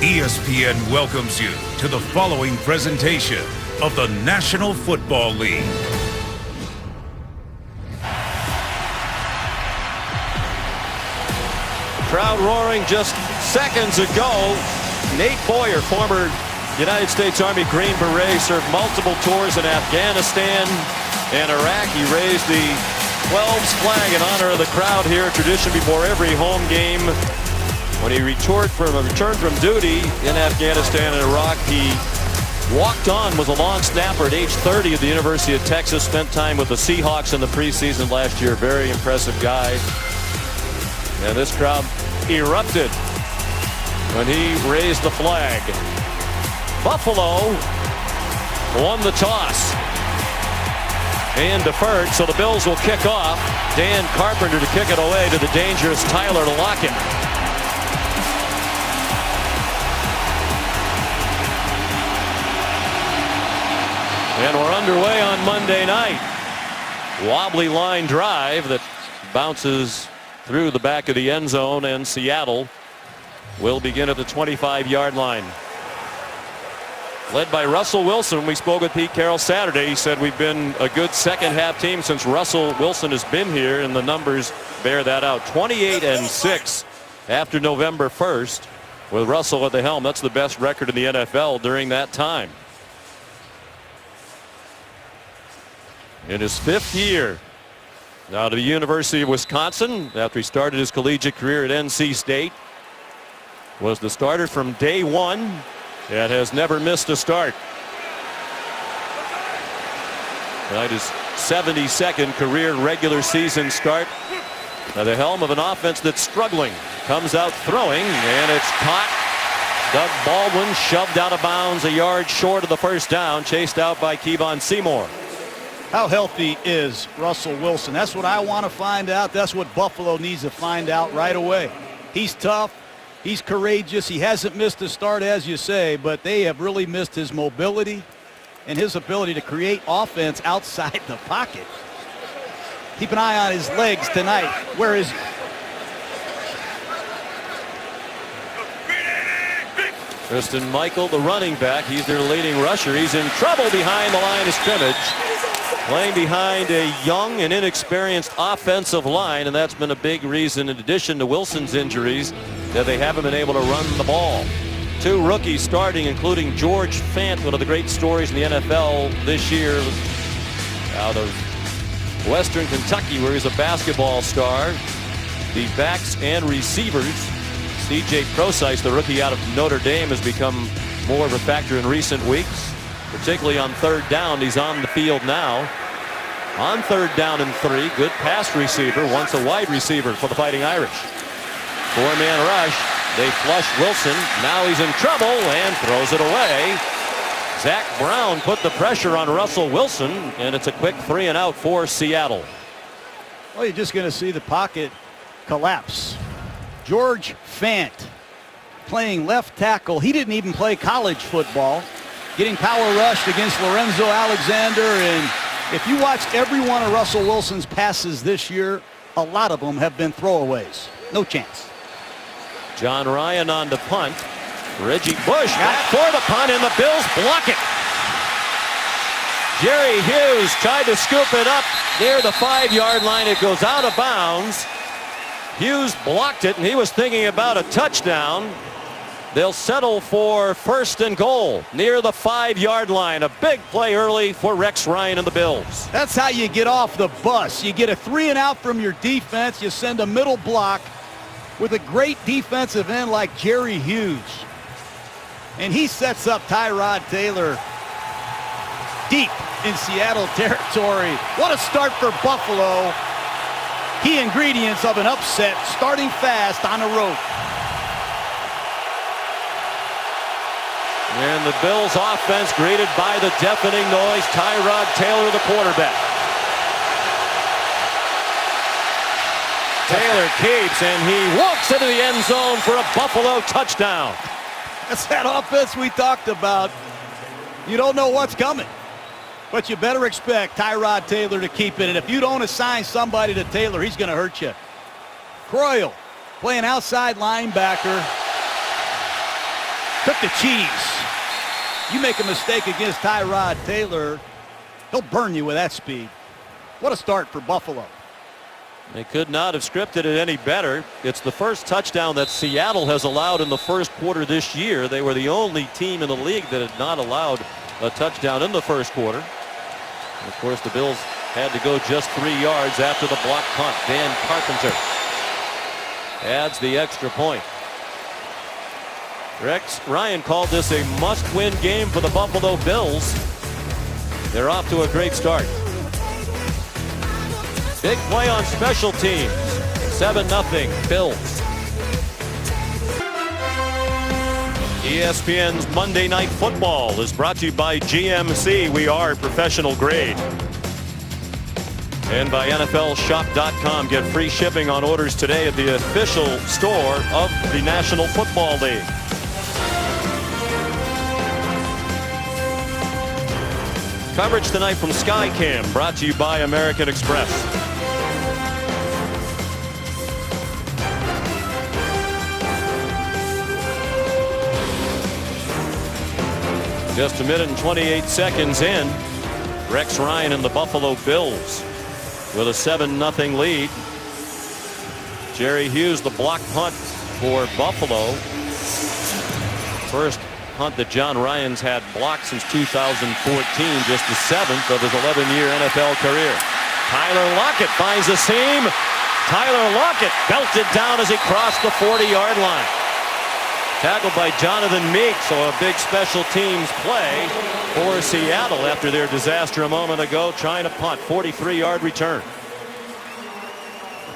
ESPN welcomes you to the following presentation of the National Football League. Crowd roaring just seconds ago. Nate Boyer, former United States Army Green Beret, served multiple tours in Afghanistan and Iraq. He raised the 12's flag in honor of the crowd here, a tradition before every home game. When he returned from duty in Afghanistan and Iraq, he walked on, was a long snapper at age 30 at the University of Texas, spent time with the Seahawks in the preseason last year. Very impressive guy. And this crowd erupted when he raised the flag. Buffalo won the toss and deferred, so the Bills will kick off. Dan Carpenter to kick it away to the dangerous Tyler Lockett. And we're underway on Monday night. Wobbly line drive that bounces through the back of the end zone, and Seattle will begin at the 25-yard line. Led by Russell Wilson. We spoke with Pete Carroll Saturday. He said we've been a good second-half team since Russell Wilson has been here, and the numbers bear that out. 28-6 after November 1st with Russell at the helm. That's the best record in the NFL during that time. In his 5th year now to the University of Wisconsin after he started his collegiate career at NC State. Was the starter from day one and has never missed a start. Tonight his 72nd career regular season start at the helm of an offense that's struggling. Comes out throwing, and it's caught. Doug Baldwin shoved out of bounds a yard short of the first down, chased out by Kevon Seymour. How healthy is Russell Wilson? That's what I want to find out. That's what Buffalo needs to find out right away. He's tough. He's courageous. He hasn't missed a start, as you say, but they have really missed his mobility and his ability to create offense outside the pocket. Keep an eye on his legs tonight. Where is he? Christian Michael, the running back, he's their leading rusher. He's in trouble behind the line of scrimmage. Playing behind a young and inexperienced offensive line, and that's been a big reason, in addition to Wilson's injuries, that they haven't been able to run the ball. 2 rookies starting, including George Fant, one of the great stories in the NFL this year, out of Western Kentucky, where he's a basketball star. The backs and receivers, C.J. Prosise, the rookie out of Notre Dame, has become more of a factor in recent weeks, particularly on 3rd down. He's on the field now. On 3rd down and 3, good pass receiver, once a wide receiver for the Fighting Irish. 4-man rush. They flush Wilson. Now he's in trouble and throws it away. Zach Brown put the pressure on Russell Wilson, and it's a quick 3-and-out for Seattle. Well, you're just going to see the pocket collapse. George Fant playing left tackle. He didn't even play college football. Getting power rushed against Lorenzo Alexander, and if you watch every one of Russell Wilson's passes this year, a lot of them have been throwaways. No chance. John Ryan on the punt. Reggie Bush back for the punt, and the Bills block it. Jerry Hughes tried to scoop it up near the 5-yard line. It goes out of bounds. Hughes blocked it, and he was thinking about a touchdown. They'll settle for 1st and goal near the 5-yard line. A big play early for Rex Ryan and the Bills. That's how you get off the bus. You get a 3-and-out from your defense. You send a middle block with a great defensive end like Jerry Hughes. And he sets up Tyrod Taylor deep in Seattle territory. What a start for Buffalo. Key ingredients of an upset, starting fast on the road. And the Bills offense greeted by the deafening noise. Tyrod Taylor, the quarterback. Taylor keeps, and he walks into the end zone for a Buffalo touchdown. That's that offense we talked about. You don't know what's coming, but you better expect Tyrod Taylor to keep it. And if you don't assign somebody to Taylor, he's going to hurt you. Croyle playing outside linebacker. took the cheese. You make a mistake against Tyrod Taylor, he'll burn you with that speed. What a start for Buffalo. They could not have scripted it any better. It's the first touchdown that Seattle has allowed in the first quarter this year. They were the only team in the league that had not allowed a touchdown in the first quarter. And of course, the Bills had to go just 3 yards after the block punt. Dan Carpenter adds the extra point. Rex Ryan called this a must-win game for the Buffalo Bills. They're off to a great start. Big play on special teams. 7-0 Bills. ESPN's Monday Night Football is brought to you by GMC. We are professional grade. And by NFLShop.com. Get free shipping on orders today at the official store of the National Football League. Coverage tonight from Skycam, brought to you by American Express. Just a minute and 28 seconds in. Rex Ryan and the Buffalo Bills with a 7-0 lead. Jerry Hughes, the block punt for Buffalo. First punt that John Ryan's had blocked since 2014, just the 7th of his 11-year NFL career. Tyler Lockett finds a seam. Tyler Lockett belted down as he crossed the 40-yard line. Tackled by Jonathan Meeks, so a big special teams play for Seattle after their disaster a moment ago, trying to punt. 43-yard return.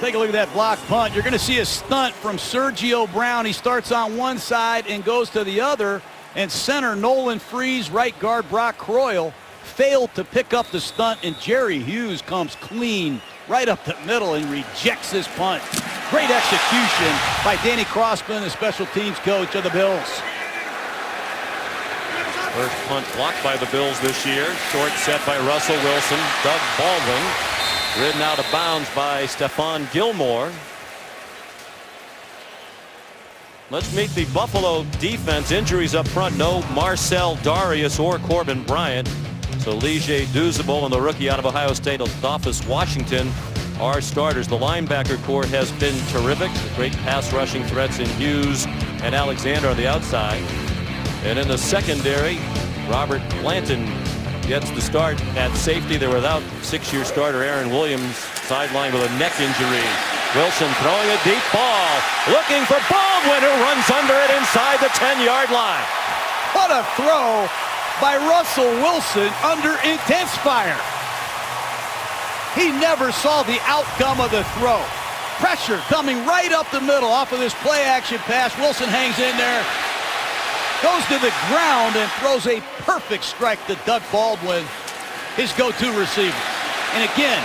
Take a look at that block punt. You're going to see a stunt from Sergio Brown. He starts on one side and goes to the other. And center Nolan Freeze, right guard Brock Croyle failed to pick up the stunt, and Jerry Hughes comes clean right up the middle and rejects this punt. Great execution by Danny Crossman, the special teams coach of the Bills. First punt blocked by the Bills this year. Short set by Russell Wilson. Doug Baldwin ridden out of bounds by Stephon Gilmore. Let's meet the Buffalo defense. Injuries up front. No Marcel Darius or Corbin Bryant. So Lige Douzable and the rookie out of Ohio State, Adolphus Washington, are starters. The linebacker core has been terrific. Great pass rushing threats in Hughes and Alexander on the outside. And in the secondary, Robert Blanton gets the start at safety. They're without 6-year starter Aaron Williams, sidelined with a neck injury. Wilson throwing a deep ball, looking for Baldwin, who runs under it inside the 10-yard line. What a throw by Russell Wilson under intense fire. He never saw the outcome of the throw. Pressure coming right up the middle off of this play action pass. Wilson hangs in there, goes to the ground and throws a perfect strike to Doug Baldwin, his go-to receiver. And again,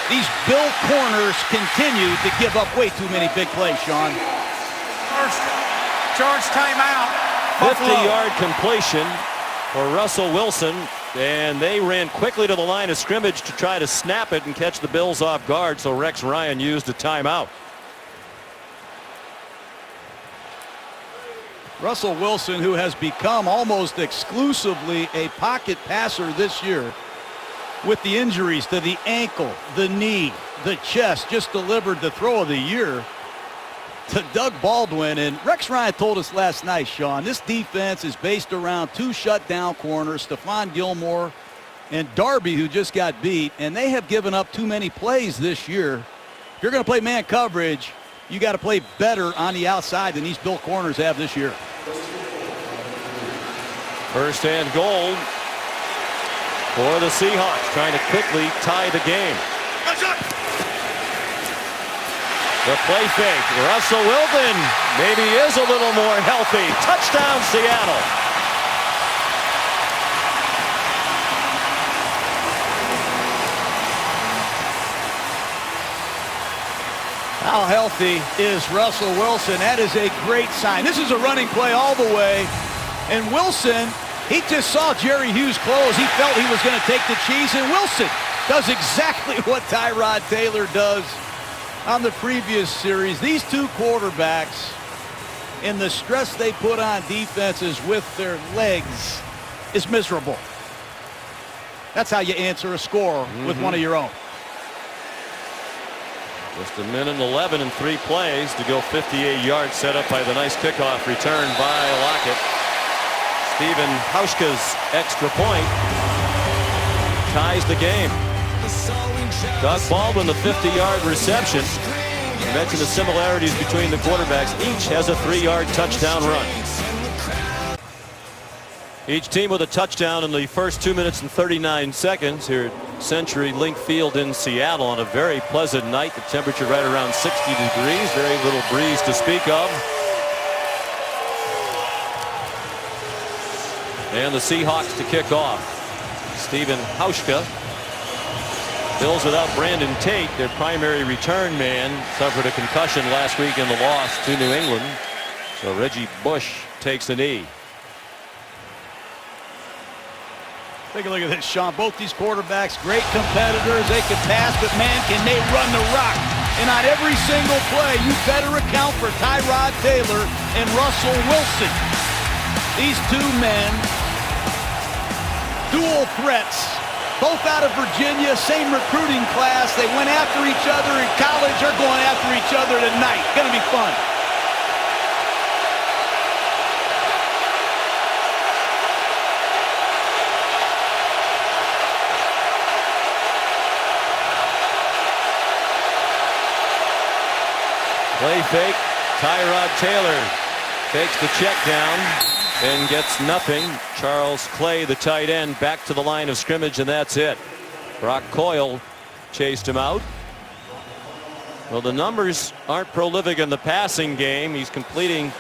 these Bill corners continue to give up way too many big plays, Sean. First charge timeout. 50-yard completion for Russell Wilson, and they ran quickly to the line of scrimmage to try to snap it and catch the Bills off guard, so Rex Ryan used a timeout. Russell Wilson, who has become almost exclusively a pocket passer this year, with the injuries to the ankle, the knee, the chest, just delivered the throw of the year to Doug Baldwin. And Rex Ryan told us last night, Sean, this defense is based around 2 shutdown corners, Stephon Gilmore and Darby, who just got beat, and they have given up too many plays this year. If you're going to play man coverage, you got to play better on the outside than these Bill corners have this year. First and goal for the Seahawks, trying to quickly tie the game. The play fake. Russell Wilson maybe is a little more healthy. Touchdown, Seattle. How healthy is Russell Wilson? That is a great sign. This is a running play all the way. And Wilson, he just saw Jerry Hughes close. He felt he was going to take the cheese, and Wilson does exactly what Tyrod Taylor does on the previous series. These two quarterbacks And the stress they put on defenses with their legs is miserable. That's how you answer a score with one of your own. Just a minute and 11 and 3 plays to go 58 yards, set up by the nice kickoff return by Lockett. Stephen Hauschka's extra point ties the game. Doug Baldwin, the 50-yard reception. You mentioned the similarities between the quarterbacks. Each has a 3-yard touchdown run. Each team with a touchdown in the first 2 minutes and 39 seconds here at Century Link Field in Seattle on a very pleasant night. The temperature right around 60 degrees. Very little breeze to speak of. And the Seahawks to kick off. Stephen Hauschka. Bills without Brandon Tate, their primary return man, suffered a concussion last week in the loss to New England. So Reggie Bush takes a knee. Take a look at this, Sean. Both these quarterbacks, great competitors. They can pass, but man, can they run the rock. And on every single play, you better account for Tyrod Taylor and Russell Wilson. These two men, dual threats, both out of Virginia, same recruiting class. They went after each other in college. They're going after each other tonight. Going to be fun. Play fake. Tyrod Taylor takes the check down and gets nothing. Charles Clay, the tight end, back to the line of scrimmage, and that's it. Brock Coyle chased him out. Well, the numbers aren't prolific in the passing game. He's completing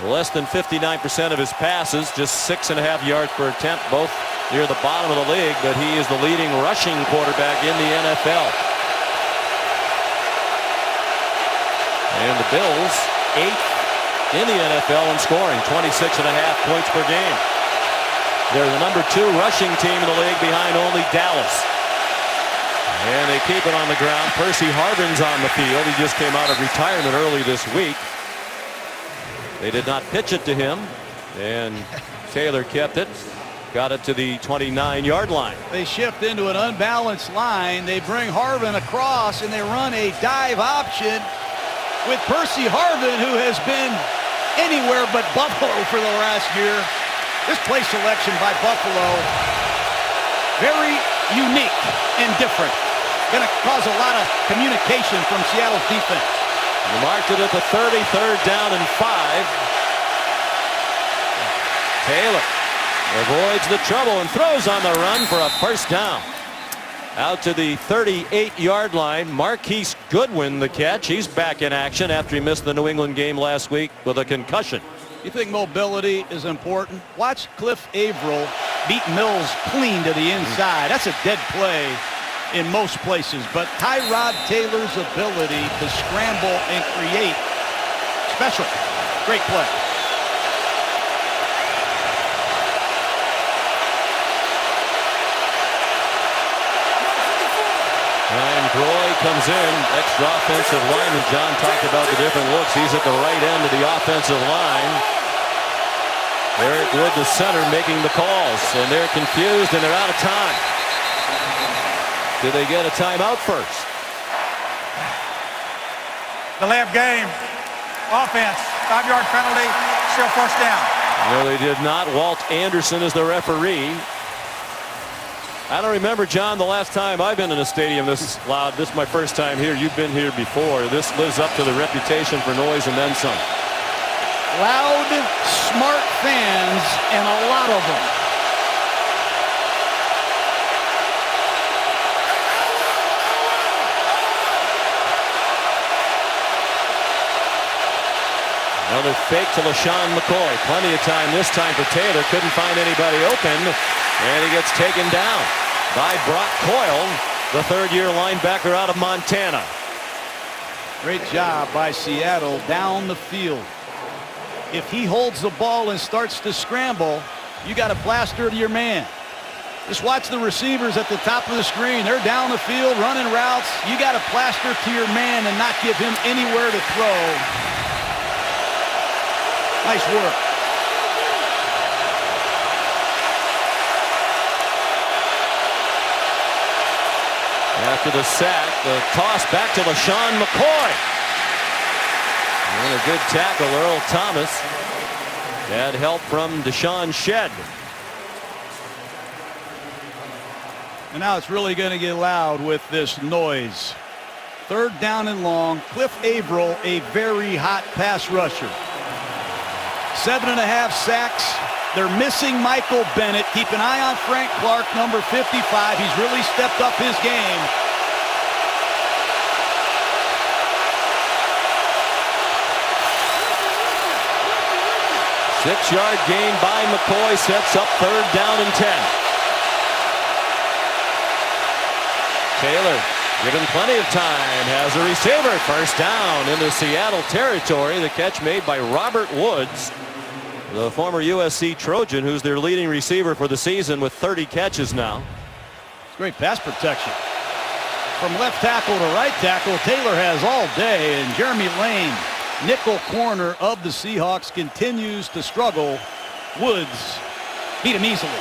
less than 59% of his passes, just 6.5 yards per attempt, both near the bottom of the league, but he is the leading rushing quarterback in the NFL. And the Bills, 8th in the NFL in scoring, 26.5 points per game. They're the number 2 rushing team in the league behind only Dallas. And they keep it on the ground. Percy Harvin's on the field. He just came out of retirement early this week. They did not pitch it to him, and Taylor kept it. Got it to the 29-yard line. They shift into an unbalanced line. They bring Harvin across, and they run a dive option with Percy Harvin, who has been anywhere but Buffalo for the last year. This play selection by Buffalo, very unique and different. Going to cause a lot of communication from Seattle's defense. They marked it at the 30, 3rd down and 5. Taylor avoids the trouble and throws on the run for a first down. Out to the 38-yard line. Marquise Goodwin the catch. He's back in action after he missed the New England game last week with a concussion. You think mobility is important? Watch Cliff Averill beat Mills clean to the inside. That's a dead play in most places, but Tyrod Taylor's ability to scramble and create, special. Great play. Ryan Broy comes in, extra offensive lineman. John talked about the different looks. He's at the right end of the offensive line. Eric Wood, the center, making the calls, and they're confused and they're out of time. Do they get a timeout first? Delay of game. Offense. 5-yard penalty. Still first down. No, they did not. Walt Anderson is the referee. I don't remember, John, the last time I've been in a stadium this loud. This is my first time here. You've been here before. This lives up to the reputation for noise and then some. Loud, smart fans, and a lot of them. Another fake to LaShawn McCoy. Plenty of time this time for Taylor. Couldn't find anybody open. And he gets taken down by Brock Coyle, the 3rd-year linebacker out of Montana. Great job by Seattle down the field. If he holds the ball and starts to scramble, you got to plaster to your man. Just watch the receivers at the top of the screen. They're down the field running routes. You got to plaster to your man and not give him anywhere to throw. Nice work. After the sack, the toss back to LaShawn McCoy. And a good tackle, Earl Thomas. Had help from Deshaun Shedd. And now it's really going to get loud with this noise. 3rd down and long. Cliff Averill, a very hot pass rusher. 7.5 sacks. They're missing Michael Bennett. Keep an eye on Frank Clark, number 55. He's really stepped up his game. Six-yard gain by McCoy sets up 3rd down and 10. Taylor, given plenty of time, has a receiver. 1st down into Seattle territory. The catch made by Robert Woods, the former USC Trojan, who's their leading receiver for the season with 30 catches now. Great pass protection. From left tackle to right tackle, Taylor has all day, and Jeremy Lane, nickel corner of the Seahawks, continues to struggle. Woods beat him easily.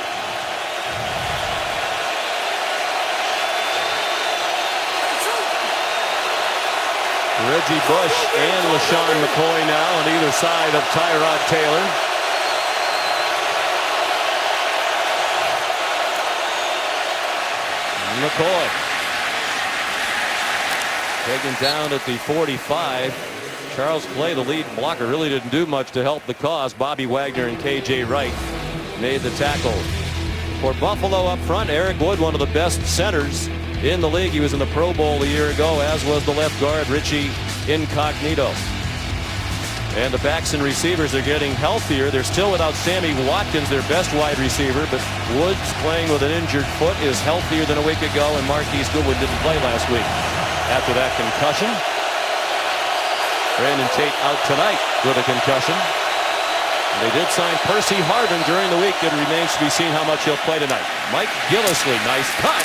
Reggie Bush and LaShawn McCoy now on either side of Tyrod Taylor. McCoy taken down at the 45. Charles Clay, the lead blocker, really didn't do much to help the cause. Bobby Wagner and K.J. Wright made the tackle. For Buffalo up front, Eric Wood, one of the best centers in the league. He was in the Pro Bowl a year ago, as was the left guard, Richie Incognito. And the backs and receivers are getting healthier. They're still without Sammy Watkins, their best wide receiver, but Woods, playing with an injured foot, is healthier than a week ago, and Marquise Goodwin didn't play last week after that concussion. Brandon Tate out tonight with a concussion. And they did sign Percy Harvin during the week. It remains to be seen how much he'll play tonight. Mike Gillislee, nice cut.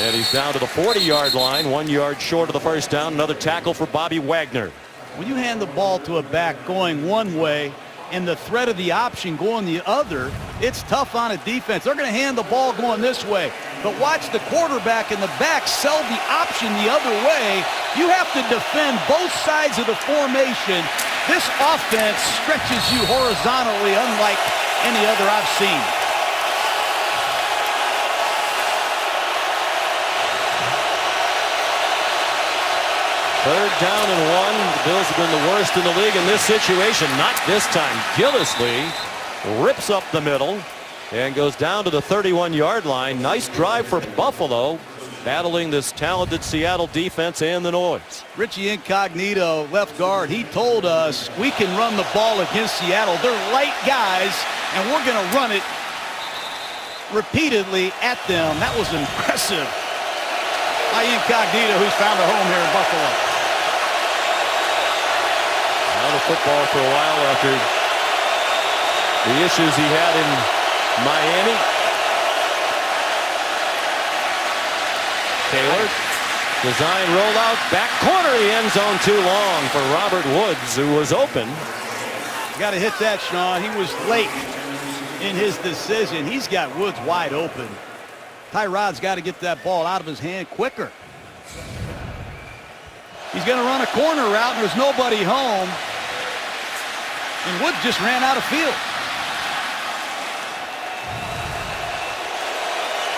And he's down to the 40-yard line, 1 yard short of the 1st down. Another tackle for Bobby Wagner. When you hand the ball to a back going one way and the threat of the option going the other, it's tough on a defense. They're going to hand the ball going this way. But watch the quarterback and the back sell the option the other way. You have to defend both sides of the formation. This offense stretches you horizontally unlike any other I've seen. Third down and 1. The Bills have been the worst in the league in this situation. Not this time. Gillislee rips up the middle and goes down to the 31-yard line. Nice drive for Buffalo, battling this talented Seattle defense and the noise. Richie Incognito, left guard, he told us we can run the ball against Seattle. They're light guys, and we're going to run it repeatedly at them. That was impressive by Incognito, who's found a home here in Buffalo. Out of football for a while after the issues he had in Miami. Taylor, design rollout, back corner of the end zone, too long for Robert Woods, who was open. Got to hit that, Sean. He was late in his decision. He's got Woods wide open. Tyrod's got to get that ball out of his hand quicker. He's going to run a corner route, and there's nobody home. And Woods just ran out of field.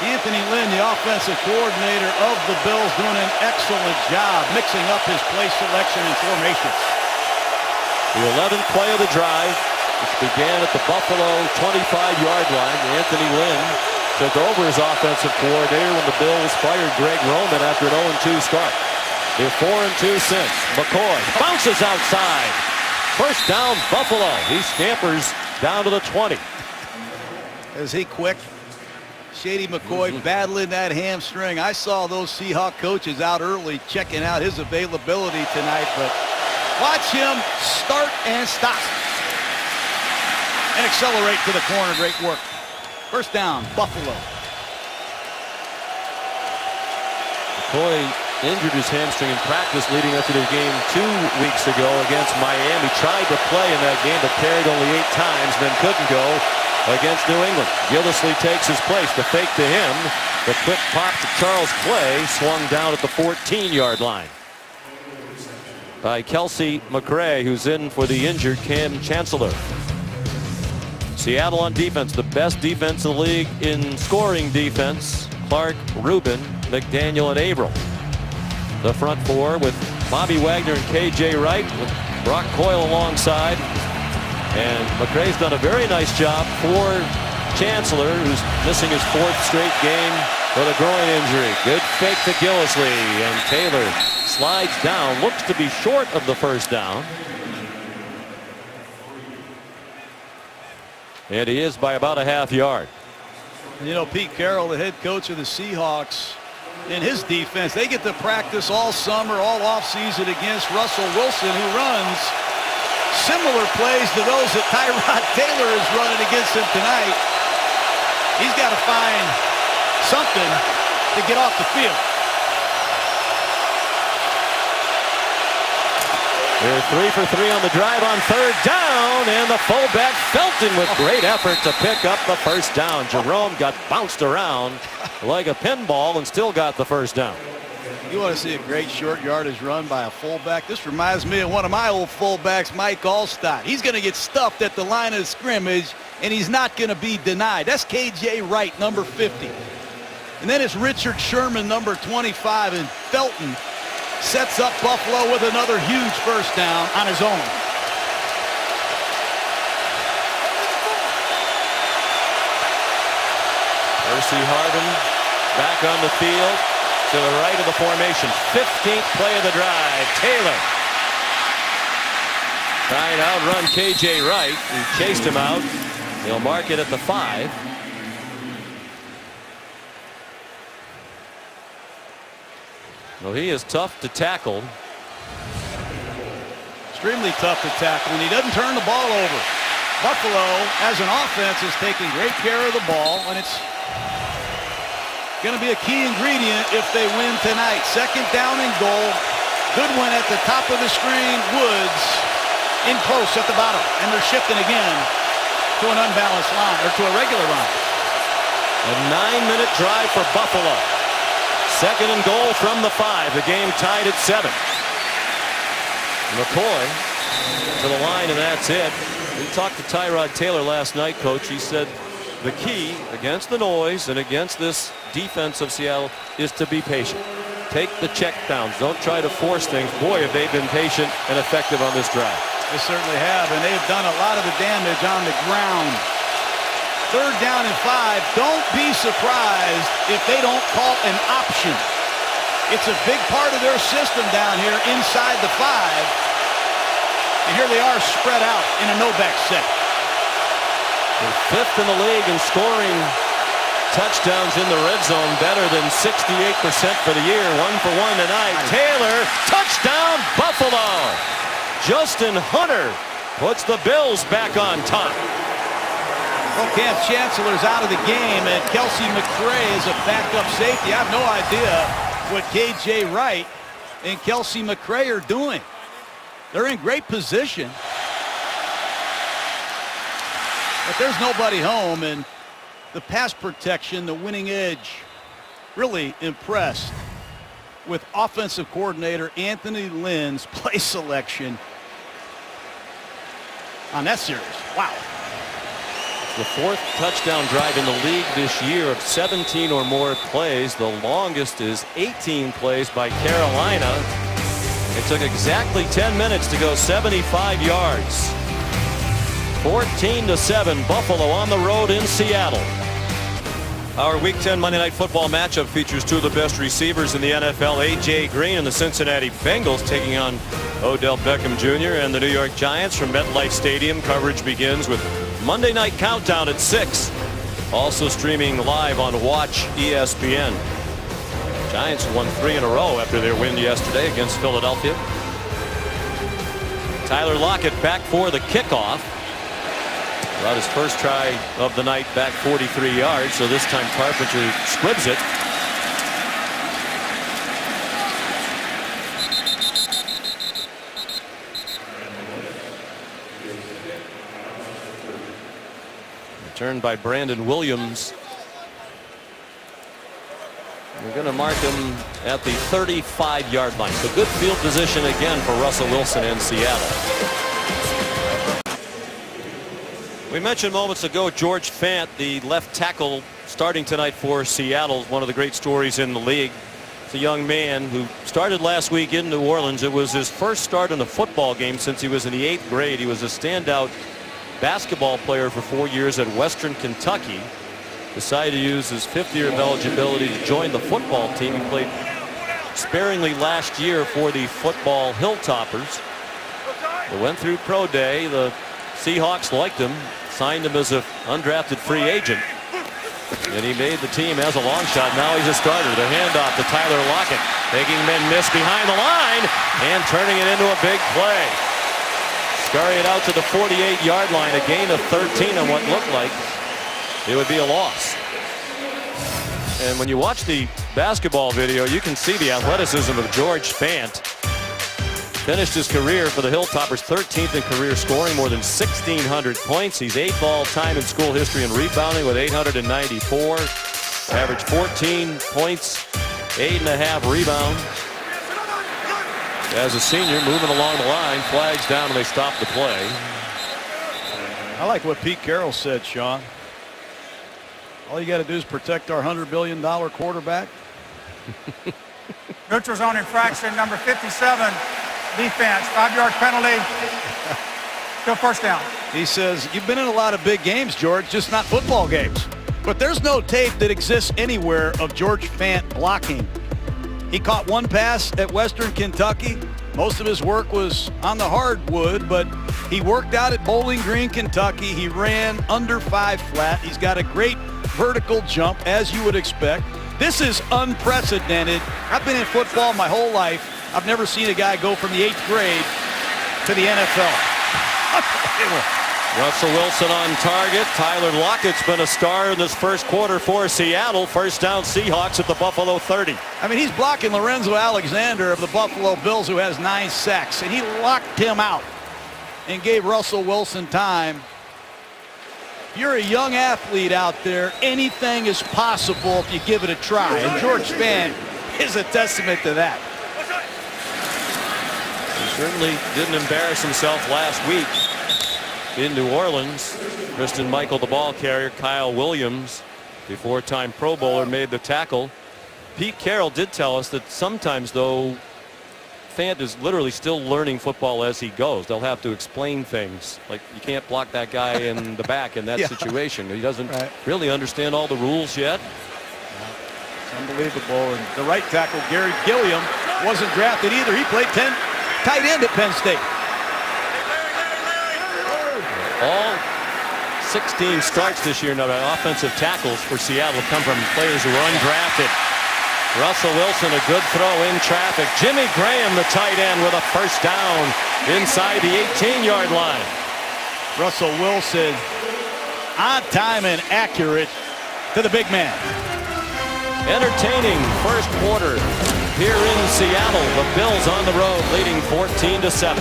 Anthony Lynn, the offensive coordinator of the Bills, doing an excellent job mixing up his play selection and formations. The 11th play of the drive, which began at the Buffalo 25-yard line. Anthony Lynn took over as offensive coordinator when the Bills fired Greg Roman after an 0-2 start. They're 4-2 since. McCoy bounces outside. First down, Buffalo. He scampers down to the 20. Is he quick? Shady McCoy battling that hamstring. I saw those Seahawk coaches out early checking out his availability tonight, but watch him start and stop and accelerate to the corner. Great work. First down, Buffalo. McCoy injured his hamstring in practice leading up to their game 2 weeks ago against Miami. Tried to play in that game but carried only 8 times, then couldn't go against New England. Gillislee takes his place. The fake to him. The quick pop to Charles Clay, swung down at the 14-yard line by Kelsey McRae, who's in for the injured Cam Chancellor. Seattle on defense, the best defense in the league in scoring defense. Clark, Rubin, McDaniel, and Averill. The front 4 with Bobby Wagner and K.J. Wright, with Brock Coyle alongside. And McRae's done a very nice job for Chancellor, who's missing his 4th straight game with a groin injury. Good fake to Gillislee, and Taylor slides down, looks to be short of the first down. And he is by about a half yard. You know, Pete Carroll, the head coach of the Seahawks, in his defense, they get to practice all summer, all offseason against Russell Wilson, who runs similar plays to those that Tyrod Taylor is running against him tonight. He's got to find something to get off the field. They're 3 for 3 on the drive on 3rd down, and the fullback Felton with great effort to pick up the first down. Jerome got bounced around like a pinball and still got the first down. You want to see a great short yardage run by a fullback? This reminds me of one of my old fullbacks, Mike Allstott. He's going to get stuffed at the line of scrimmage, and he's not going to be denied. That's K.J. Wright, number 50. And then it's Richard Sherman, number 25, and Felton sets up Buffalo with another huge first down on his own. Percy Harvin back on the field to the right of the formation. 15th play of the drive. Taylor trying to outrun K.J. Wright. He chased him out. He'll mark it at the 5. Well, he is tough to tackle. Extremely tough to tackle, and he doesn't turn the ball over. Buffalo, as an offense, is taking great care of the ball, and it's going to be a key ingredient if they win tonight. 2nd down and goal. Goodwin at the top of the screen. Woods in close at the bottom, and they're shifting again to an unbalanced line, or to a regular line. A 9-minute drive for Buffalo. 2nd and goal from the 5. The game tied at 7. McCoy to the line, and that's it. We talked to Tyrod Taylor last night, Coach. He said the key against the noise and against this defense of Seattle is to be patient. Take the check downs. Don't try to force things. Boy, have they been patient and effective on this drive. They certainly have, and they've done a lot of the damage on the ground. 3rd down and 5. Don't be surprised if they don't call an option. It's a big part of their system down here inside the 5. And here they are spread out in a no-back set. They're 5th in the league in scoring touchdowns in the red zone, better than 68% for the year. 1 for 1 tonight. Taylor, touchdown Buffalo. Justin Hunter puts the Bills back on top. Well, Cam Chancellor's out of the game, and Kelsey McRae is a backup safety. I have no idea what K.J. Wright and Kelsey McRae are doing. They're in great position, but there's nobody home, and the pass protection, the winning edge, really impressed with offensive coordinator Anthony Lynn's play selection on that series. Wow. The 4th touchdown drive in the league this year of 17 or more plays. The longest is 18 plays by Carolina. It took exactly 10 minutes to go 75 yards. 14-7, Buffalo on the road in Seattle. Our Week 10 Monday Night Football matchup features 2 of the best receivers in the NFL, A.J. Green and the Cincinnati Bengals taking on Odell Beckham Jr. and the New York Giants from MetLife Stadium. Coverage begins with Monday Night Countdown at 6. Also streaming live on Watch ESPN. Giants won 3 in a row after their win yesterday against Philadelphia. Tyler Lockett back for the kickoff. About his first try of the night, back 43 yards, so this time Carpenter squibs it. Returned by Brandon Williams. We're going to mark him at the 35-yard line. So good field position again for Russell Wilson and Seattle. We mentioned moments ago George Fant, the left tackle starting tonight for Seattle, one of the great stories in the league. It's a young man who started last week in New Orleans. It was his first start in a football game since he was in the 8th grade. He was a standout basketball player for 4 years at Western Kentucky. Decided to use his 5th year of eligibility to join the football team. He played sparingly last year for the football Hilltoppers. They went through pro day. The Seahawks liked him, signed him as an undrafted free agent, and he made the team as a long shot. Now he's a starter. The handoff to Tyler Lockett, making men miss behind the line and turning it into a big play. Scurry it out to the 48-yard line, a gain of 13 on what looked like it would be a loss. And when you watch the basketball video, you can see the athleticism of George Fant. Finished his career for the Hilltoppers 13th in career scoring, more than 1,600 points. He's 8th all time in school history in rebounding with 894. Averaged 14 points, 8.5 rebounds. As a senior, moving along the line, flags down and they stop the play. I like what Pete Carroll said, Sean. All you got to do is protect our $100 billion quarterback. Neutral zone infraction, number 57. Defense, 5-yard penalty. Still first down. He says, you've been in a lot of big games, George, just not football games. But there's no tape that exists anywhere of George Fant blocking. He caught one pass at Western Kentucky. Most of his work was on the hardwood, but he worked out at Bowling Green, Kentucky. He ran under 5 flat. He's got a great vertical jump, as you would expect. This is unprecedented. I've been in football my whole life. I've never seen a guy go from the 8th grade to the NFL. Russell Wilson on target. Tyler Lockett's been a star in this first quarter for Seattle. First down Seahawks at the Buffalo 30. I mean, he's blocking Lorenzo Alexander of the Buffalo Bills, who has 9 sacks, and he locked him out and gave Russell Wilson time. If you're a young athlete out there, anything is possible if you give it a try, and George Fant is a testament to that. He certainly didn't embarrass himself last week in New Orleans. Christian Michael, the ball carrier. Kyle Williams, the 4-time Pro Bowler, made the tackle. Pete Carroll did tell us that sometimes, though, Fant is literally still learning football as he goes. They'll have to explain things like you can't block that guy in the back in that situation. He doesn't really understand all the rules yet. It's unbelievable. And the right tackle, Gary Gilliam, wasn't drafted either. He played tight end at Penn State. All 16 starts this year now by offensive tackles for Seattle come from players who were undrafted. Russell Wilson, a good throw in traffic. Jimmy Graham, the tight end, with a first down inside the 18-yard line. Russell Wilson on time and accurate to the big man. Entertaining first quarter here in Seattle. The Bills on the road leading 14-7.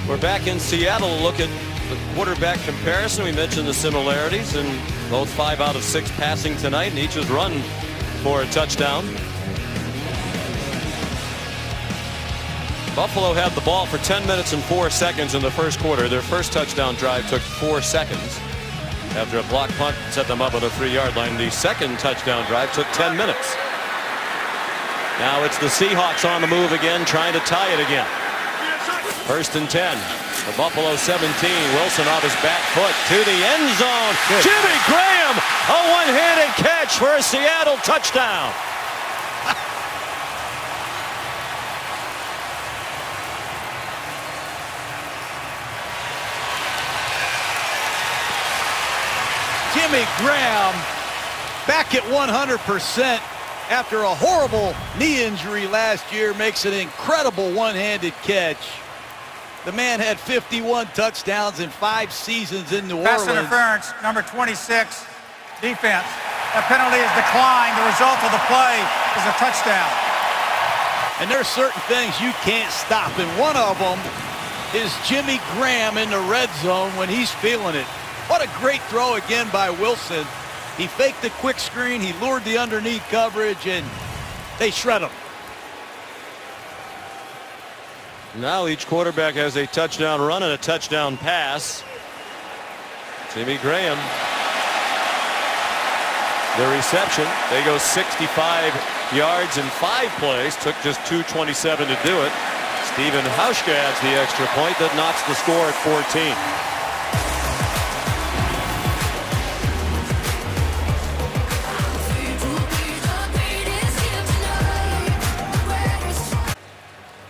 We're back in Seattle. Look at the quarterback comparison. We mentioned the similarities, and both 5 out of 6 passing tonight, and each has run for a touchdown. Buffalo had the ball for 10 minutes and 4 seconds in the first quarter. Their first touchdown drive took 4 seconds. After a block punt set them up on the 3-yard line. The second touchdown drive took 10 minutes. Now it's the Seahawks on the move again, trying to tie it again. First and 10. The Buffalo 17. Wilson off his back foot to the end zone. Good. Jimmy Graham, a one-handed catch for a Seattle touchdown. Jimmy Graham back at 100% after a horrible knee injury last year, makes an incredible one-handed catch. The man had 51 touchdowns in 5 seasons in New Orleans. Pass interference, number 26, defense. That penalty is declined. The result of the play is a touchdown. And there's certain things you can't stop, and one of them is Jimmy Graham in the red zone when he's feeling it. What a great throw again by Wilson. He faked the quick screen. He lured the underneath coverage, and they shred him. Now each quarterback has a touchdown run and a touchdown pass. Jimmy Graham, the reception. They go 65 yards in 5 plays. Took just 2:27 to do it. Stephen Hauschka adds the extra point that knocks the score at 14.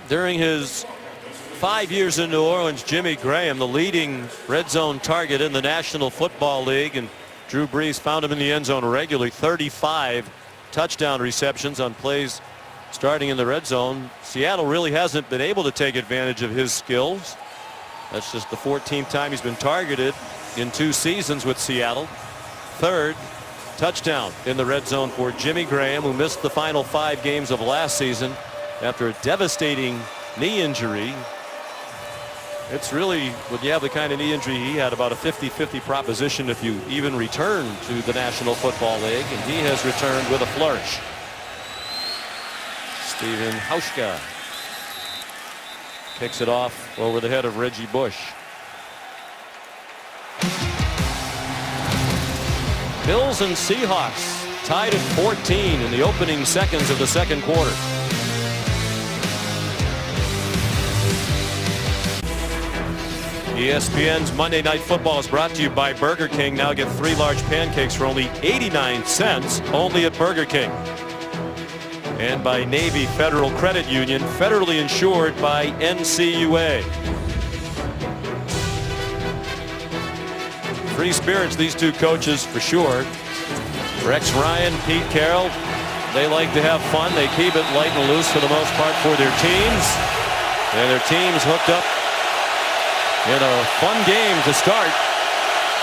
During his 5 years in New Orleans, Jimmy Graham, the leading red zone target in the National Football League, and Drew Brees found him in the end zone regularly. 35 touchdown receptions on plays starting in the red zone. Seattle really hasn't been able to take advantage of his skills. That's just the 14th time he's been targeted in 2 seasons with Seattle. 3rd touchdown in the red zone for Jimmy Graham, who missed the final 5 games of last season after a devastating knee injury. It's really, when you have the kind of knee injury he had, about a 50-50 proposition if you even return to the National Football League, and he has returned with a flourish. Stephen Hauschka kicks it off over the head of Reggie Bush. Bills and Seahawks tied at 14 in the opening seconds of the second quarter. ESPN's Monday Night Football is brought to you by Burger King. Now get 3 large pancakes for only 89 cents, only at Burger King. And by Navy Federal Credit Union, federally insured by NCUA. Free spirits, these 2 coaches for sure. Rex Ryan, Pete Carroll, they like to have fun. They keep it light and loose for the most part for their teams. And their teams hooked up in a fun game to start.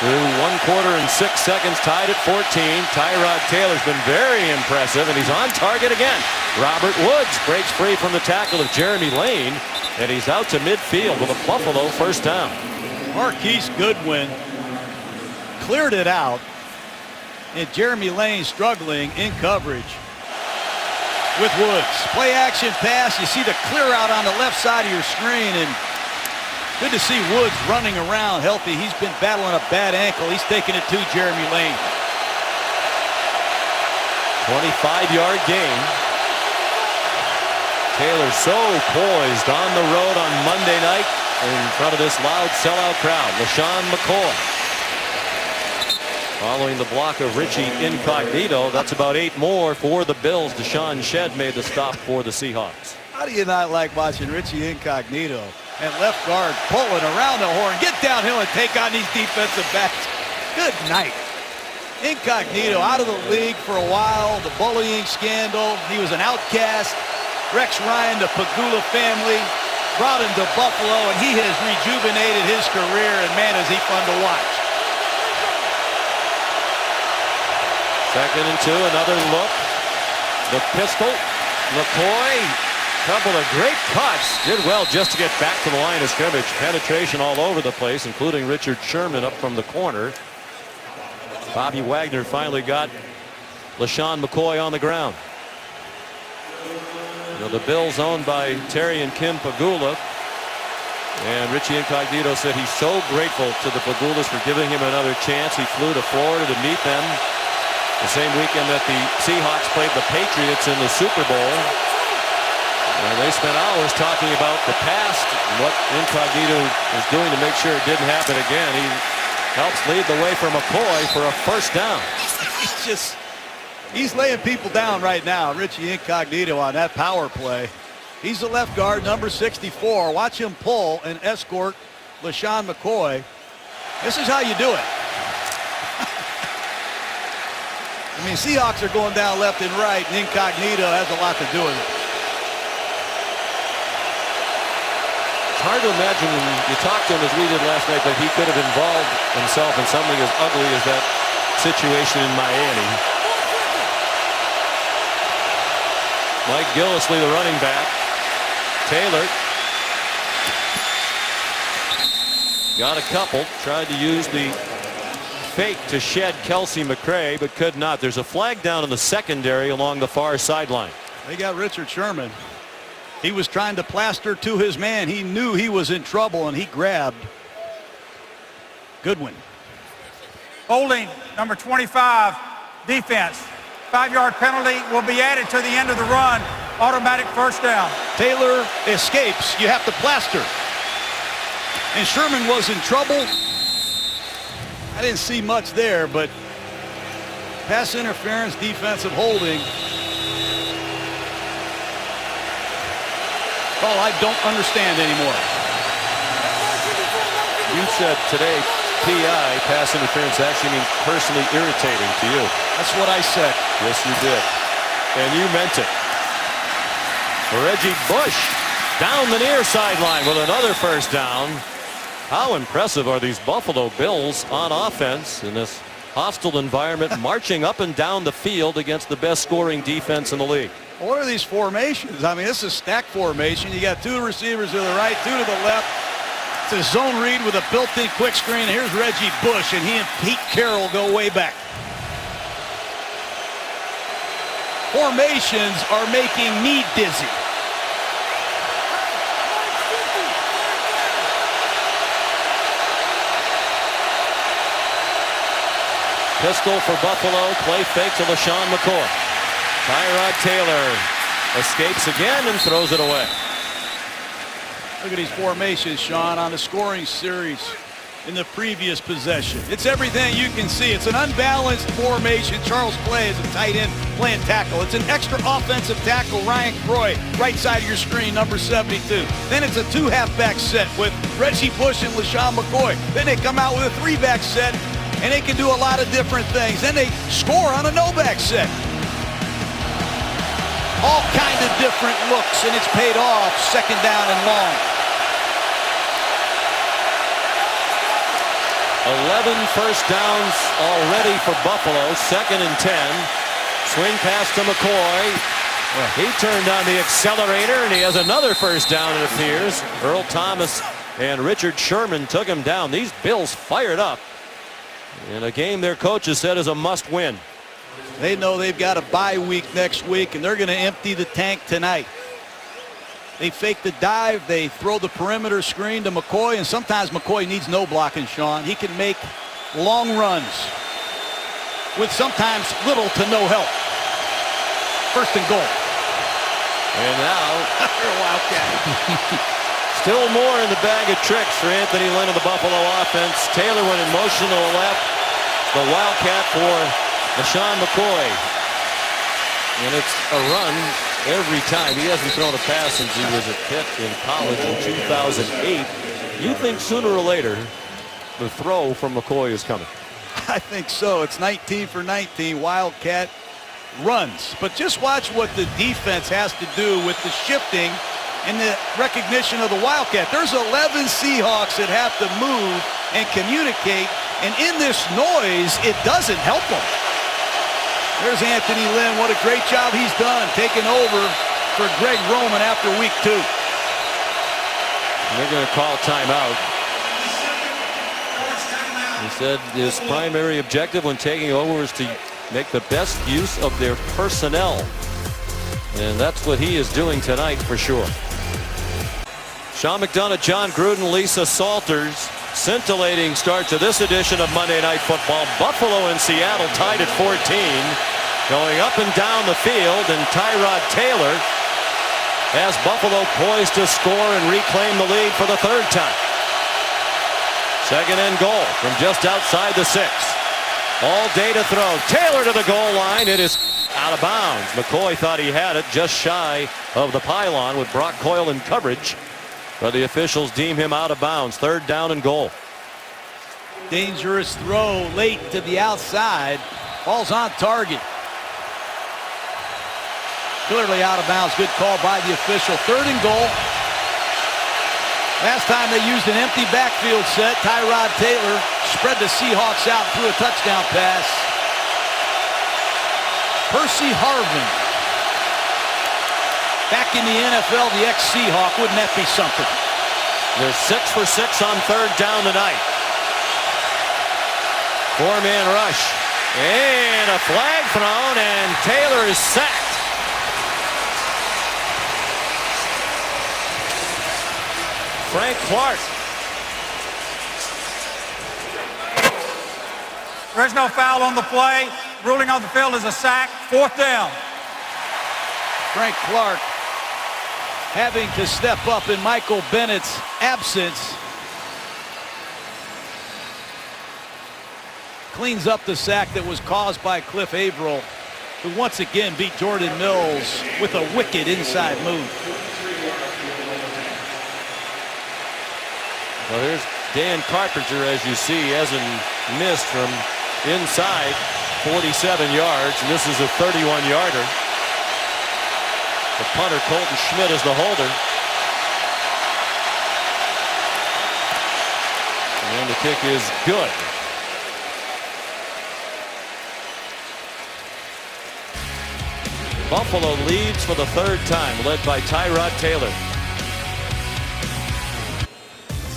Through 1 quarter and 6 seconds, tied at 14. Tyrod Taylor's been very impressive, and he's on target again. Robert Woods breaks free from the tackle of Jeremy Lane, and he's out to midfield with a Buffalo first down. Marquise Goodwin cleared it out, and Jeremy Lane struggling in coverage with Woods. Play action pass. You see the clear out on the left side of your screen, and good to see Woods running around healthy. He's been battling a bad ankle. He's taking it to Jeremy Lane. 25-yard gain. Taylor so poised on the road on Monday night in front of this loud sellout crowd. LaShawn McCoy following the block of Richie Incognito. That's about 8 more for the Bills. Deshaun Shedd made the stop for the Seahawks. How do you not like watching Richie Incognito and left guard pulling around the horn, get downhill and take on these defensive backs? Good night. Incognito out of the league for a while, the bullying scandal. He was an outcast. Rex Ryan, the Pagula family, brought him to Buffalo, and he has rejuvenated his career, and man, is he fun to watch. 2nd and 2, another look. The pistol, McCoy. Couple of great cuts. Did well just to get back to the line of scrimmage. Penetration all over the place, including Richard Sherman up from the corner. Bobby Wagner finally got LaShawn McCoy on the ground. You know, the Bills owned by Terry and Kim Pagula. And Richie Incognito said he's so grateful to the Pagulas for giving him another chance. He flew to Florida to meet them the same weekend that the Seahawks played the Patriots in the Super Bowl. And they spent hours talking about the past and what Incognito is doing to make sure it didn't happen again. He helps lead the way for McCoy for a first down. He's laying people down right now. Richie Incognito on that power play. He's the left guard, number 64. Watch him pull and escort LaShawn McCoy. This is how you do it. I mean, Seahawks are going down left and right, and Incognito has a lot to do with it. It's hard to imagine when you talk to him, as we did last night, that he could have involved himself in something as ugly as that situation in Miami. Mike Gillislee, the running back. Taylor Got a couple. Tried to use the fake to shed Kelsey McCray, but could not. There's a flag down in the secondary along the far sideline. They got Richard Sherman. He was trying to plaster to his man. He knew he was in trouble, and he grabbed Goodwin. Holding, number 25, defense. 5-yard penalty will be added to the end of the run. Automatic first down. Taylor escapes. You have to plaster. And Sherman was in trouble. I didn't see much there, but pass interference, defensive holding. Oh, I don't understand anymore. You said today PI, pass interference, actually means personally irritating to you. That's what I said. Yes, you did. And you meant it. Reggie Bush down the near sideline with another first down. How impressive are these Buffalo Bills on offense in this hostile environment, marching up and down the field against the best scoring defense in the league. What are these formations? I mean, this is stack formation. You got 2 receivers to the right, 2 to the left. It's a zone read with a built-in quick screen. Here's Reggie Bush, and he and Pete Carroll go way back. Formations are making me dizzy. Pistol for Buffalo. Play fake to LaShawn McCoy. Tyrod Taylor escapes again and throws it away. Look at these formations, Sean, on the scoring series in the previous possession. It's everything you can see. It's an unbalanced formation. Charles Clay is a tight end playing tackle. It's an extra offensive tackle, Ryan Croy, right side of your screen, number 72. Then it's a 2 halfback set with Reggie Bush and LaShawn McCoy. Then they come out with a 3-back set, and they can do a lot of different things. Then they score on a no-back set. All kinds of different looks, and it's paid off. Second down and long. 11 first downs already for Buffalo. 2nd and 10. Swing pass to McCoy. He turned on the accelerator, and he has another first down, it appears. Earl Thomas and Richard Sherman took him down. These Bills fired up in a game their coaches said is a must-win. They know they've got a bye week next week, and they're going to empty the tank tonight. They fake the dive. They throw the perimeter screen to McCoy, and sometimes McCoy needs no blocking, Sean. He can make long runs with sometimes little to no help. First and goal. And now, Wildcat. still more in the bag of tricks for Anthony Lynn of the Buffalo offense. Taylor went in motion to the left. The Wildcat for LaShawn McCoy. And it's a run every time. He hasn't thrown a pass since he was at Pitt in college in 2008. You think sooner or later the throw from McCoy is coming? I think so. It's 19 for 19. Wildcat runs. But just watch what the defense has to do with the shifting and the recognition of the Wildcat. There's 11 Seahawks that have to move and communicate. And in this noise, it doesn't help them. There's Anthony Lynn. What a great job he's done taking over for Greg Roman after week 2. They're going to call timeout. He said his primary objective when taking over is to make the best use of their personnel. And that's what he is doing tonight for sure. Sean McDonough, John Gruden, Lisa Salters. Scintillating start to this edition of Monday Night Football. Buffalo and Seattle tied at 14. Going up and down the field, and Tyrod Taylor has Buffalo poised to score and reclaim the lead for the 3rd time. 2nd and goal from just outside the 6. All day to throw. Taylor to the goal line. It is out of bounds. McCoy thought he had it just shy of the pylon with Brock Coyle in coverage. But the officials deem him out of bounds. 3rd down and goal. Dangerous throw late to the outside. Ball's on target. Clearly out of bounds. Good call by the official. 3rd and goal. Last time they used an empty backfield set. Tyrod Taylor spread the Seahawks out through a touchdown pass. Percy Harvin. Back in the NFL, the ex-Seahawk. Wouldn't that be something? They're 6 for 6 on third down tonight. 4-man rush. And a flag thrown, and Taylor is sacked. Frank Clark. There is no foul on the play. Ruling on the field is a sack. 4th down. Frank Clark having to step up in Michael Bennett's absence. Cleans up the sack that was caused by Cliff Averill, who once again beat Jordan Mills with a wicked inside move. Well, here's Dan Carpenter, as you see, hasn't missed from inside 47 yards, and this is a 31-yarder. The punter, Colton Schmidt, is the holder. And the kick is good. Buffalo leads for the 3rd time, led by Tyrod Taylor.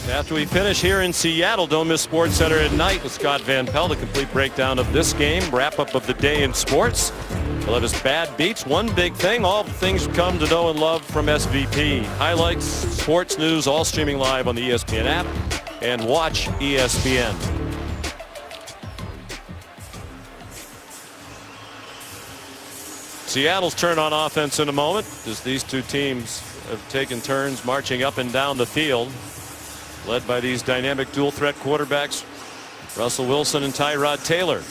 After we finish here in Seattle, don't miss Sports Center at night with Scott Van Pelt. A complete breakdown of this game, wrap-up of the day in sports. We'll have his bad beats, one big thing, all the things you come to know and love from SVP. Highlights, sports news, all streaming live on the ESPN app and watch ESPN. Seattle's turn on offense in a moment, as these two teams have taken turns marching up and down the field, led by these dynamic dual threat quarterbacks, Russell Wilson and Tyrod Taylor.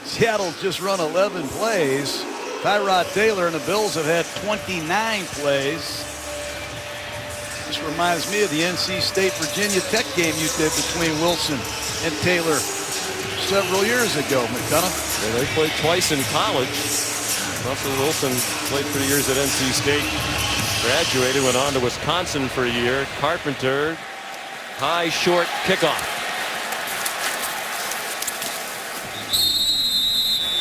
Seattle's just run 11 plays. Tyrod Taylor and the Bills have had 29 plays. This reminds me of the NC State Virginia Tech game you did between Wilson and Taylor several years ago, McDonough. Yeah, they played twice in college. Russell Wilson played 3 years at NC State, graduated, went on to Wisconsin for a year. Carpenter, high short kickoff.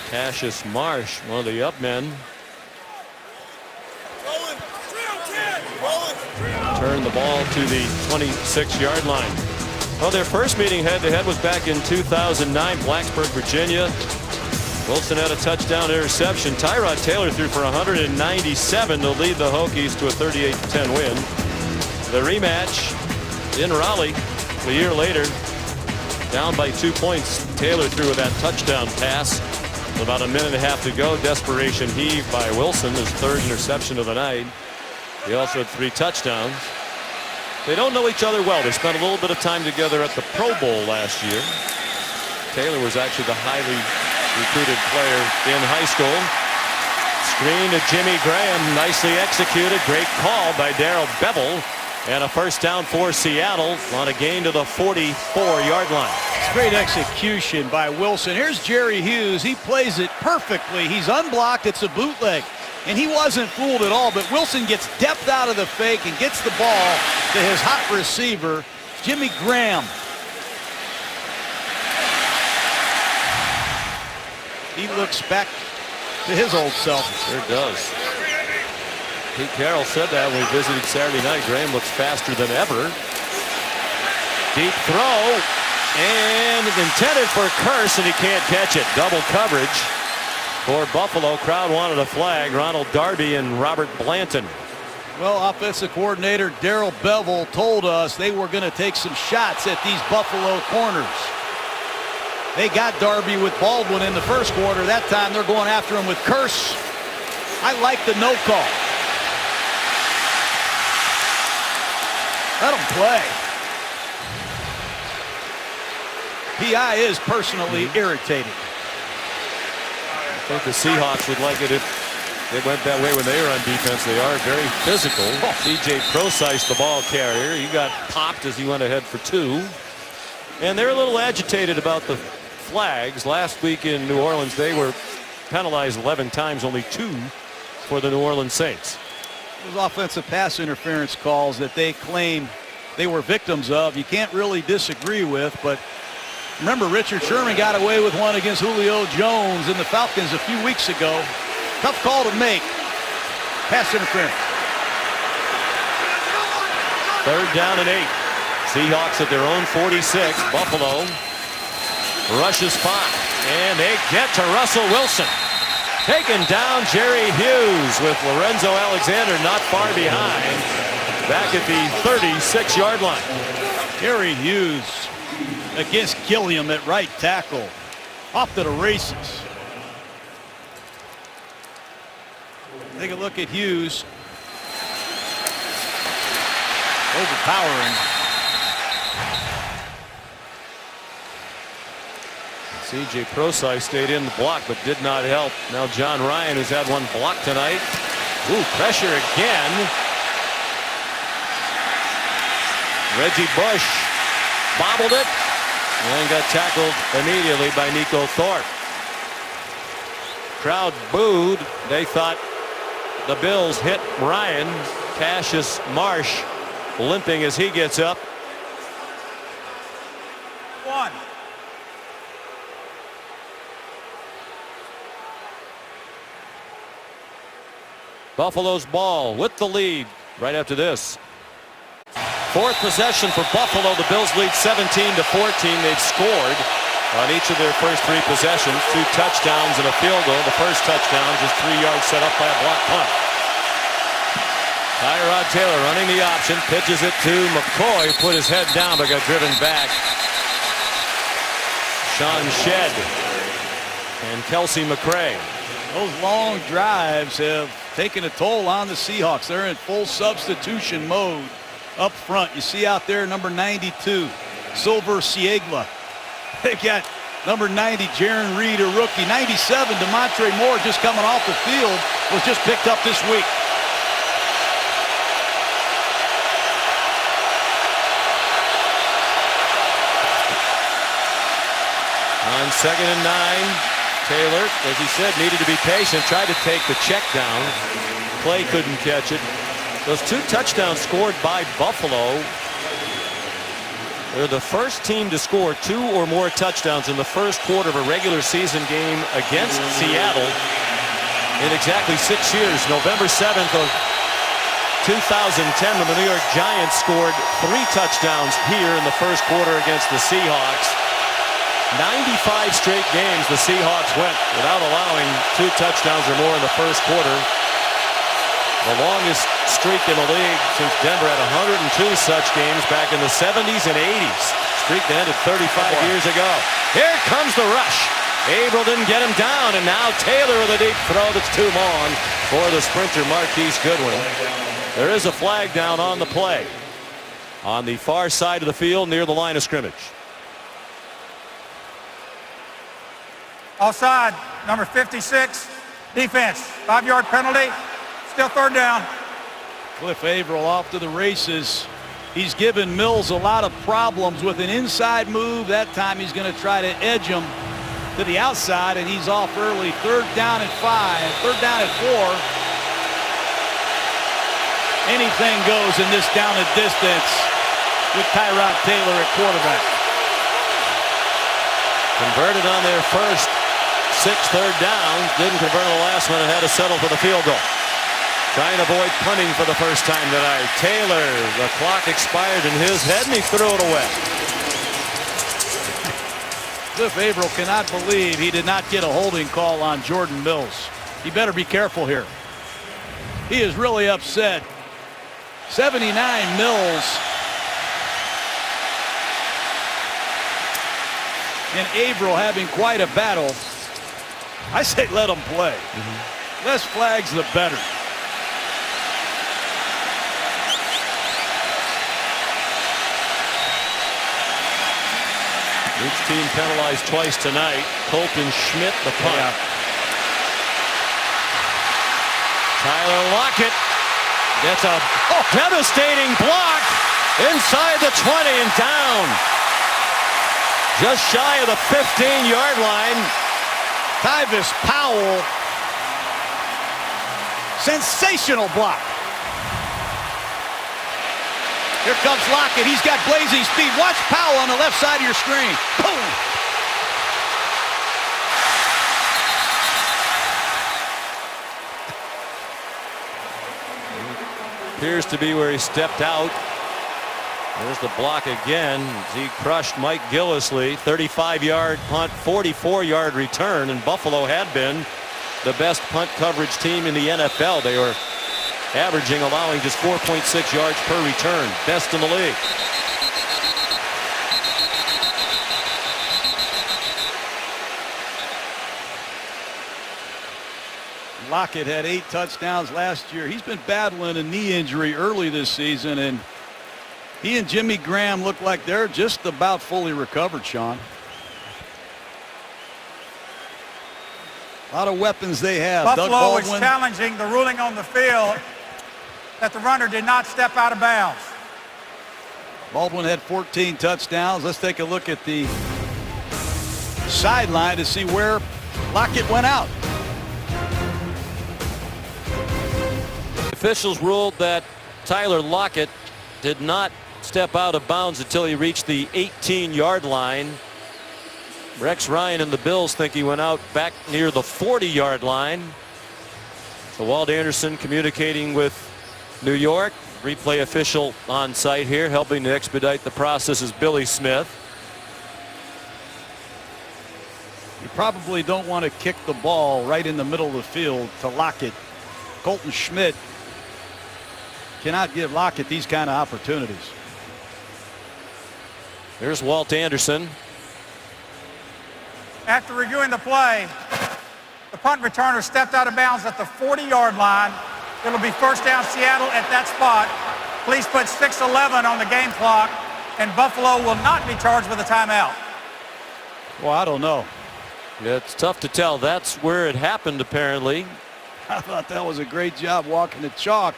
Cassius Marsh, one of the up men, turned the ball to the 26-yard line. Well, their first meeting head-to-head was back in 2009, Blacksburg, Virginia. Wilson had a touchdown interception. Tyrod Taylor threw for 197 to lead the Hokies to a 38-10 win. The rematch in Raleigh a year later, down by 2 points. Taylor threw that touchdown pass. With about a minute and a half to go, desperation heave by Wilson, his 3rd interception of the night. He also had 3 touchdowns. They don't know each other well. They spent a little bit of time together at the Pro Bowl last year. Taylor was actually the highly recruited player in high school. Screen to Jimmy Graham, nicely executed. Great call by Darrell Bevel. And a first down for Seattle on a gain to the 44-yard line. It's great execution by Wilson. Here's Jerry Hughes. He plays it perfectly. He's unblocked. It's a bootleg. And he wasn't fooled at all, but Wilson gets depth out of the fake and gets the ball to his hot receiver, Jimmy Graham. He looks back to his old self. Sure does. Pete Carroll said that when we visited Saturday night. Graham looks faster than ever. Deep throw, and intended for Curse, and he can't catch it. Double coverage for Buffalo. Crowd wanted a flag. Ronald Darby and Robert Blanton. Well, offensive coordinator Darrell Bevel told us they were going to take some shots at these Buffalo corners. They got Darby with Baldwin in the first quarter. That time they're going after him with Curse. I like the no call. Let him play. PI is personally irritated. I think the Seahawks would like it if they went that way when they were on defense. They are very physical. C.J. Prosise, the ball carrier. He got popped as he went ahead for 2. And they're a little agitated about the flags. Last week in New Orleans, they were penalized 11 times, only 2 for the New Orleans Saints. Those offensive pass interference calls that they claim they were victims of, you can't really disagree with, but remember Richard Sherman got away with one against Julio Jones and the Falcons a few weeks ago. Tough call to make. Pass interference. 3rd down and 8. Seahawks at their own 46. Buffalo rushes 5. And they get to Russell Wilson. Taken down Jerry Hughes with Lorenzo Alexander not far behind. Back at the 36-yard line. Jerry Hughes against Gilliam at right tackle. Off to the races. Take a look at Hughes. Overpowering. C.J. Prosai stayed in the block but did not help. Now John Ryan, who's had one block tonight. Ooh, pressure again. Reggie Bush bobbled it and got tackled immediately by Nico Thorpe. Crowd booed. They thought the Bills hit Ryan. Cassius Marsh limping as he gets up. 1. Buffalo's ball with the lead right after this. 4th possession for Buffalo. The Bills lead 17-14. They've scored on each of their first 3 possessions. 2 touchdowns and a field goal. The first touchdown just 3 yards set up by a block punt. Tyrod Taylor running the option. Pitches it to McCoy. Put his head down but got driven back. Sean Shedd and Kelsey McCray. Those long drives have taken a toll on the Seahawks. They're in full substitution mode up front. You see out there number 92, Silver Siegla. They got number 90, Jaron Reed, a rookie. 97, DeMontre Moore, just coming off the field, was just picked up this week. On 2nd and 9, Taylor, as he said, needed to be patient. Tried to take the check down. Clay couldn't catch it. Those 2 touchdowns scored by Buffalo. They're the first team to score 2 or more touchdowns in the first quarter of a regular season game against Seattle in exactly 6 years. November 7th of 2010, when the New York Giants scored 3 touchdowns here in the first quarter against the Seahawks. 95 straight games the Seahawks went without allowing 2 touchdowns or more in the first quarter. The longest streak in the league since Denver had 102 such games back in the 70s and 80s. Streak that ended 35 years ago. Here comes the rush. Averill didn't get him down, and now Taylor with a deep throw that's too long for the sprinter Marquise Goodwin. There is a flag down on the play on the far side of the field near the line of scrimmage. Offside, number 56, defense. 5-yard penalty. Still 3rd down. Cliff Averill off to the races. He's given Mills a lot of problems with an inside move. That time he's going to try to edge him to the outside, and he's off early. 3rd down and 5. 3rd down and 4. Anything goes in this down and distance with Tyrod Taylor at quarterback. Converted on their first 6 3rd downs. Didn't convert on the last one and had to settle for the field goal. Trying to avoid punting for the first time tonight. Taylor, the clock expired in his head and he threw it away. Cliff Averill cannot believe he did not get a holding call on Jordan Mills. He better be careful here. He is really upset. 79 Mills. And Averill having quite a battle. I say let him play. Less flags, the better. Each team penalized twice tonight. Colton Schmidt, the punt. Yeah. Tyler Lockett gets a devastating block inside the 20 and down. Just shy of the 15-yard line. Tyvis Powell. Sensational block. Here comes Lockett. He's got blazing speed. Watch Powell on the left side of your screen. Boom. Appears to be where he stepped out. There's the block again. He crushed Mike Gillislee. 35-yard punt, 44-yard return, and Buffalo had been the best punt coverage team in the NFL. They were averaging, allowing just 4.6 yards per return, best in the league. Lockett had 8 touchdowns last year. He's been battling a knee injury early this season, and he and Jimmy Graham look like they're just about fully recovered, Sean. A lot of weapons they have. Buffalo is challenging the ruling on the field that the runner did not step out of bounds. Baldwin had 14 touchdowns. Let's take a look at the sideline to see where Lockett went out. Officials ruled that Tyler Lockett did not step out of bounds until he reached the 18-yard line. Rex Ryan and the Bills think he went out back near the 40-yard line. So Walt Anderson communicating with New York. Replay official on site here, helping to expedite the process, is Billy Smith. You probably don't want to kick the ball right in the middle of the field to Lockett. Colton Schmidt cannot give Lockett these kind of opportunities. There's Walt Anderson. After reviewing the play, the punt returner stepped out of bounds at the 40-yard line. It'll be first down Seattle at that spot. Police put 6:11 on the game clock, and Buffalo will not be charged with a timeout. Well, I don't know. It's tough to tell. That's where it happened, apparently. I thought that was a great job walking the chalk.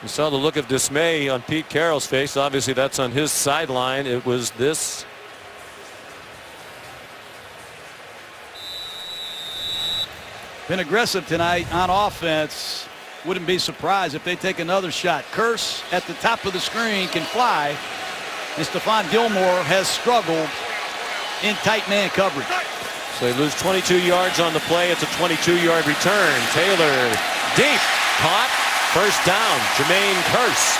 You saw the look of dismay on Pete Carroll's face. Obviously, that's on his sideline. It was this. Been aggressive tonight on offense. Wouldn't be surprised if they take another shot. Curse at the top of the screen can fly. And Stephon Gilmore has struggled in tight man coverage. So they lose 22 yards on the play. It's a 22-yard return. Taylor deep, caught, first down. Jermaine Curse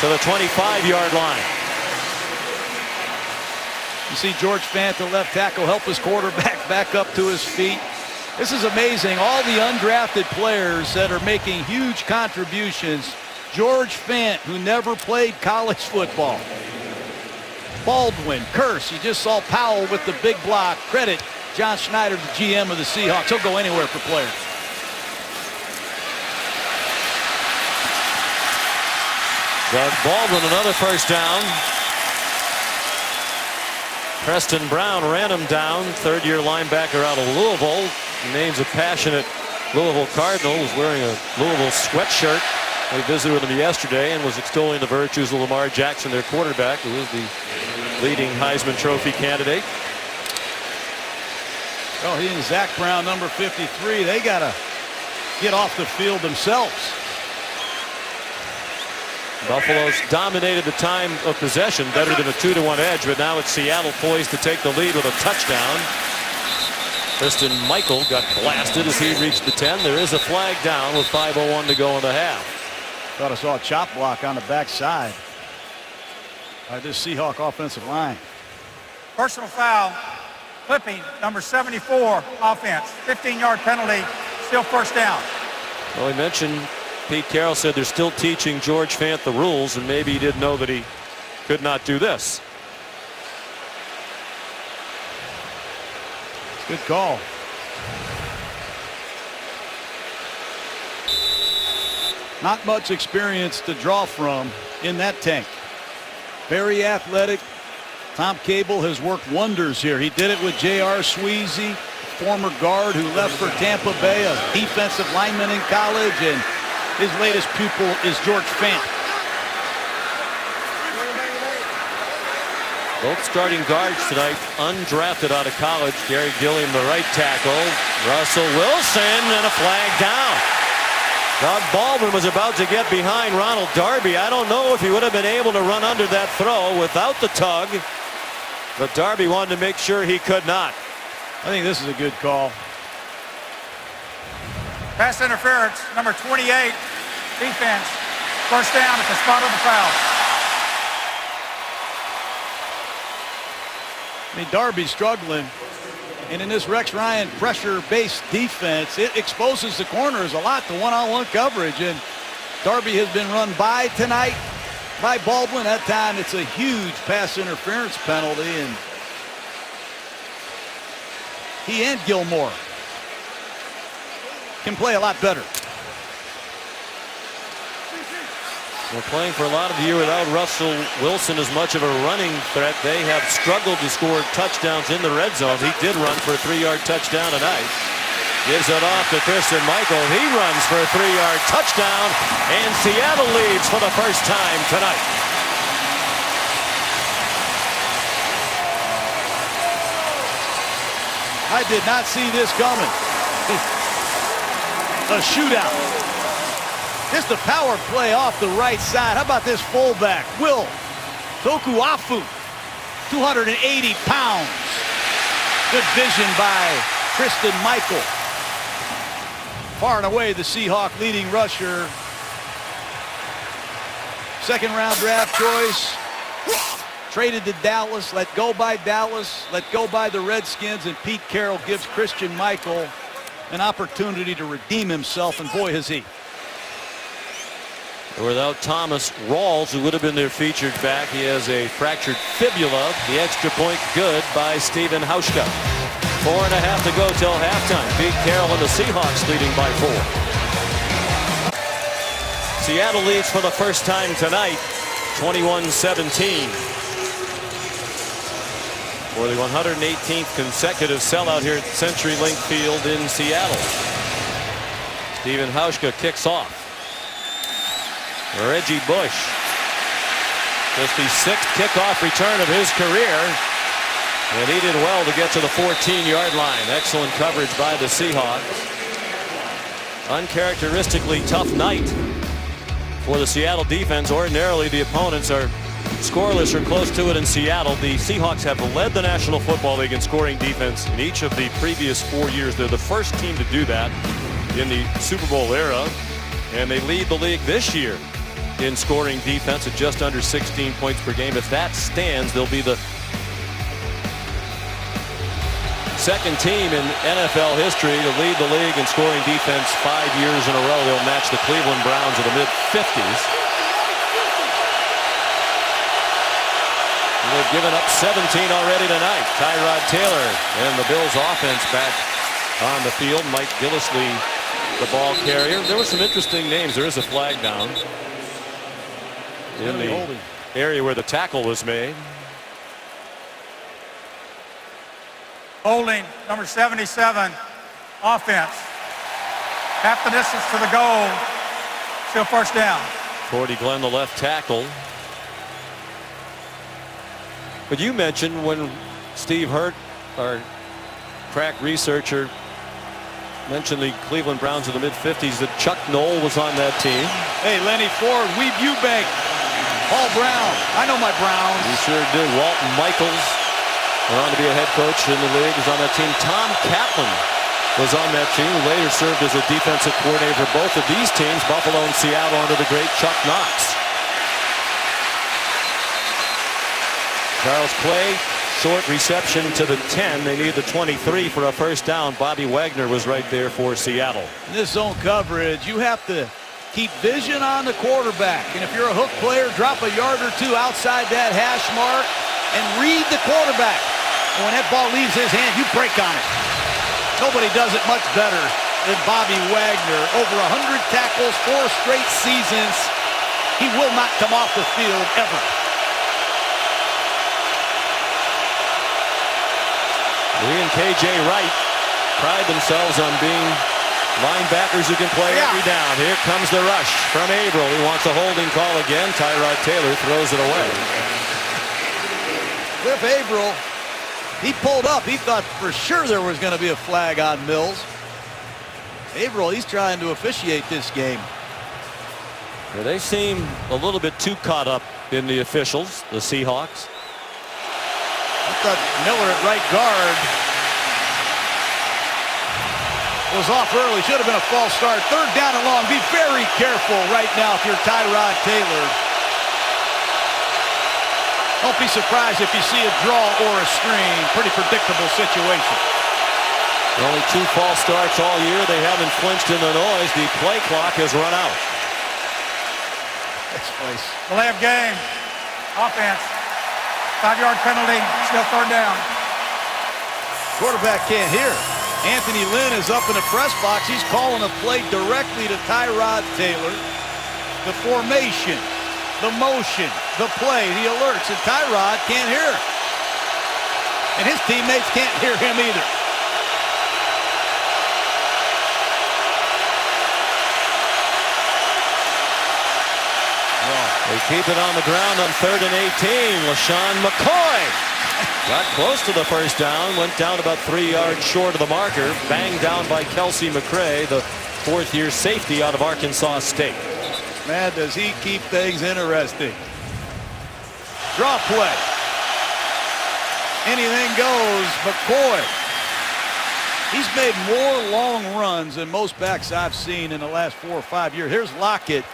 to the 25-yard line. You see George Fant, the left tackle, help his quarterback back up to his feet. This is amazing. All the undrafted players that are making huge contributions. George Fant, who never played college football. Baldwin, Curse. You just saw Powell with the big block. Credit John Schneider, the GM of the Seahawks. He'll go anywhere for players. Doug Baldwin, another first down. Preston Brown ran him down. Third-year linebacker out of Louisville. Name's a passionate Louisville Cardinal. Was wearing a Louisville sweatshirt. I visited with him yesterday and was extolling the virtues of Lamar Jackson, their quarterback, who is the leading Heisman Trophy candidate. Oh, he and Zach Brown, number 53, they got to get off the field themselves. Buffalo's dominated the time of possession, better than a 2-to-1 edge, but now it's Seattle poised to take the lead with a touchdown. Christian Michael got blasted as he reached the 10. There is a flag down with 5:01 to go in the half. Thought I saw a chop block on the backside by this Seahawk offensive line. Personal foul, clipping, number 74, offense. 15-yard penalty, still first down. Well, he mentioned Pete Carroll said they're still teaching George Fant the rules, and maybe he didn't know that he could not do this. Good call. Not much experience to draw from in that tank. Very athletic. Tom Cable has worked wonders here. He did it with J.R. Sweezy, former guard who left for Tampa Bay, a defensive lineman in college, and his latest pupil is George Fant. Both starting guards tonight, undrafted out of college. Gary Gilliam, the right tackle. Russell Wilson, and a flag down. Doug Baldwin was about to get behind Ronald Darby. I don't know if he would have been able to run under that throw without the tug, but Darby wanted to make sure he could not. I think this is a good call. Pass interference, number 28, defense. First down at the spot of the foul. I mean, Darby's struggling. And in this Rex Ryan pressure-based defense, it exposes the corners a lot to one-on-one coverage. And Darby has been run by tonight by Baldwin. That time it's a huge pass interference penalty. And he and Gilmore can play a lot better. We're playing for a lot of the year without Russell Wilson as much of a running threat. They have struggled to score touchdowns in the red zone. He did run for a 3-yard touchdown tonight. Gives it off to Christian Michael. He runs for a 3-yard touchdown, and Seattle leads for the first time tonight. I did not see this coming. A shootout. Just a power play off the right side. How about this fullback, Will Tokuafu, 280 pounds. Good vision by Christian Michael. Far and away the Seahawk leading rusher. Second round draft choice. Traded to Dallas, let go by Dallas, let go by the Redskins, and Pete Carroll gives Christian Michael an opportunity to redeem himself, and boy has he. Without Thomas Rawls, who would have been their featured back, he has a fractured fibula. The extra point good by Stephen Hauschka. 4.5 to go till halftime. Pete Carroll and the Seahawks leading by 4. Seattle leads for the first time tonight, 21-17. For the 118th consecutive sellout here at CenturyLink Field in Seattle. Stephen Hauschka kicks off. Reggie Bush, just the 6th kickoff return of his career, and he did well to get to the 14-yard line. Excellent coverage by the Seahawks. Uncharacteristically tough night for the Seattle defense. Ordinarily the opponents are scoreless or close to it in Seattle. The Seahawks have led the National Football League in scoring defense in each of the previous 4 years. They're the first team to do that in the Super Bowl era, and they lead the league this year in scoring defense at just under 16 points per game. If that stands, they'll be the second team in NFL history to lead the league in scoring defense 5 years in a row. They'll match the Cleveland Browns of the mid-50s. They've given up 17 already tonight. Tyrod Taylor and the Bills offense back on the field. Mike Gillislee, the ball carrier. There were some interesting names. There is a flag down in the area where the tackle was made. Holding, number 77, offense. Half the distance to the goal. Still first down. Cordy Glenn, the left tackle. But you mentioned when Steve Hurt, our crack researcher, mentioned the Cleveland Browns of the mid-50s, that Chuck Noll was on that team. Hey, Lenny Ford, Weeb Eubank, Paul Brown. I know my Browns. He sure did. Walton Michaels went on to be a head coach in the league. Was on that team. Tom Kaplan was on that team, who later served as a defensive coordinator for both of these teams, Buffalo and Seattle, under the great Chuck Knox. Charles Clay, short reception to the 10. They need the 23 for a first down. Bobby Wagner was right there for Seattle. In this zone coverage, you have to keep vision on the quarterback. And if you're a hook player, drop a yard or two outside that hash mark and read the quarterback. And when that ball leaves his hand, you break on it. Nobody does it much better than Bobby Wagner. Over 100 tackles, 4 straight seasons. He will not come off the field ever. He and KJ Wright pride themselves on being linebackers who can play every down. Here comes the rush from Averill. He wants a holding call again. Tyrod Taylor throws it away. Cliff Averill, he pulled up. He thought for sure there was going to be a flag on Mills. Averill, he's trying to officiate this game. Yeah, they seem a little bit too caught up in the officials, the Seahawks. I thought Miller at right guard was off early. Should have been a false start. Third down and long. Be very careful right now if you're Tyrod Taylor. Don't be surprised if you see a draw or a screen. Pretty predictable situation. Only 2 false starts all year. They haven't flinched in the noise. The play clock has run out. Next place. Delay of game. Offense. 5-yard penalty. Still third down. Quarterback can't hear. Anthony Lynn is up in the press box. He's calling a play directly to Tyrod Taylor. The formation, the motion, the play, the alerts, and Tyrod can't hear it. And his teammates can't hear him either. They keep it on the ground on 3rd and 18. LaShawn McCoy got close to the first down, went down about 3 yards short of the marker. Banged down by Kelsey McCray, the 4th-year safety out of Arkansas State. Man, does he keep things interesting. Draw play. Anything goes. McCoy. He's made more long runs than most backs I've seen in the last 4 or 5 years. Here's Lockett,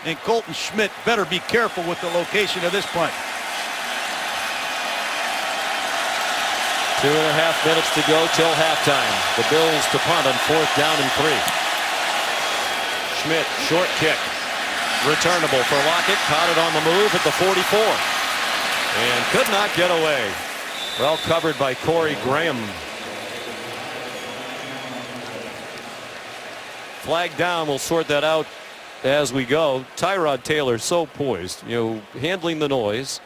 and Colton Schmidt better be careful with the location of this punt. 2.5 minutes to go till halftime. The Bills to punt on 4th down and 3. Schmidt, short kick. Returnable for Lockett. Caught it on the move at the 44. And could not get away. Well covered by Corey Graham. Flag down. We'll sort that out as we go. Tyrod Taylor so poised, handling the noise.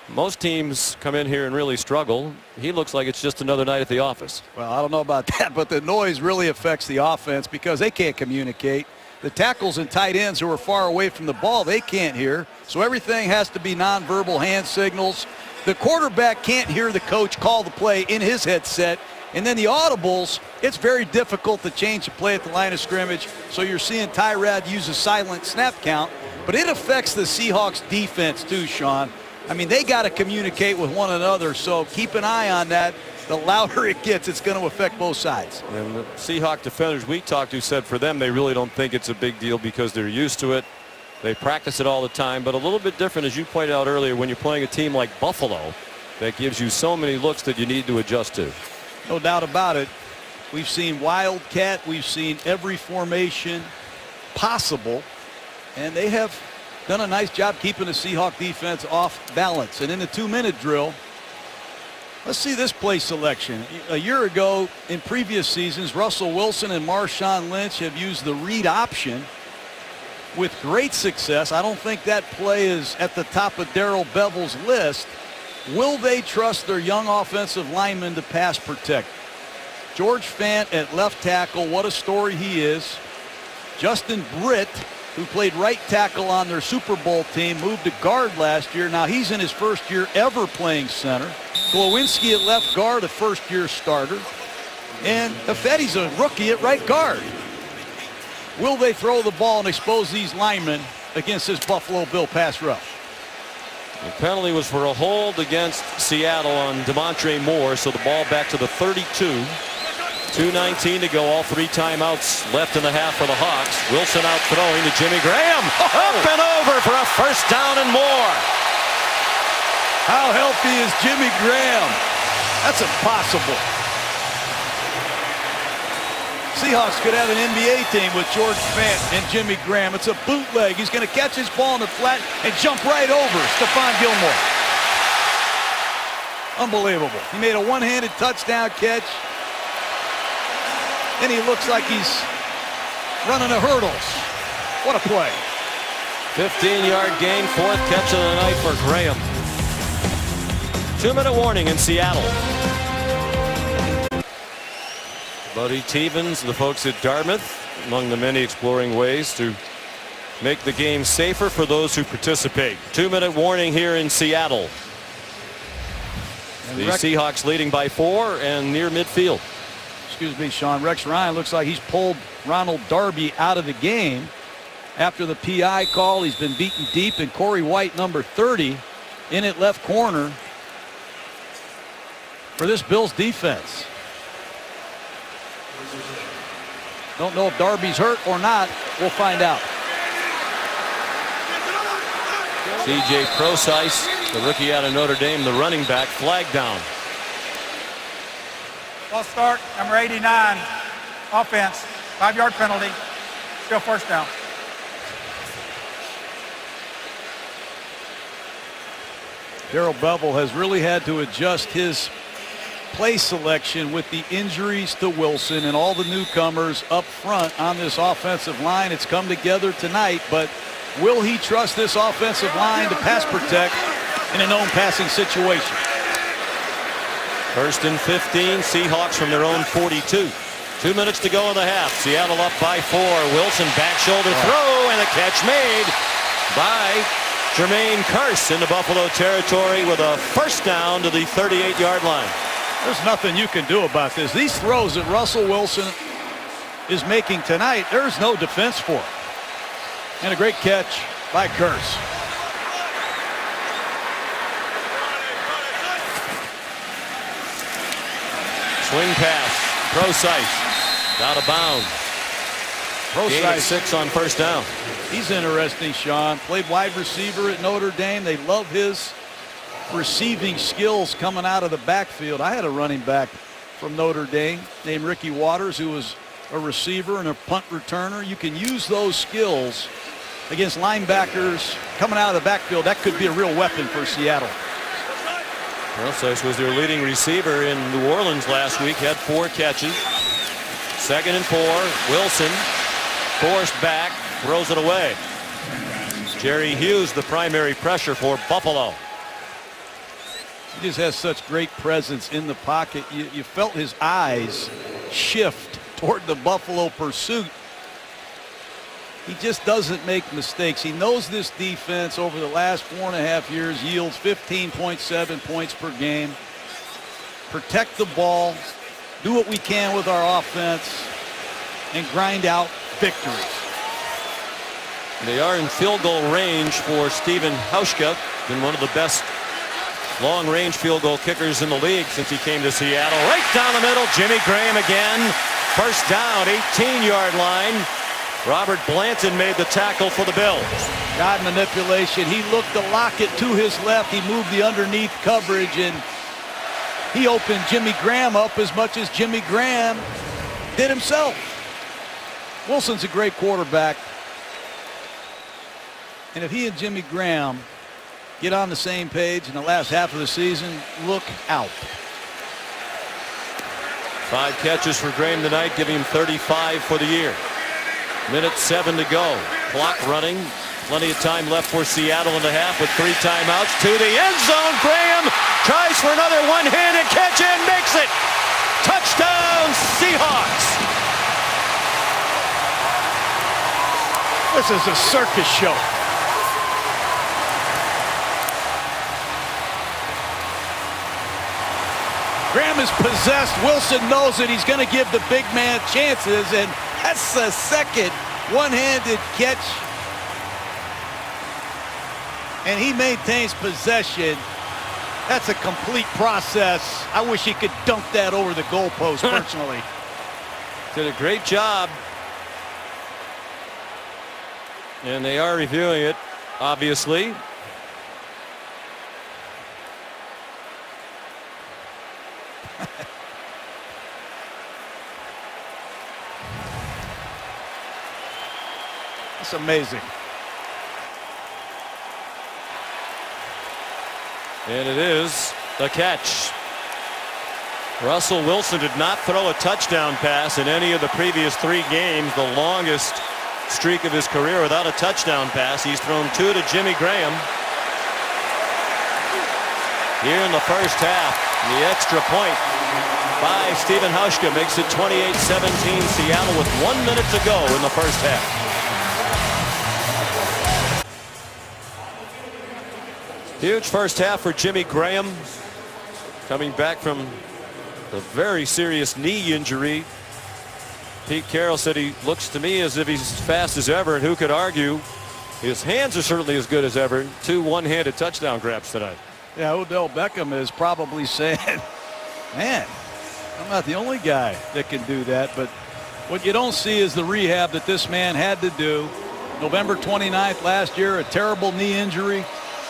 Most teams come in here and really struggle. He looks like it's just another night at the office. Well, I don't know about that, but the noise really affects the offense because they can't communicate. The tackles and tight ends who are far away from the ball, they can't hear. So everything has to be nonverbal hand signals. The quarterback can't hear the coach call the play in his headset. And then the audibles, it's very difficult to change the play at the line of scrimmage. So you're seeing Tyrod use a silent snap count. But it affects the Seahawks defense too, Sean. I mean, they got to communicate with one another. So keep an eye on that. The louder it gets, it's going to affect both sides. And the Seahawk defenders we talked to said for them, they really don't think it's a big deal because they're used to it. They practice it all the time, but a little bit different, as you pointed out earlier, when you're playing a team like Buffalo that gives you so many looks that you need to adjust to. No doubt about it. We've seen Wildcat. We've seen every formation possible, and they have done a nice job keeping the Seahawk defense off balance. And in the 2-minute drill, let's see this play selection. A year ago in previous seasons, Russell Wilson and Marshawn Lynch have used the read option with great success. I don't think that play is at the top of Darrell Bevell's list. Will they trust their young offensive linemen to pass protect? George Fant at left tackle, what a story he is. Justin Britt, who played right tackle on their Super Bowl team, moved to guard last year. Now he's in his first year ever playing center. Glowinski at left guard, a first-year starter. And Ifedi's a rookie at right guard. Will they throw the ball and expose these linemen against this Buffalo Bill pass rush? The penalty was for a hold against Seattle on Demontre Moore, so the ball back to the 32. 2:19 to go. All 3 timeouts left in the half for the Hawks. Wilson out throwing to Jimmy Graham. Up and over for a first down and more. How healthy is Jimmy Graham? That's impossible. Seahawks could have an NBA team with George Fant and Jimmy Graham. It's a bootleg. He's going to catch his ball in the flat and jump right over Stephon Gilmore. Unbelievable. He made a one-handed touchdown catch. And he looks like he's running the hurdles. What a play. 15-yard gain, 4th catch of the night for Graham. 2-minute warning in Seattle. Buddy Tevens, the folks at Dartmouth, among the many exploring ways to make the game safer for those who participate. 2-minute warning here in Seattle. The Seahawks leading by 4 and near midfield. Excuse me, Sean. Rex Ryan looks like he's pulled Ronald Darby out of the game after the PI call. He's been beaten deep, and Corey White, number 30, in at left corner for this Bills defense. Don't know if Darby's hurt or not. We'll find out. C.J. Procise, the rookie out of Notre Dame, the running back, flag down. False start, number 89, offense, 5-yard penalty, still first down. Darrell Bevell has really had to adjust his play selection with the injuries to Wilson and all the newcomers up front on this offensive line. It's come together tonight, but will he trust this offensive line to pass protect in a known passing situation? First and 15, Seahawks from their own 42. 2 minutes to go in the half. Seattle up by 4. Wilson back shoulder throw, and a catch made by Jermaine Kearse into Buffalo territory with a first down to the 38-yard line. There's nothing you can do about this. These throws that Russell Wilson is making tonight, there's no defense for it. And a great catch by Kearse. Swing pass. Procise. Out of bounds. Gain of 6 on first down. He's interesting, Sean. Played wide receiver at Notre Dame. They love his receiving skills coming out of the backfield. I had a running back from Notre Dame named Ricky Waters, who was a receiver and a punt returner. You can use those skills against linebackers coming out of the backfield. That could be a real weapon for Seattle. Procise was their leading receiver in New Orleans last week. Had 4 catches. 2nd and 4. Wilson forced back, throws it away. Jerry Hughes, the primary pressure for Buffalo. He just has such great presence in the pocket. You felt his eyes shift toward the Buffalo pursuit. He just doesn't make mistakes. He knows this defense over the last 4.5 years yields 15.7 points per game. Protect the ball, do what we can with our offense, and grind out victories. They are in field goal range for Stephen Hauschka, been one of the best long-range field goal kickers in the league since he came to Seattle. Right down the middle, Jimmy Graham again. First down, 18-yard line. Robert Blanton made the tackle for the Bills. God manipulation. He looked the locket to his left. He moved the underneath coverage, and he opened Jimmy Graham up as much as Jimmy Graham did himself. Wilson's a great quarterback. And if he and Jimmy Graham get on the same page in the last half of the season, look out. 5 catches for Graham tonight, giving him 35 for the year. Minute 7 to go. Clock running. Plenty of time left for Seattle in the half with 3 timeouts. To the end zone. Graham tries for another one-handed catch and makes it. Touchdown, Seahawks. This is a circus show. Graham is possessed. Wilson knows that he's going to give the big man chances, and that's the second one-handed catch. And he maintains possession. That's a complete process. I wish he could dunk that over the goalpost personally. Did a great job. And they are reviewing it, obviously. It's amazing. And it is a catch. Russell Wilson did not throw a touchdown pass in any of the previous 3 games, the longest streak of his career without a touchdown pass. He's thrown 2 to Jimmy Graham. Here in the first half, the extra point by Stephen Hauschka makes it 28-17 Seattle with 1 minute to go in the first half. Huge first half for Jimmy Graham, coming back from a very serious knee injury. Pete Carroll said he looks to me as if he's as fast as ever, and who could argue his hands are certainly as good as ever. 2 one-handed touchdown grabs tonight. Yeah, Odell Beckham is probably saying, man, I'm not the only guy that can do that, but What you don't see is the rehab that this man had to do. November 29th last year, a terrible knee injury.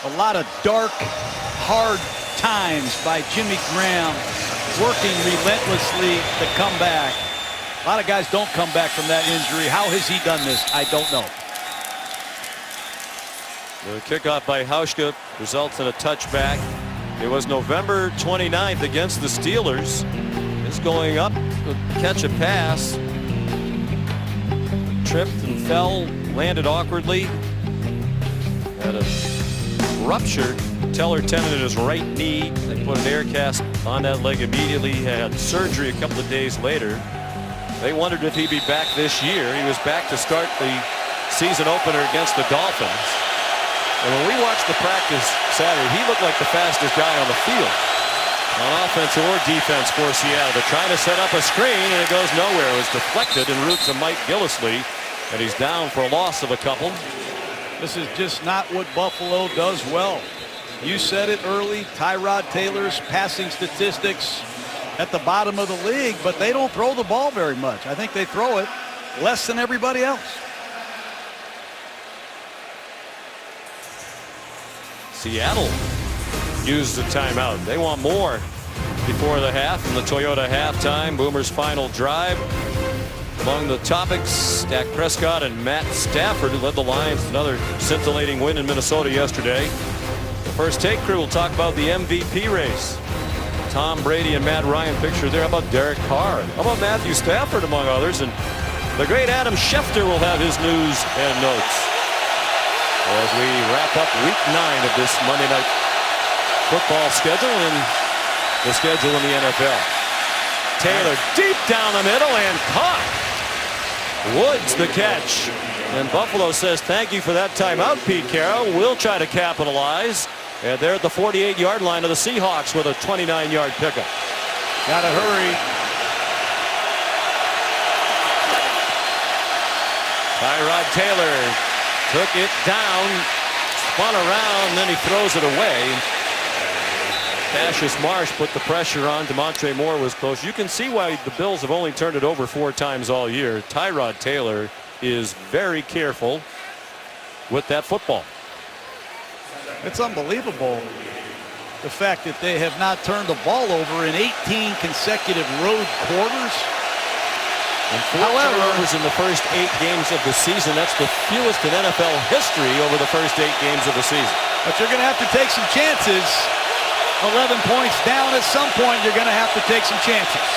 A lot of dark, hard times by Jimmy Graham, working relentlessly to come back. A lot of guys don't come back from that injury. How has he done this? I don't know. The kickoff by Hauschka results in a touchback. It was November 29th against the Steelers. He's going up to catch a pass. Tripped and fell, landed awkwardly. Had a ruptured patellar tendon in his right knee. They put an air cast on that leg immediately. He had surgery a couple of days later. They wondered if he'd be back this year. He was back to start the season opener against the Dolphins. And when we watched the practice Saturday, he looked like the fastest guy on the field. On offense or defense for Seattle. They're trying to set up a screen, and it goes nowhere. It was deflected en route to Mike Gillislee, and he's down for a loss of a couple. This is just not what Buffalo does well. You said it early, Tyrod Taylor's passing statistics at the bottom of the league, but they don't throw the ball very much. I think they throw it less than everybody else. Seattle used the timeout. They want more before the half in the Toyota halftime. Boomer's final drive. Among the topics, Dak Prescott and Matt Stafford, who led the Lions to another scintillating win in Minnesota yesterday. The First Take crew will talk about the MVP race. Tom Brady and Matt Ryan picture there. How about Derek Carr? How about Matthew Stafford, among others? And the great Adam Schefter will have his news and notes as we wrap up week 9 of this Monday night football schedule and the schedule in the NFL. Taylor deep down the middle and caught. Woods the catch. And Buffalo says thank you for that timeout, Pete Carroll. We'll try to capitalize. And they're at the 48-yard line of the Seahawks with a 29-yard pickup. Gotta hurry. Tyrod Taylor took it down, spun around, and then he throws it away. Cassius Marsh put the pressure on. DeMontre Moore was close. You can see why the Bills have only turned it over 4 times all year. Tyrod Taylor is very careful with that football. It's unbelievable, the fact that they have not turned the ball over in 18 consecutive road quarters. And 4 turnovers in the first 8 games of the season. That's the fewest in NFL history over the first 8 games of the season. But you're going to have to take some chances. 11 points down, at some point you're going to have to take some chances.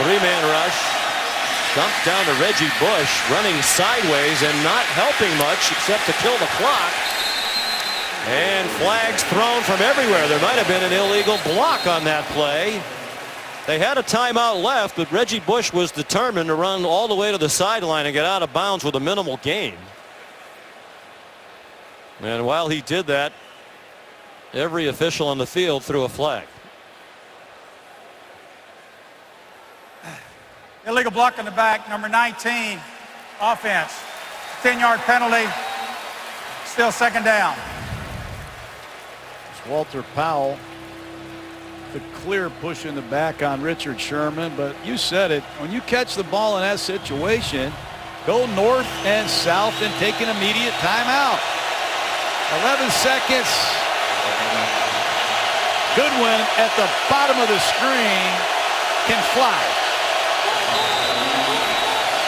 3-man rush. Dumped down to Reggie Bush, running sideways and not helping much except to kill the clock. And flags thrown from everywhere. There might have been an illegal block on that play. They had a timeout left, but Reggie Bush was determined to run all the way to the sideline and get out of bounds with a minimal gain. And while he did that, every official on the field threw a flag. Illegal block in the back, number 19, offense. 10-yard penalty, still second down. It's Walter Powell. The clear push in the back on Richard Sherman, but you said it, when you catch the ball in that situation, go north and south and take an immediate timeout. 11 seconds. Goodwin at the bottom of the screen can fly.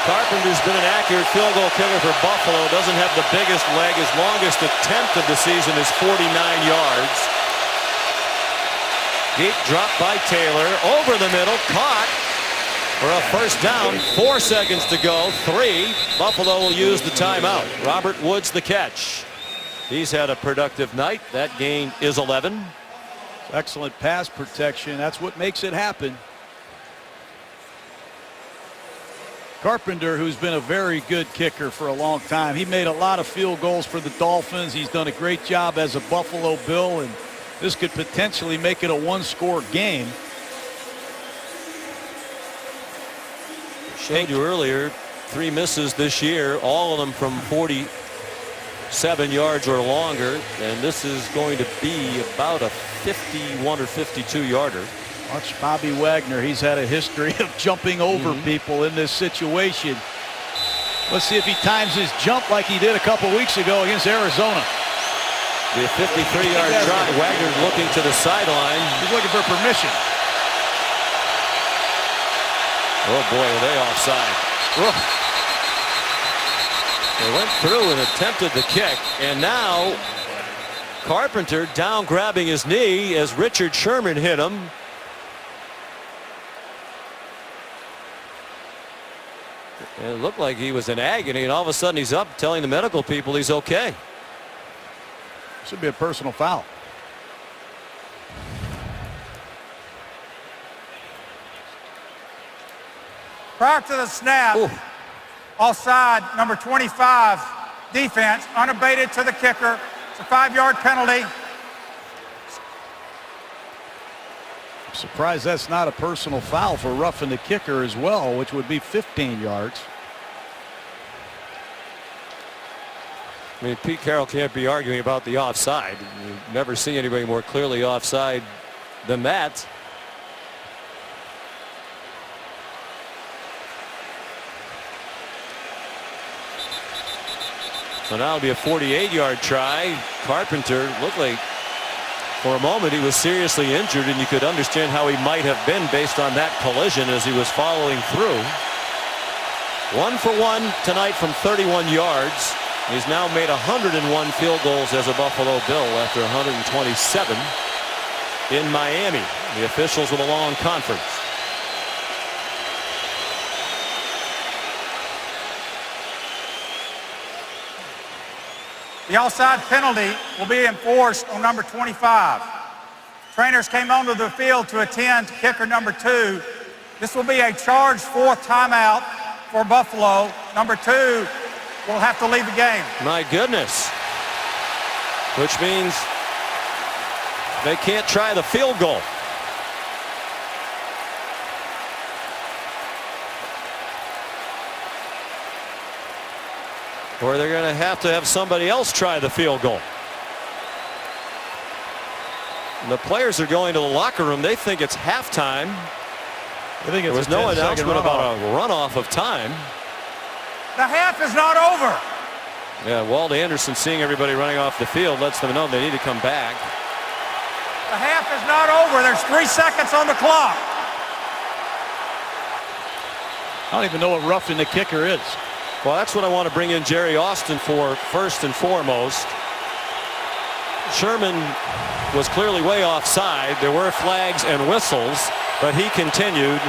Carpenter's been an accurate field goal kicker for Buffalo. Doesn't have the biggest leg. His longest attempt of the season is 49 yards. Deep drop by Taylor. Over the middle. Caught for a first down. 4 seconds to go. 3. Buffalo will use the timeout. Robert Woods the catch. He's had a productive night. That gain is 11. Excellent pass protection. That's what makes it happen. Carpenter, who's been a very good kicker for a long time. He made a lot of field goals for the Dolphins. He's done a great job as a Buffalo Bill, and this could potentially make it a 1-score game. Showed you earlier, 3 misses this year, all of them from 47 yards or longer, and this is going to be about a 51 or 52 yarder. Watch Bobby Wagner. He's had a history of jumping over people in this situation. Let's see if he times his jump like he did a couple weeks ago against Arizona. The 53-yard drive. Wagner looking to the sideline. He's looking for permission. Oh boy, are they offside. They went through and attempted the kick, and now Carpenter down grabbing his knee as Richard Sherman hit him. And it looked like he was in agony, and all of a sudden he's up telling the medical people he's okay. Should be a personal foul. Prior to the snap, offside, number 25, defense, unabated to the kicker. It's a 5-yard penalty. I'm surprised that's not a personal foul for roughing the kicker as well, which would be 15 yards. I mean, Pete Carroll can't be arguing about the offside. You never see anybody more clearly offside than that. So now it'll be a 48-yard try. Carpenter looked like for a moment he was seriously injured, and you could understand how he might have been based on that collision as he was following through. 1 for 1 tonight from 31 yards. He's now made 101 field goals as a Buffalo Bill after 127 in Miami. The officials with a long conference. The offside penalty will be enforced on number 25. Trainers came onto the field to attend to kicker number 2. This will be a charged 4th timeout for Buffalo. Number 2 will have to leave the game. My goodness. Which means they can't try the field goal. Or they're going to have somebody else try the field goal. And the players are going to the locker room. They think it's halftime. I think there was no announcement about a runoff of time. The half is not over. Yeah, Walt Anderson, seeing everybody running off the field, lets them know they need to come back. The half is not over. There's 3 seconds on the clock. I don't even know what roughing the kicker is. Well, that's what I want to bring in Jerry Austin for first and foremost. Sherman was clearly way offside. There were flags and whistles, but he continued.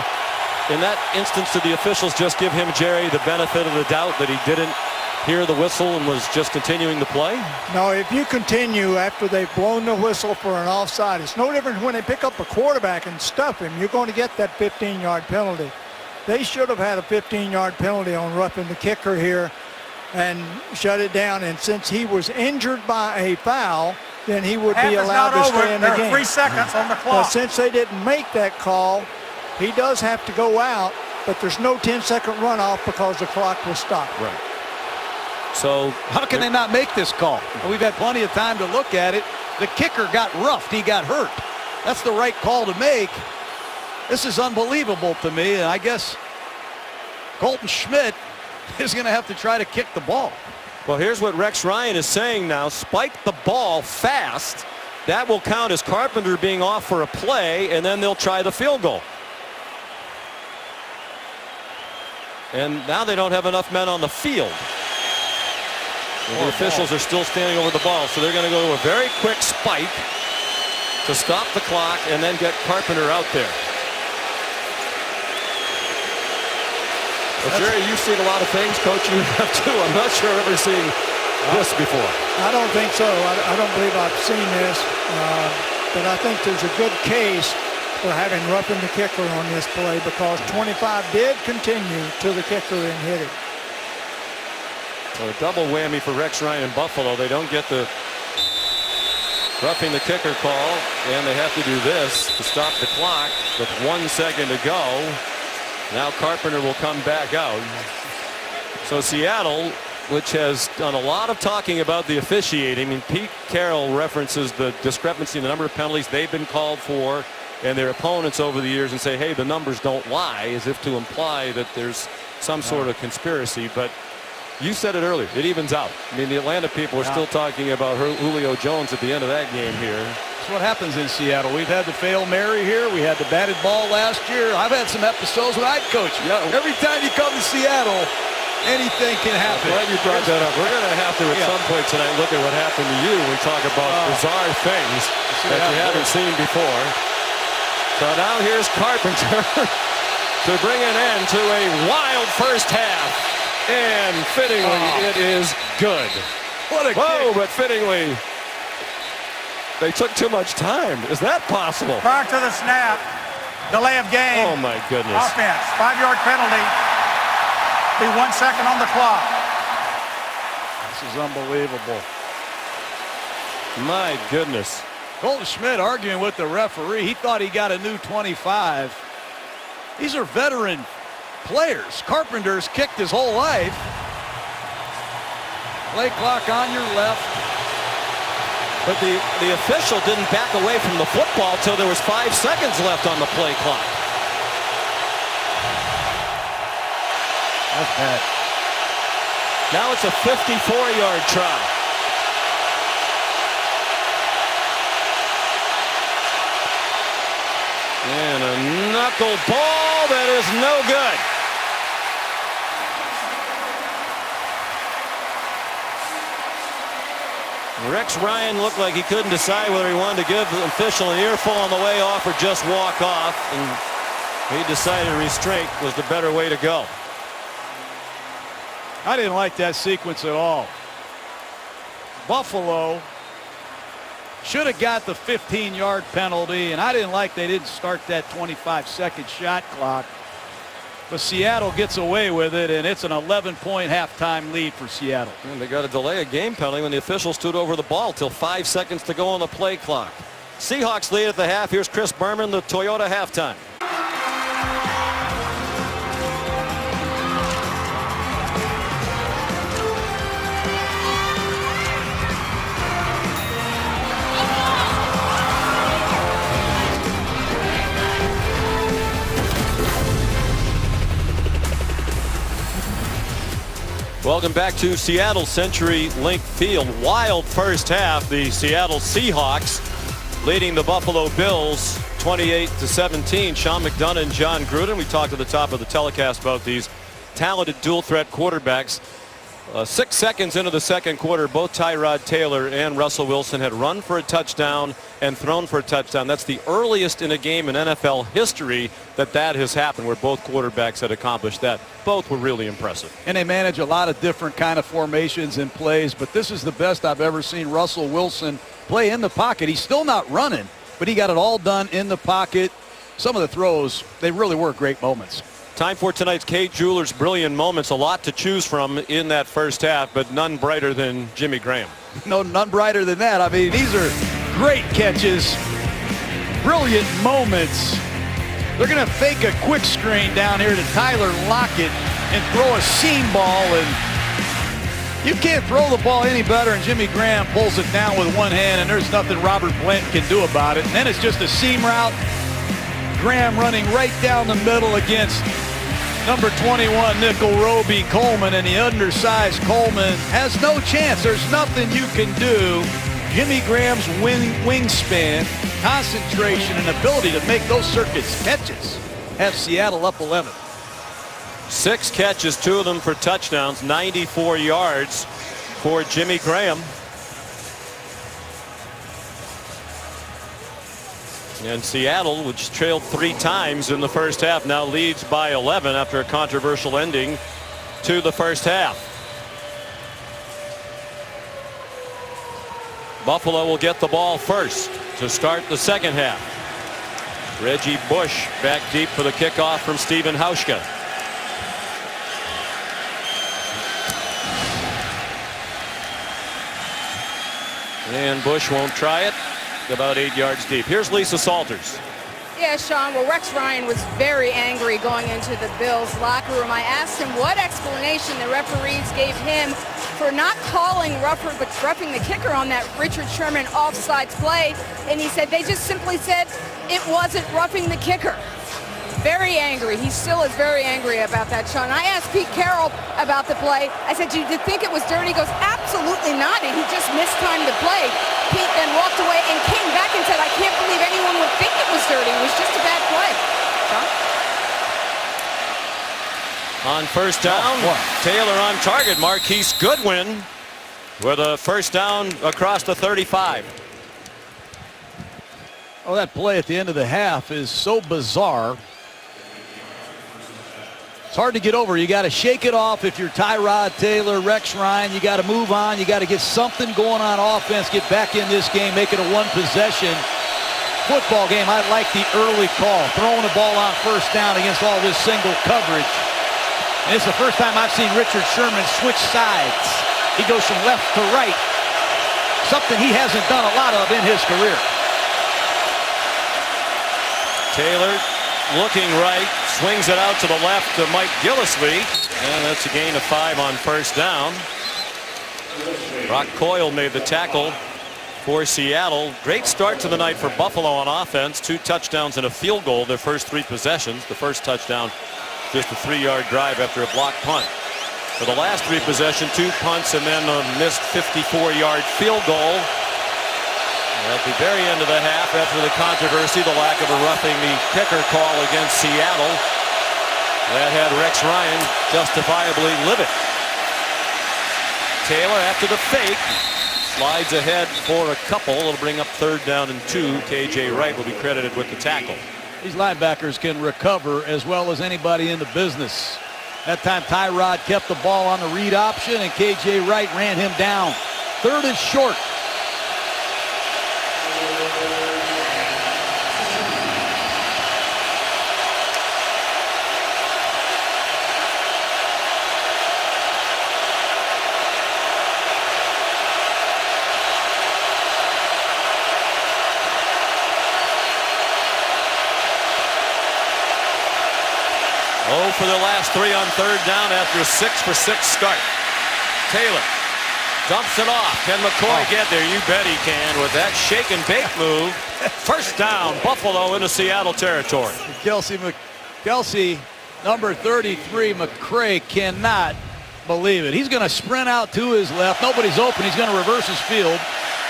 In that instance, did the officials just give him, Jerry, the benefit of the doubt that he didn't hear the whistle and was just continuing the play? No, if you continue after they've blown the whistle for an offside, it's no different when they pick up a quarterback and stuff him. You're going to get that 15-yard penalty. They should have had a 15-yard penalty on roughing the kicker here and shut it down. And since he was injured by a foul, then he would be allowed to stay in the game. There are 3 seconds on the clock. But since they didn't make that call, he does have to go out, but there's no 10-second runoff because the clock was stopped. Right. So how can they not make this call? We've had plenty of time to look at it. The kicker got roughed. He got hurt. That's the right call to make. This is unbelievable to me, and I guess Colton Schmidt is going to have to try to kick the ball. Well, here's what Rex Ryan is saying now. Spike the ball fast. That will count as Carpenter being off for a play, and then they'll try the field goal. And now they don't have enough men on the field. And the officials are still standing over the ball, so they're going to go to a very quick spike to stop the clock and then get Carpenter out there. Well, Jerry, you've seen a lot of things. Coach, you have too. I'm not sure I've ever seen this before. I don't think so. I don't believe I've seen this. But I think there's a good case for having roughing the kicker on this play because 25 did continue to the kicker and hit it. So a double whammy for Rex Ryan in Buffalo. They don't get the roughing the kicker call, and they have to do this to stop the clock with 1 second to go. Now Carpenter will come back out. So Seattle, which has done a lot of talking about the officiating. I mean, Pete Carroll references the discrepancy in the number of penalties they've been called for and their opponents over the years and say, hey, the numbers don't lie, as if to imply that there's some sort of conspiracy. But you said it earlier, it evens out. I mean, the Atlanta people are still talking about Julio Jones at the end of that game here. That's what happens in Seattle. We've had the Fail Mary here. We had the batted ball last year. I've had some episodes when I'd coach. Yeah. Every time you come to Seattle, anything can happen. I'm glad you brought that up. We're going to have to, at some point tonight, look at what happened to you when we talk about bizarre things that you haven't seen before. So now here's Carpenter to bring an end to a wild first half. And fittingly, it is good. What a Whoa, kick. but fittingly, they took too much time. Is that possible? Prior to the snap, delay of game. Oh, my goodness. Offense, 5-yard penalty. Be 1 second on the clock. This is unbelievable. My goodness. Colton Schmidt arguing with the referee. He thought he got a new 25. These are veteran players. Carpenter's kicked his whole life. Play clock on your left. But the official didn't back away from the football till there was 5 seconds left on the play clock. That's bad. Now it's a 54-yard try. And a knuckle ball that is no good. Rex Ryan looked like he couldn't decide whether he wanted to give the official an earful on the way off or just walk off, and he decided restraint was the better way to go. I didn't like that sequence at all. Buffalo should have got the 15-yard penalty, and I didn't like they didn't start that 25-second shot clock. But Seattle gets away with it, and it's an 11-point halftime lead for Seattle. And they got to delay a game penalty when the official stood over the ball till 5 seconds to go on the play clock. Seahawks lead at the half. Here's Chris Berman, the Toyota halftime. Welcome back to Seattle CenturyLink Field. Wild first half. The Seattle Seahawks leading the Buffalo Bills 28-17. Sean McDonough and John Gruden. We talked at the top of the telecast about these talented dual threat quarterbacks. 6 seconds into the second quarter, both Tyrod Taylor and Russell Wilson had run for a touchdown and thrown for a touchdown. That's the earliest in a game in NFL history that has happened, where both quarterbacks had accomplished that. Both were really impressive. And they manage a lot of different kind of formations and plays, but this is the best I've ever seen Russell Wilson play in the pocket. He's still not running, but he got it all done in the pocket. Some of the throws, they really were great moments. Time for tonight's Kay Jewelers Brilliant Moments. A lot to choose from in that first half, but none brighter than Jimmy Graham. No, none brighter than that. I mean, these are great catches, brilliant moments. They're going to fake a quick screen down here to Tyler Lockett and throw a seam ball, and you can't throw the ball any better, and Jimmy Graham pulls it down with one hand, and there's nothing Robert Blanton can do about it. And then it's just a seam route. Graham running right down the middle against number 21 nickel Roby Coleman, and the undersized Coleman has no chance. There's nothing you can do. Jimmy Graham's wingspan, concentration, and ability to make those circus catches have Seattle up 11. 6 catches, 2 of them for touchdowns, 94 yards for Jimmy Graham. And Seattle, which trailed 3 times in the first half, now leads by 11 after a controversial ending to the first half. Buffalo will get the ball first to start the second half. Reggie Bush back deep for the kickoff from Stephen Hauschka. And Bush won't try it. About 8 yards deep. Here's Lisa Salters. Yeah, Sean, well, Rex Ryan was very angry going into the Bills locker room. I asked him what explanation the referees gave him for not calling roughing the kicker on that Richard Sherman offsides play, and he said they just simply said it wasn't roughing the kicker. Very angry. He still is very angry about that, Sean. I asked Pete Carroll about the play. I said, "Did you think it was dirty?" He goes, "Absolutely not, and he just mistimed the play." Pete then walked away and came back and said, "I can't believe anyone would think it was dirty. It was just a bad play." Sean? On first down, Taylor on target. Marquise Goodwin with a first down across the 35. Oh, that play at the end of the half is so bizarre. It's hard to get over. You got to shake it off if you're Tyrod Taylor, Rex Ryan. You got to move on. You got to get something going on offense, get back in this game, make it a one-possession football game. I like the early call, throwing the ball on first down against all this single coverage. And it's the first time I've seen Richard Sherman switch sides. He goes from left to right, something he hasn't done a lot of in his career. Taylor looking right, swings it out to the left to Mike Gillislee, and that's a gain of 5 on first down. Brock Coyle made the tackle for Seattle. Great start to the night for Buffalo on offense. 2 touchdowns and a field goal their first 3 possessions. The first touchdown just a 3-yard drive after a block punt. For the last 3 possessions, 2 punts and then a missed 54-yard field goal. At the very end of the half, after the controversy, the lack of a roughing the kicker call against Seattle, that had Rex Ryan justifiably livid. Taylor, after the fake, slides ahead for a couple. It'll bring up 3rd down and 2. KJ Wright will be credited with the tackle. These linebackers can recover as well as anybody in the business. That time Tyrod kept the ball on the read option and KJ Wright ran him down. 3rd and short. For the last 3 on 3rd down after a 6-for-6 start. Taylor dumps it off. Can McCoy get there? You bet he can with that shake and bake move. First down, Buffalo into Seattle territory. Kelsey, number 33, McCray, cannot believe it. He's going to sprint out to his left. Nobody's open. He's going to reverse his field,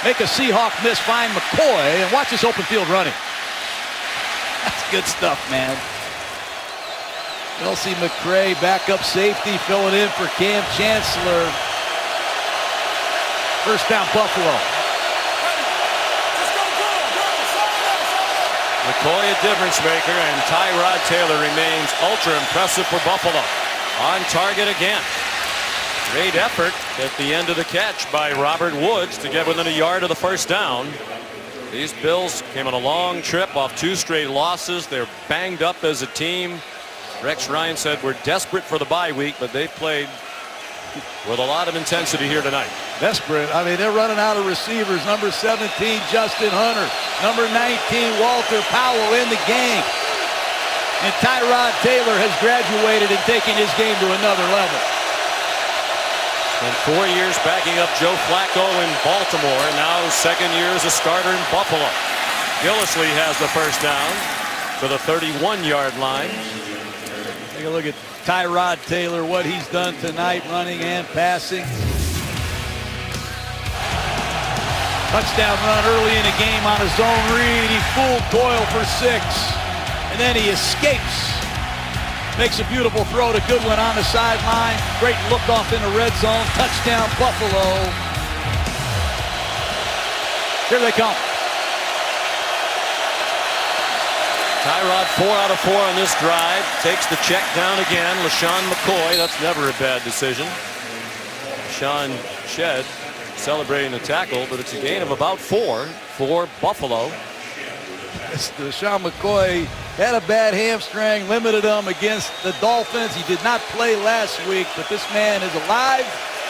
make a Seahawk miss, find McCoy, and watch this open field running. That's good stuff, man. Kelsey McCray, backup safety, filling in for Cam Chancellor. First down, Buffalo. McCoy a difference maker, and Tyrod Taylor remains ultra impressive for Buffalo. On target again. Great effort at the end of the catch by Robert Woods to get within a yard of the first down. These Bills came on a long trip off 2 straight losses. They're banged up as a team. Rex Ryan said we're desperate for the bye week, but they've played with a lot of intensity here tonight. Desperate. I mean, they're running out of receivers. Number 17, Justin Hunter. Number 19, Walter Powell in the game. And Tyrod Taylor has graduated and taken his game to another level. And 4 years backing up Joe Flacco in Baltimore. Now 2nd year as a starter in Buffalo. Gillislee has the first down to the 31-yard line. Take a look at Tyrod Taylor, what he's done tonight, running and passing. Touchdown run early in the game on a zone read. He fooled Doyle for 6. And then he escapes. Makes a beautiful throw to Goodwin on the sideline. Great look off in the red zone. Touchdown, Buffalo. Here they come. Tyrod 4 out of 4 on this drive. Takes the check down again. LaShawn McCoy. That's never a bad decision. Sean Shedd celebrating the tackle, but it's a gain of about 4 for Buffalo. LaShawn McCoy had a bad hamstring, limited him against the Dolphins. He did not play last week, but this man is alive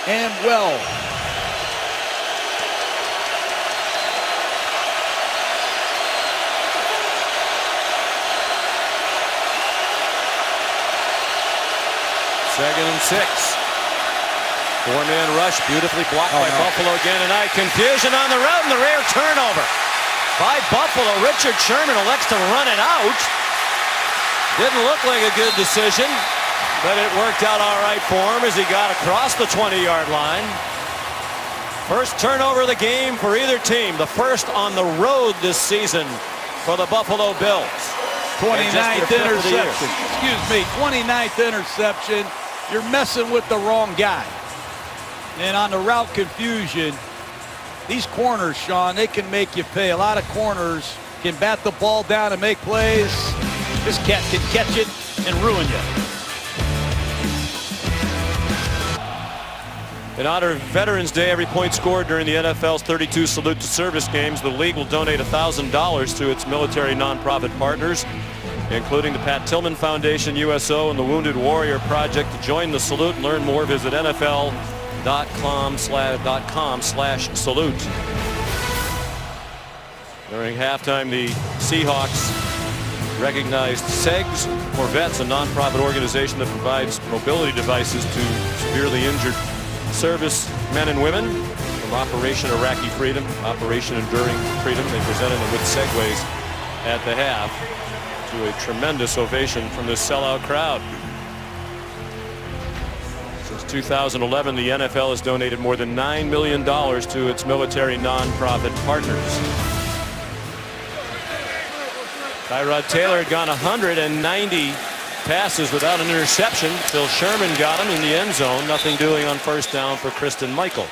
and well. Second and 6. Four-man rush, beautifully blocked by Buffalo again tonight. Confusion on the route, and the rare turnover by Buffalo. Richard Sherman elects to run it out. Didn't look like a good decision, but it worked out all right for him as he got across the 20-yard line. First turnover of the game for either team. The first on the road this season for the Buffalo Bills. 29th interception. Excuse me, 29th interception. You're messing with the wrong guy. And on the route confusion, these corners, Sean, they can make you pay. A lot of corners can bat the ball down and make plays. This cat can catch it and ruin you. In honor of Veterans Day, every point scored during the NFL's 32 Salute to Service games, the league will donate $1,000 to its military nonprofit partners, including the Pat Tillman Foundation, USO, and the Wounded Warrior Project. To join the salute and learn more, visit NFL.com/salute. During halftime, the Seahawks recognized SEGS for Vets, a nonprofit organization that provides mobility devices to severely injured service men and women from Operation Iraqi Freedom, Operation Enduring Freedom. They presented them with Segways at the half to a tremendous ovation from this sellout crowd. Since 2011, the NFL has donated more than $9 million to its military nonprofit partners. Tyrod Taylor had gone 190 passes without an interception. Phil Sherman got him in the end zone. Nothing doing on first down for Kristen Michael.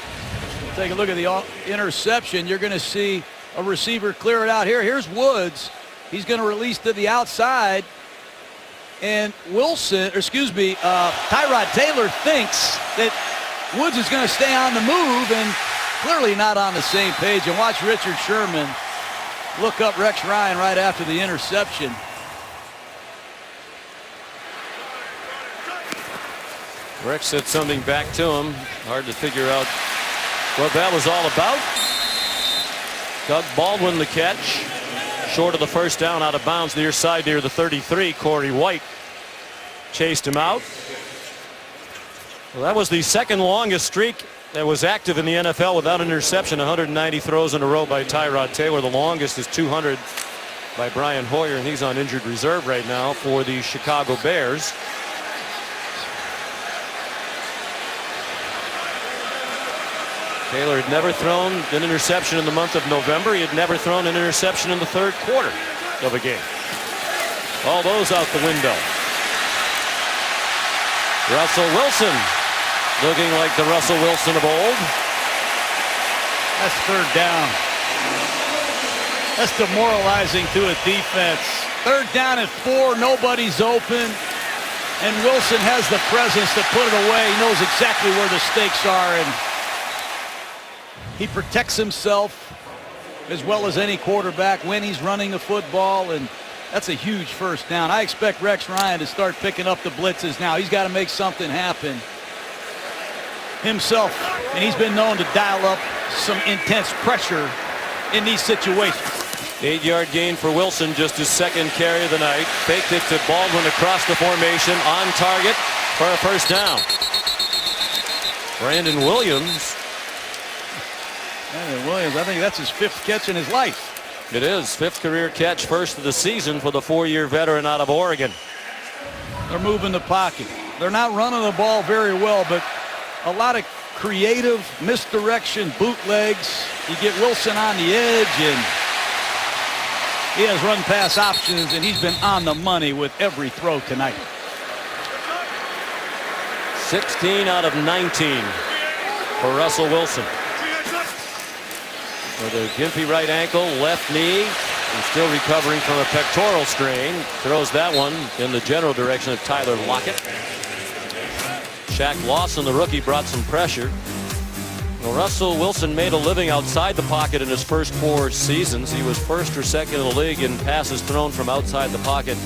Take a look at the interception. You're going to see a receiver clear it out here. Here's Woods. He's going to release to the outside. And Tyrod Taylor thinks that Woods is going to stay on the move and clearly not on the same page. And watch Richard Sherman look up Rex Ryan right after the interception. Rex said something back to him. Hard to figure out what that was all about. Doug Baldwin the catch. Short of the first down, out of bounds near side near the 33. Corey White chased him out. Well, that was the second longest streak that was active in the NFL without an interception. 190 throws in a row by Tyrod Taylor. The longest is 200 by Brian Hoyer, and he's on injured reserve right now for the Chicago Bears. Taylor had never thrown an interception in the month of November. He had never thrown an interception in the third quarter of a game. All those out the window. Russell Wilson looking like the Russell Wilson of old. That's third down. That's demoralizing to a defense. Third down at 4, nobody's open. And Wilson has the presence to put it away. He knows exactly where the stakes are, and he protects himself as well as any quarterback when he's running the football, and that's a huge first down. I expect Rex Ryan to start picking up the blitzes now. He's got to make something happen himself, and he's been known to dial up some intense pressure in these situations. 8-yard gain for Wilson, just his second carry of the night. Faked it to Baldwin across the formation, on target for a first down. Brandon Williams, I think that's his 5th catch in his life. It is 5th career catch, first of the season for the 4-year veteran out of Oregon. They're moving the pocket. They're not running the ball very well, but a lot of creative misdirection, bootlegs. You get Wilson on the edge, and he has run pass options, and he's been on the money with every throw tonight. 16 out of 19 for Russell Wilson. With a gimpy right ankle, left knee, and still recovering from a pectoral strain. Throws that one in the general direction of Tyler Lockett. Shaq Lawson, the rookie, brought some pressure. Well, Russell Wilson made a living outside the pocket in his first 4 seasons. He was first or second in the league in passes thrown from outside the pocket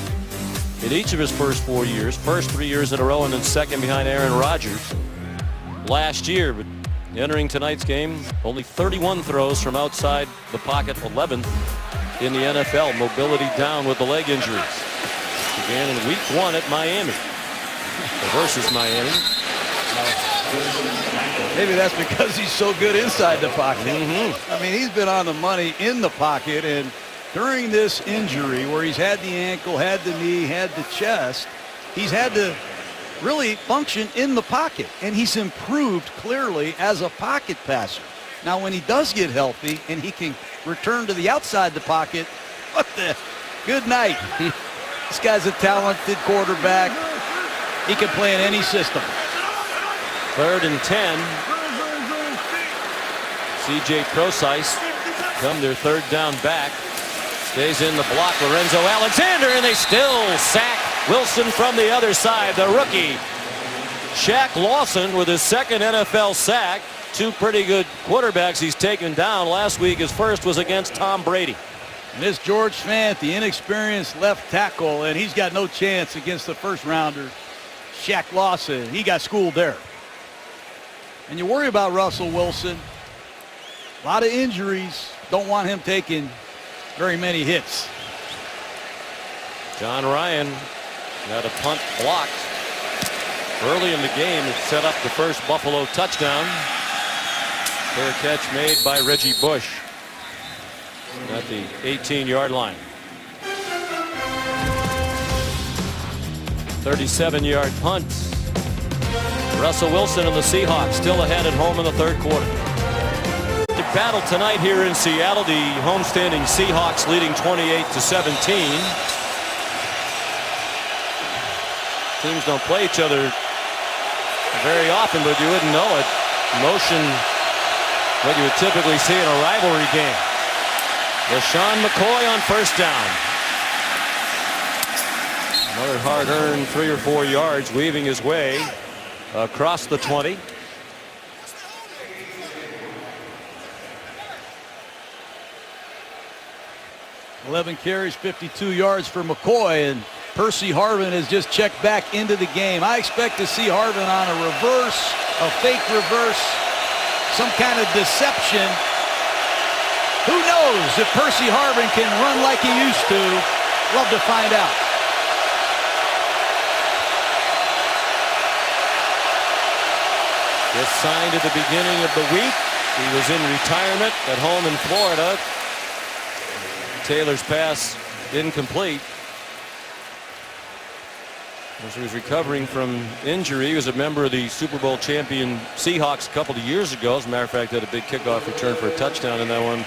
in each of his first 4 years. First 3 years in a row, and then second behind Aaron Rodgers last year. But entering tonight's game, only 31 throws from outside the pocket, 11th in the NFL. Mobility down with the leg injuries. Began in week 1 at Miami. versus Miami. Maybe that's because he's so good inside the pocket. I mean, he's been on the money in the pocket, and during this injury where he's had the ankle, had the knee, had the chest, he's had to really function in the pocket, and he's improved clearly as a pocket passer. Now, when he does get healthy and he can return to the outside the pocket, what the good night. This guy's a talented quarterback. He can play in any system. 3rd and 10. C.J. Procise come their 3rd down back. Stays in the block. Lorenzo Alexander, and they still sack Wilson from the other side. The rookie Shaq Lawson with his 2nd NFL sack. 2 pretty good quarterbacks he's taken down. Last week his first was against Tom Brady. And this George Fant, the inexperienced left tackle, and he's got no chance against the first rounder, Shaq Lawson. He got schooled there. And you worry about Russell Wilson. A lot of injuries. Don't want him taking very many hits. John Ryan got a punt blocked early in the game. It set up the first Buffalo touchdown. Fair catch made by Reggie Bush at the 18-yard line. 37-yard punt. Russell Wilson and the Seahawks still ahead at home in the 3rd quarter. The battle tonight here in Seattle, the homestanding Seahawks leading 28-17. Teams don't play each other very often, but you wouldn't know it. Motion, what you would typically see in a rivalry game. LaShawn McCoy on 1st down. Another hard-earned 3 or 4 yards, weaving his way across the 20. $11 carries, 52 yards for McCoy, and Percy Harvin has just checked back into the game. I expect to see Harvin on a reverse, a fake reverse, some kind of deception. Who knows if Percy Harvin can run like he used to? Love to find out. Just signed at the beginning of the week. He was in retirement at home in Florida. Taylor's pass incomplete. As he was recovering from injury, he was a member of the Super Bowl champion Seahawks a couple of years ago. As a matter of fact, had a big kickoff return for a touchdown in that one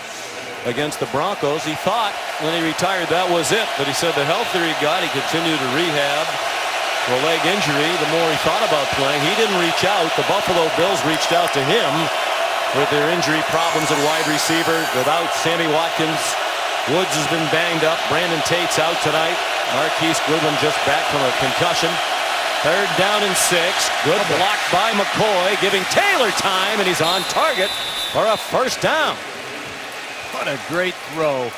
against the Broncos. He thought when he retired that was it, but he said the healthier he got, he continued to rehab the leg injury. The more he thought about playing, he didn't reach out. The Buffalo Bills reached out to him with their injury problems at wide receiver. Without Sammy Watkins, Woods has been banged up. Brandon Tate's out tonight. Marquise Goodwin just back from a concussion. 3rd down and 6. Good block by McCoy, giving Taylor time, and he's on target for a 1st down. What a great throw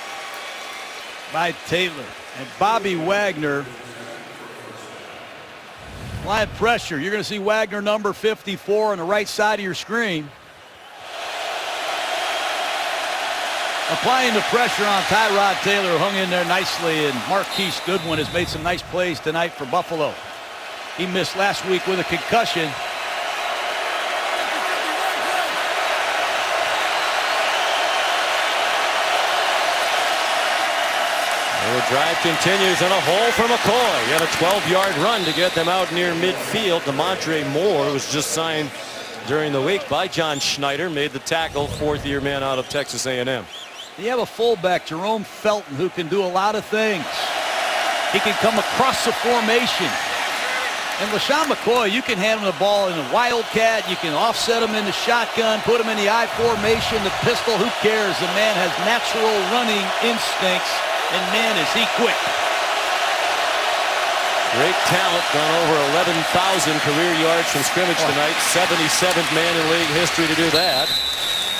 by Taylor. And Bobby Wagner, applying pressure. You're going to see Wagner number 54 on the right side of your screen. Applying the pressure on Tyrod Taylor, who hung in there nicely, and Marquise Goodwin has made some nice plays tonight for Buffalo. He missed last week with a concussion. The drive continues in a hole for McCoy. He had a 12-yard run to get them out near midfield. DeMontre Moore was just signed during the week by John Schneider, made the tackle, 4th-year man out of Texas A&M. You have a fullback, Jerome Felton, who can do a lot of things. He can come across the formation. And LaShawn McCoy, you can hand him the ball in a wildcat. You can offset him in the shotgun, put him in the I formation, the pistol. Who cares? The man has natural running instincts, and man, is he quick. Great talent, gone over 11,000 career yards from scrimmage tonight. 77th man in league history to do that.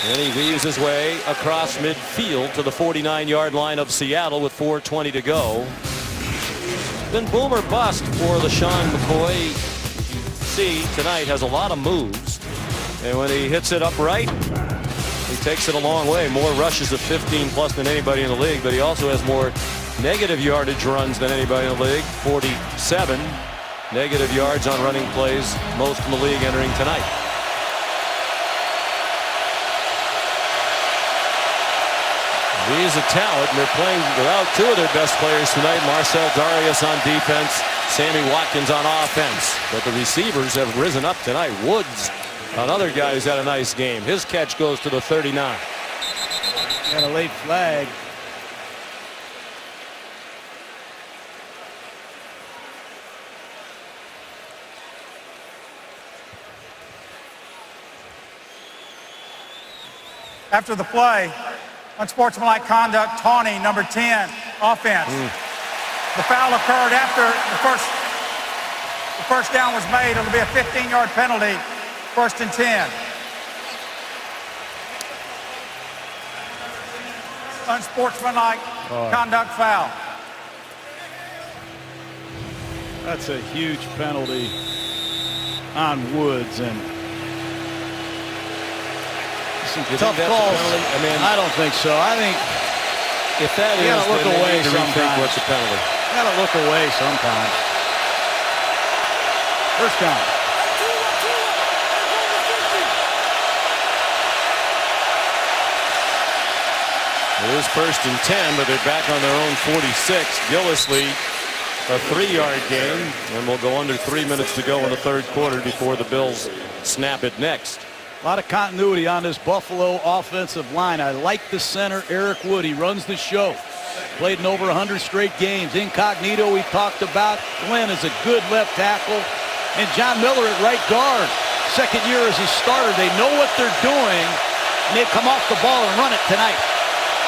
And he weaves his way across midfield to the 49-yard line of Seattle with 4:20 to go. Been boom or bust for LaShawn McCoy. See, tonight has a lot of moves. And when he hits it upright, he takes it a long way. More rushes of 15+ than anybody in the league, but he also has more negative yardage runs than anybody in the league, 47. negative yards on running plays, most in the league entering tonight. He's a talent, and they're playing without two of their best players tonight. Marcel Darius on defense, Sammy Watkins on offense. But the receivers have risen up tonight. Woods, another guy who's had a nice game. His catch goes to the 39. Got a late flag. After the play, unsportsmanlike conduct, taunting, number 10, offense. The foul occurred after the first down was made. It'll be a 15-yard penalty, 1st and 10. Unsportsmanlike conduct foul. That's a huge penalty on Woods, and some tough calls. I mean, I don't think so. I think if that you gotta look away sometimes. What's the penalty? You gotta look away sometimes. First down. It is 1st and 10, but they're back on their own 46. Gillisley, a 3-yard gain, and we'll go under 3 minutes to go in the 3rd quarter before the Bills snap it next. A lot of continuity on this Buffalo offensive line. I like the center, Eric Wood. He runs the show. Played in over 100 straight games. Incognito, we talked about. Glenn is a good left tackle. And John Miller at right guard. 2nd year as a starter. They know what they're doing, and they come off the ball and run it tonight.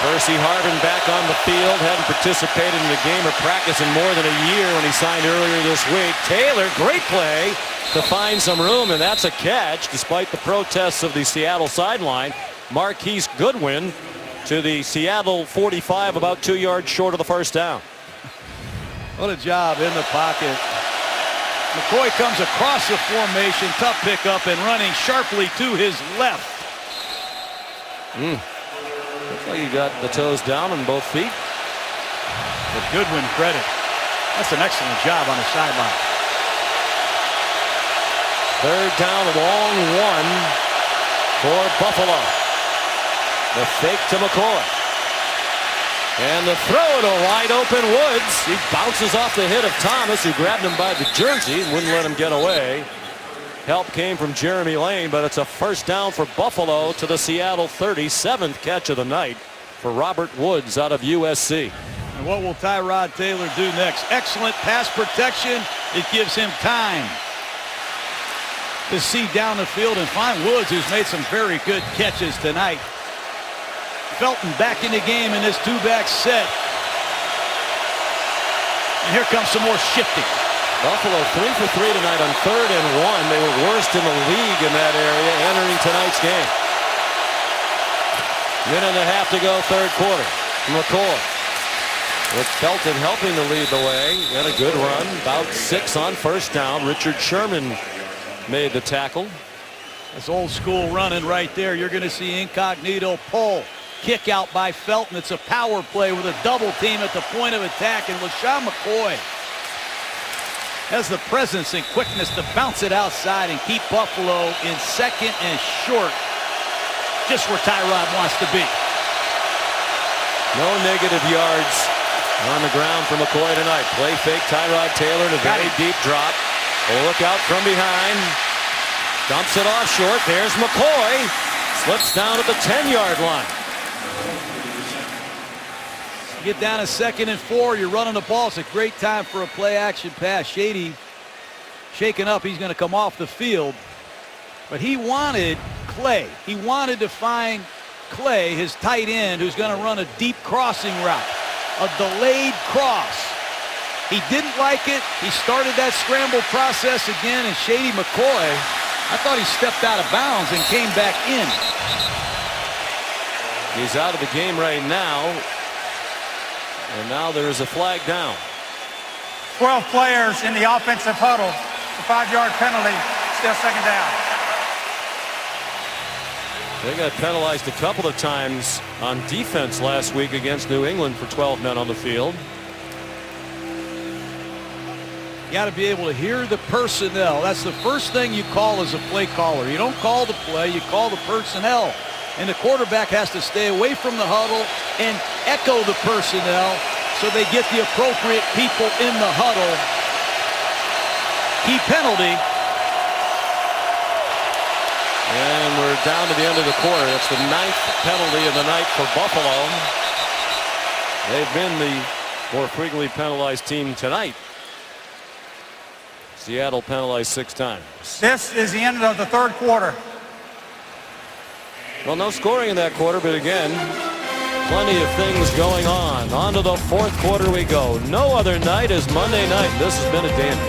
Percy Harvin back on the field. Hadn't participated in a game or practice in more than a year when he signed earlier this week. Taylor, great play to find some room, and that's a catch despite the protests of the Seattle sideline. Marquise Goodwin to the Seattle 45, about 2 yards short of the 1st down. What a job in the pocket. McCoy comes across the formation, tough pickup, and running sharply to his left. Looks like he got the toes down on both feet. But Goodwin credit. That's an excellent job on the sideline. 3rd down, long one for Buffalo. The fake to McCoy. And the throw to wide open Woods. He bounces off the hit of Thomas, who grabbed him by the jersey and wouldn't let him get away. Help came from Jeremy Lane, but it's a 1st down for Buffalo to the Seattle 30. 7th catch of the night for Robert Woods out of USC. And what will Tyrod Taylor do next? Excellent pass protection. It gives him time to see down the field and find Woods, who's made some very good catches tonight. Felton back in the game in this 2-back set. And here comes some more shifting. Buffalo 3 for 3 tonight on 3rd and 1. They were worst in the league in that area entering tonight's game. Minute and a half to go, 3rd quarter. McCoy with Felton helping to lead the way. And a good run. About 6 on 1st down. Richard Sherman made the tackle. That's old school running right there. You're going to see Incognito pull. Kick out by Felton. It's a power play with a double team at the point of attack. And LaShawn McCoy has the presence and quickness to bounce it outside and keep Buffalo in 2nd and short. Just where Tyrod wants to be. No negative yards on the ground for McCoy tonight. Play fake Tyrod Taylor in a very deep drop. A look out from behind. Dumps it off short. There's McCoy. Slips down at the 10-yard line. You get down to 2nd and 4. You're running the ball. It's a great time for a play-action pass. Shady shaken up. He's going to come off the field. But he wanted Clay. He wanted to find Clay, his tight end, who's going to run a deep crossing route. A delayed cross. He didn't like it. He started that scramble process again, and Shady McCoy, I thought he stepped out of bounds and came back in. He's out of the game right now. And now there is a flag down. 12 players in the offensive huddle. The 5-yard penalty, still 2nd down. They got penalized a couple of times on defense last week against New England for 12 men on the field. You got to be able to hear the personnel. That's the first thing you call as a play caller. You don't call the play, you call the personnel. And the quarterback has to stay away from the huddle and echo the personnel so they get the appropriate people in the huddle. Key penalty. And we're down to the end of the quarter. That's the 9th penalty of the night for Buffalo. They've been the more frequently penalized team tonight. Seattle penalized 6 times. This is the end of the third quarter. Well, no scoring in that quarter, but again, plenty of things going on. On to the fourth quarter we go. No other night is Monday night. This has been a dandy.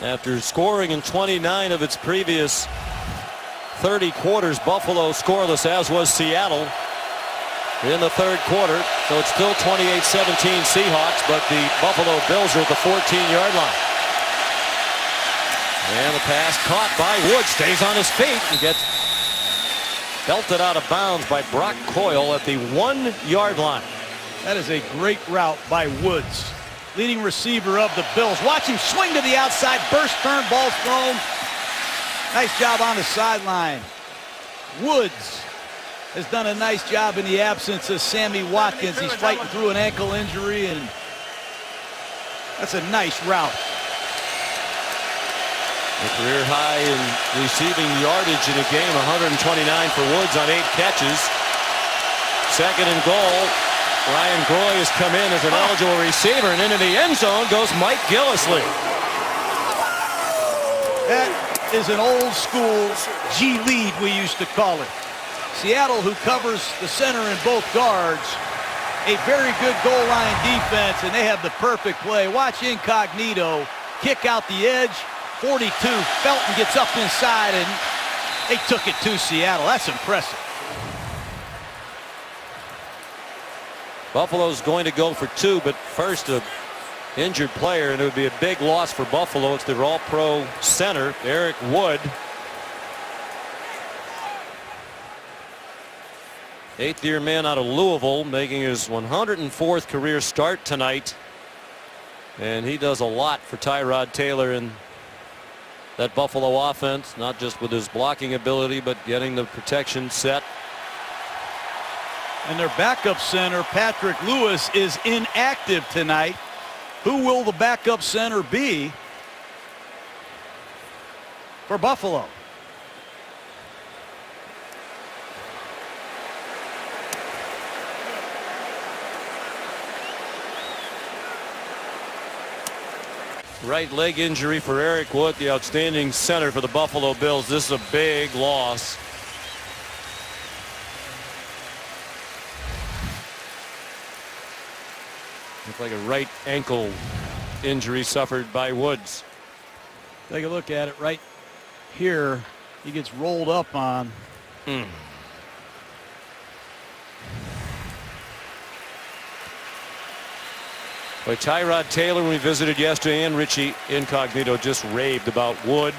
After scoring in 29 of its previous 30 quarters, Buffalo scoreless, as was Seattle in the third quarter. So it's still 28-17 Seahawks, but the Buffalo Bills are at the 14-yard line. And the pass caught by Wood, stays on his feet and gets belted out of bounds by Brock Coyle at the 1-yard line. That is a great route by Woods, leading receiver of the Bills. Watch him swing to the outside, burst turn, ball's thrown. Nice job on the sideline. Woods has done a nice job in the absence of Sammy Watkins. He's fighting through an ankle injury, and that's a nice route. A career high in receiving yardage in a game, 129 for Woods on 8 catches. Second and goal. Ryan Groy has come in as an eligible receiver, and into the end zone goes Mike Gillislee. That is an old school G lead, we used to call it. Seattle, who covers the center and both guards, a very good goal line defense, and they have the perfect play. Watch Incognito kick out the edge. 42, Felton gets up inside, and they took it to Seattle. That's impressive. Buffalo's going to go for 2, but first a injured player, and it would be a big loss for Buffalo. It's their all-pro center, Eric Wood. 8th-year man out of Louisville, making his 104th career start tonight. And he does a lot for Tyrod Taylor in that Buffalo offense, not just with his blocking ability, but getting the protection set. And their backup center, Patrick Lewis, is inactive tonight. Who will the backup center be for Buffalo? Right leg injury for Eric Wood, the outstanding center for the Buffalo Bills. This is a big loss. Looks like a right ankle injury suffered by Woods. Take a look at it right here. He gets rolled up on. By Tyrod Taylor, when we visited yesterday, and Richie Incognito just raved about Wood.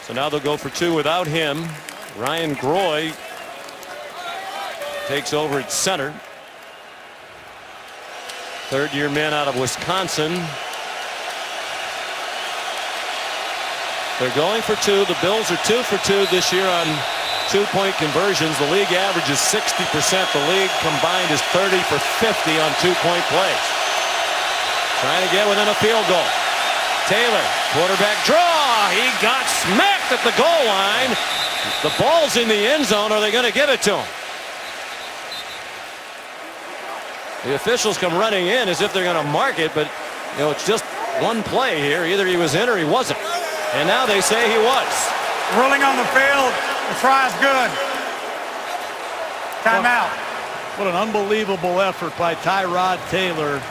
So now they'll go for 2 without him. Ryan Groy takes over at center. 3rd-year man out of Wisconsin. They're going for 2. The Bills are 2 for 2 this year on 2-point conversions. The league average is 60%. The league combined is 30 for 50 on 2-point plays. Trying to get within a field goal. Taylor, quarterback draw. He got smacked at the goal line. The ball's in the end zone. Are they going to give it to him? The officials come running in as if they're going to mark it, but you know, it's just one play here. Either he was in or he wasn't. And now they say he was. Ruling on the field. The try is good. Timeout. What an unbelievable effort by Tyrod Taylor,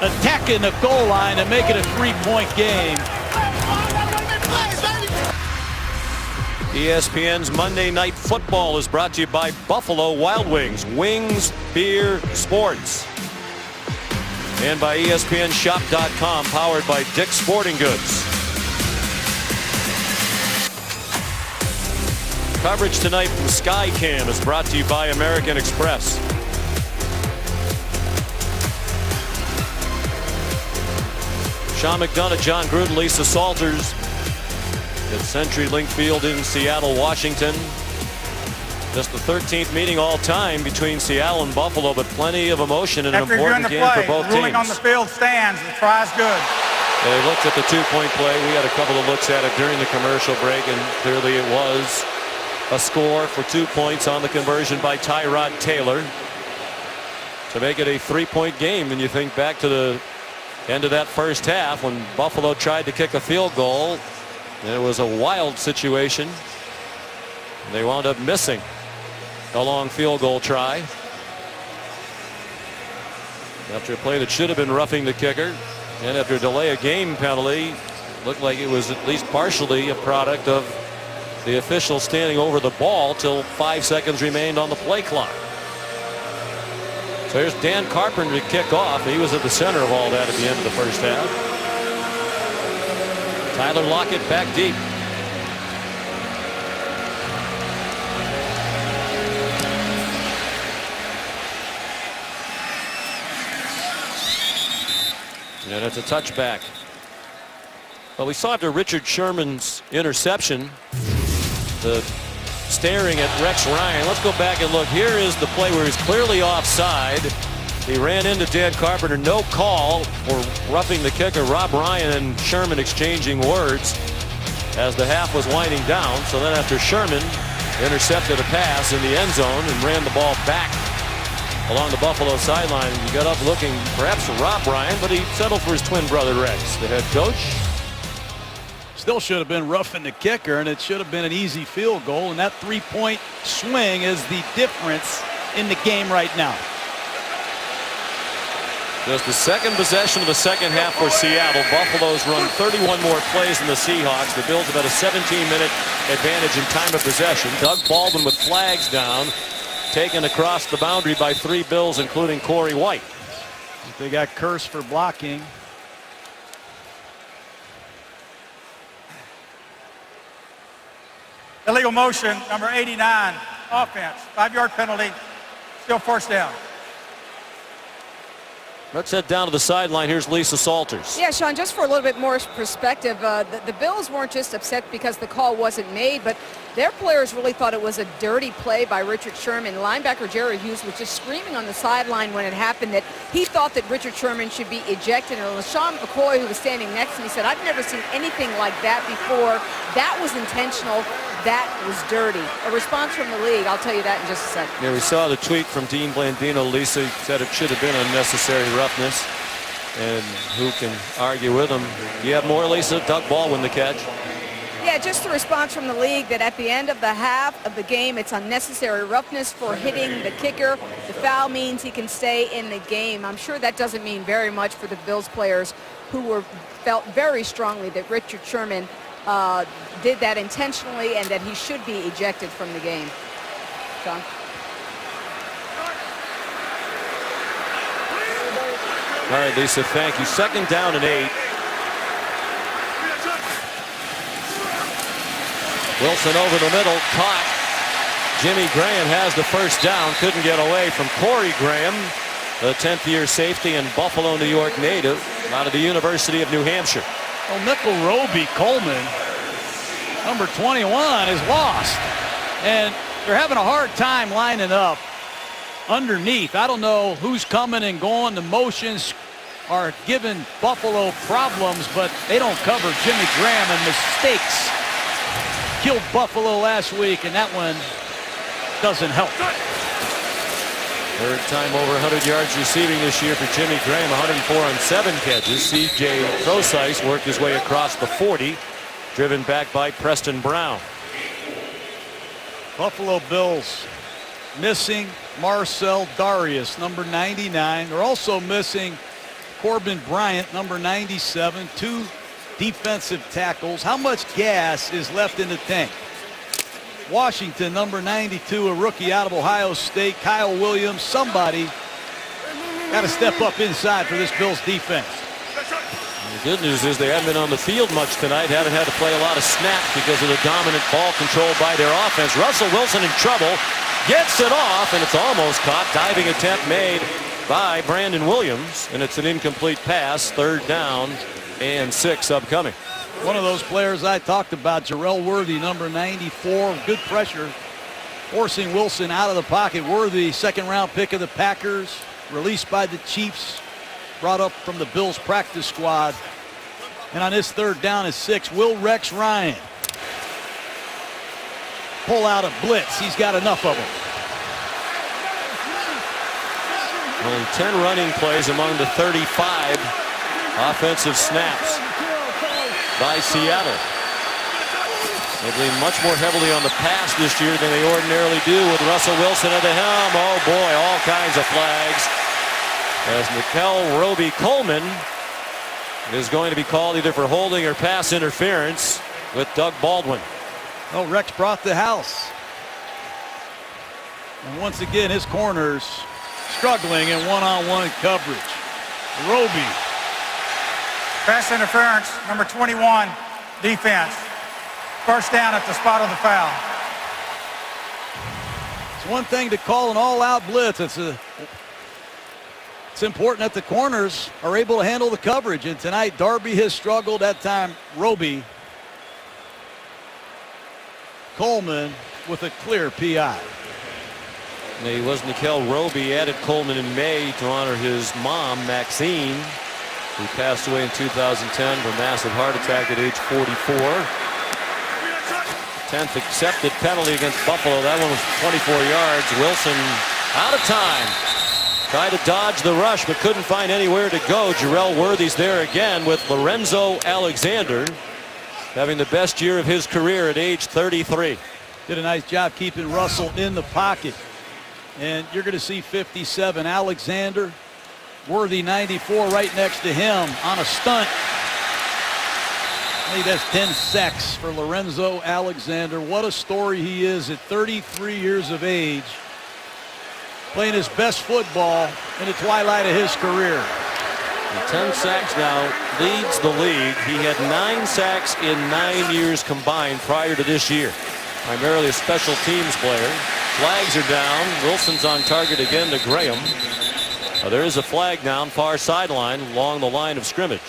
attacking the goal line and making a 3-point game. ESPN's Monday Night Football is brought to you by Buffalo Wild Wings, Wings, Beer, Sports. And by ESPNShop.com, powered by Dick's Sporting Goods. Coverage tonight from SkyCam is brought to you by American Express. Sean McDonough, John Gruden, Lisa Salters at CenturyLink Field in Seattle, Washington. Just the 13th meeting all time between Seattle and Buffalo, but plenty of emotion in an important game for both teams. Ruling on the field stands. The try's good. They looked at the two-point play. We had a couple of looks at it during the commercial break, and clearly it was a score for 2 points on the conversion by Tyrod Taylor to make it a 3-point game. And you think back to the end of that first half when Buffalo tried to kick a field goal, and it was a wild situation. They wound up missing a long field goal try after a play that should have been roughing the kicker, and after a delay of game penalty. Looked like it was at least partially a product of the official standing over the ball till 5 seconds remained on the play clock. So here's Dan Carpenter to kick off. He was at the center of all that at the end of the first half. Tyler Lockett back deep. And it's a touchback. Well, we saw after Richard Sherman's interception, the staring at Rex Ryan. Let's go back and look. Here is the play where he's clearly offside. He ran into Dan Carpenter. No call for roughing the kicker. Rob Ryan and Sherman exchanging words as the half was winding down. So then after Sherman intercepted a pass in the end zone and ran the ball back along the Buffalo sideline, he got up looking perhaps for Rob Ryan, but he settled for his twin brother Rex, the head coach. Still should have been roughing the kicker, and it should have been an easy field goal, and that 3-point swing is the difference in the game right now. Just the second possession of the second half for Seattle. Buffalo's run 31 more plays than the Seahawks. The Bills have had a 17-minute advantage in time of possession. Doug Baldwin with flags down, taken across the boundary by 3 Bills, including Corey White. They got cursed for blocking. Illegal motion, number 89, offense. 5-yard penalty, still first down. Let's head down to the sideline. Here's Lisa Salters. Yeah, Sean, just for a little bit more perspective, the Bills weren't just upset because the call wasn't made, but their players really thought it was a dirty play by Richard Sherman. Linebacker Jerry Hughes was just screaming on the sideline when it happened that he thought that Richard Sherman should be ejected. And LaShawn McCoy, who was standing next to me, said, "I've never seen anything like that before. That was intentional. That was dirty." A response from the league, I'll tell you that in just a second. Yeah, we saw the tweet from Dean Blandino. Lisa said it should have been unnecessary roughness. And who can argue with him? You have more, Lisa? Doug Baldwin the catch. Yeah, just a response from the league that at the end of the half of the game, it's unnecessary roughness for hitting the kicker. The foul means he can stay in the game. I'm sure that doesn't mean very much for the Bills players who felt very strongly that Richard Sherman did that intentionally and that he should be ejected from the game. John? All right, Lisa, thank you. 2nd down and 8. Wilson over the middle, caught. Jimmy Graham has the first down, couldn't get away from Corey Graham, the 10th-year safety and Buffalo, New York native, out of the University of New Hampshire. Well, Nickel Roby Coleman, number 21, is lost. And they're having a hard time lining up underneath. I don't know who's coming and going. The motions are giving Buffalo problems, but they don't cover Jimmy Graham, and mistakes killed Buffalo last week, and that one doesn't help. 3rd time over 100 yards receiving this year for Jimmy Graham, 104 on 7 catches. C.J. Prosise worked his way across the 40, driven back by Preston Brown. Buffalo Bills missing Marcel Darius, number 99. They're also missing Corbin Bryant, number 97, 2 defensive tackles. How much gas is left in the tank? Washington, number 92, a rookie out of Ohio State, Kyle Williams. Somebody got to step up inside for this Bills defense. The good news is they haven't been on the field much tonight, haven't had to play a lot of snaps because of the dominant ball control by their offense. Russell Wilson in trouble, gets it off, and it's almost caught. Diving attempt made by Brandon Williams, and it's an incomplete pass. 3rd down and 6 upcoming. One of those players I talked about, Jarrell Worthy, number 94, good pressure, forcing Wilson out of the pocket. Worthy, second-round pick of the Packers, released by the Chiefs, brought up from the Bills practice squad. And on this third down is 6, will Rex Ryan pull out a blitz? He's got enough of them. Only 10 running plays among the 35 offensive snaps by Seattle. They lean much more heavily on the pass this year than they ordinarily do with Russell Wilson at the helm. Oh boy, all kinds of flags. As Nickel Roby-Coleman is going to be called either for holding or pass interference with Doug Baldwin. Oh, Rex brought the house. And once again, his corners struggling in one-on-one coverage. Roby. Pass interference, number 21, defense. First down at the spot of the foul. It's one thing to call an all-out blitz. It's important that the corners are able to handle the coverage. And tonight, Darby has struggled. That time, Roby. Coleman with a clear PI. It was Nickel Roby, added Coleman in May to honor his mom, Maxine, who passed away in 2010 from a massive heart attack at age 44. 10th accepted penalty against Buffalo. That one was 24 yards. Wilson out of time. Tried to dodge the rush, but couldn't find anywhere to go. Jarrell Worthy's there again with Lorenzo Alexander having the best year of his career at age 33. Did a nice job keeping Russell in the pocket. And you're going to see 57 Alexander, Worthy 94 right next to him on a stunt. I think that's 10 sacks for Lorenzo Alexander. What a story he is at 33 years of age, playing his best football in the twilight of his career. And 10 sacks now, leads the league. He had 9 sacks in 9 years combined prior to this year. Primarily a special teams player. Flags are down. Wilson's on target again to Graham. There is a flag down far sideline along the line of scrimmage.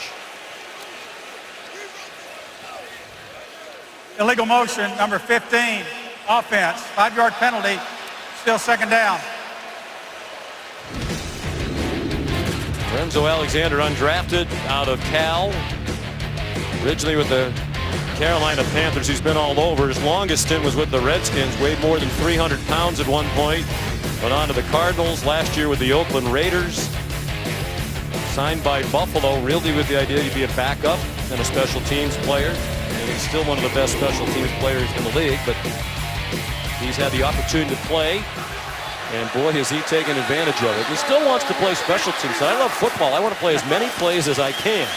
Illegal motion, number 15, offense. 5-yard penalty, still second down. Lorenzo Alexander, undrafted out of Cal. Originally with the Carolina Panthers. He's been all over. His longest stint was with the Redskins. Weighed more than 300 pounds at one point. Went on to the Cardinals last year with the Oakland Raiders. Signed by Buffalo, really with the idea to be a backup and a special teams player. And he's still one of the best special teams players in the league. But he's had the opportunity to play. And boy, has he taken advantage of it. He still wants to play special teams. I love football. I want to play as many plays as I can.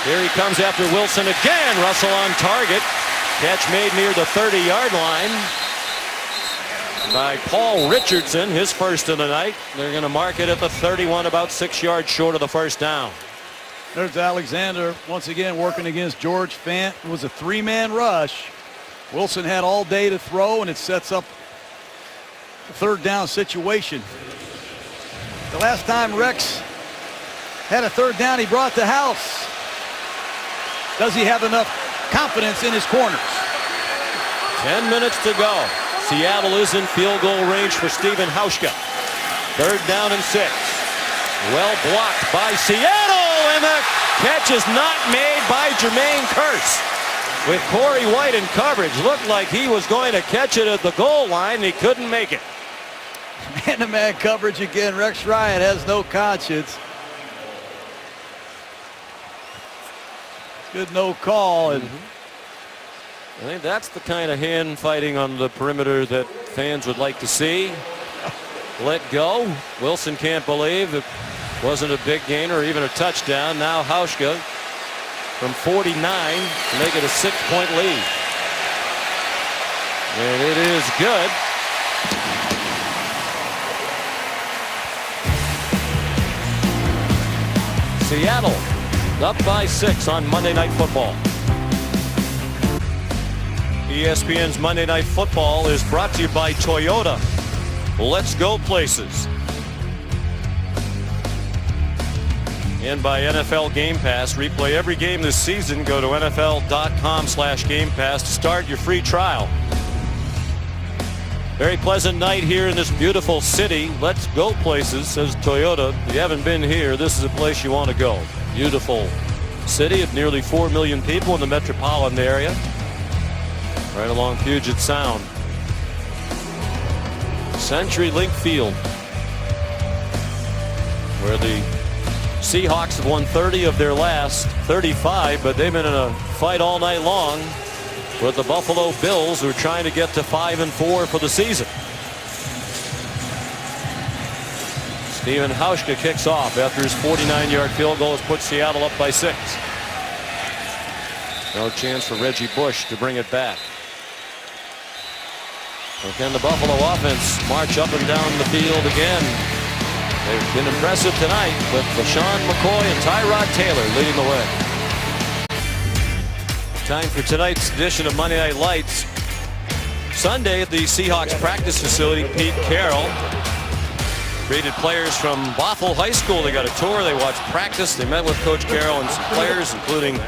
Here he comes after Wilson again. Russell on target. Catch made near the 30-yard line by Paul Richardson, his first of the night. They're going to mark it at the 31, about 6 yards short of the first down. There's Alexander once again working against George Fant. It was a 3-man rush. Wilson had all day to throw, and it sets up a third down situation. The last time Rex had a third down, he brought the house. Does he have enough confidence in his corners? 10 minutes to go. Seattle is in field goal range for Stephen Hauschka. Third down and 6. Well blocked by Seattle, and the catch is not made by Jermaine Kearse. With Corey White in coverage, looked like he was going to catch it at the goal line, and he couldn't make it. Man-to-man coverage again. Rex Ryan has no conscience. Good no call. And I think that's the kind of hand fighting on the perimeter that fans would like to see. Let go. Wilson can't believe it wasn't a big gain or even a touchdown. Now Hauschka from 49 to make it a 6-point lead. And it is good. Seattle up by 6 on Monday Night Football. ESPN's Monday Night Football is brought to you by Toyota. Let's go places. and by NFL Game Pass. Replay every game this season. Go to NFL.com/Game Pass to start your free trial. Very pleasant night here in this beautiful city. Let's go places, says Toyota. If you haven't been here, this is a place you want to go. Beautiful city of nearly 4 million people in the metropolitan area, right along Puget Sound. CenturyLink Field, where the Seahawks have won 30 of their last 35, but they've been in a fight all night long with the Buffalo Bills, who are trying to get to 5-4 for the season. Steven Hauschka kicks off after his 49-yard field goal has put Seattle up by 6. No chance for Reggie Bush to bring it back. So can the Buffalo offense march up and down the field again? They've been impressive tonight with LaShawn McCoy and Tyrod Taylor leading the way. Time for tonight's edition of Monday Night Lights. Sunday at the Seahawks practice facility, Pete Carroll greeted players from Bothell High School. They got a tour, they watched practice, they met with Coach Carroll and some players, including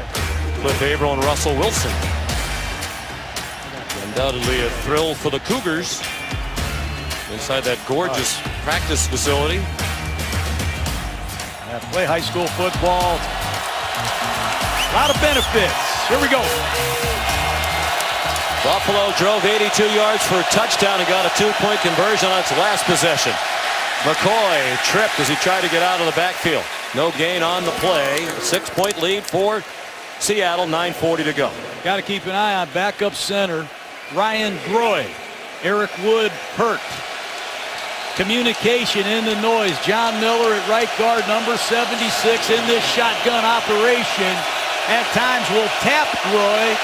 Cliff Averill and Russell Wilson. Undoubtedly a thrill for the Cougars inside that gorgeous practice facility. Play high school football. A lot of benefits. Here we go. Buffalo drove 82 yards for a touchdown and got a 2-point conversion on its last possession. McCoy tripped as he tried to get out of the backfield. No gain on the play. 6-point lead for Seattle. 9:40 to go. Got to keep an eye on backup center Ryan Groy. Eric Wood hurt. Communication in the noise. John Miller at right guard, number 76 in this shotgun operation. At times will tap Groy,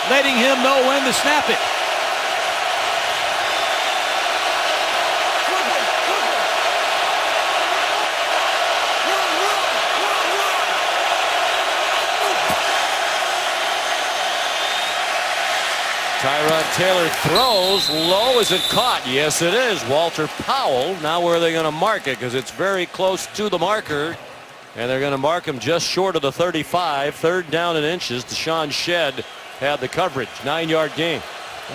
letting him know when to snap it. Tyrod Taylor throws low. Is it caught? Yes, it is. Walter Powell. Now where are they going to mark it? Because it's very close to the marker. And they're going to mark him just short of the 35. 3rd down and inches. Deshaun Shedd had the coverage. 9-yard gain.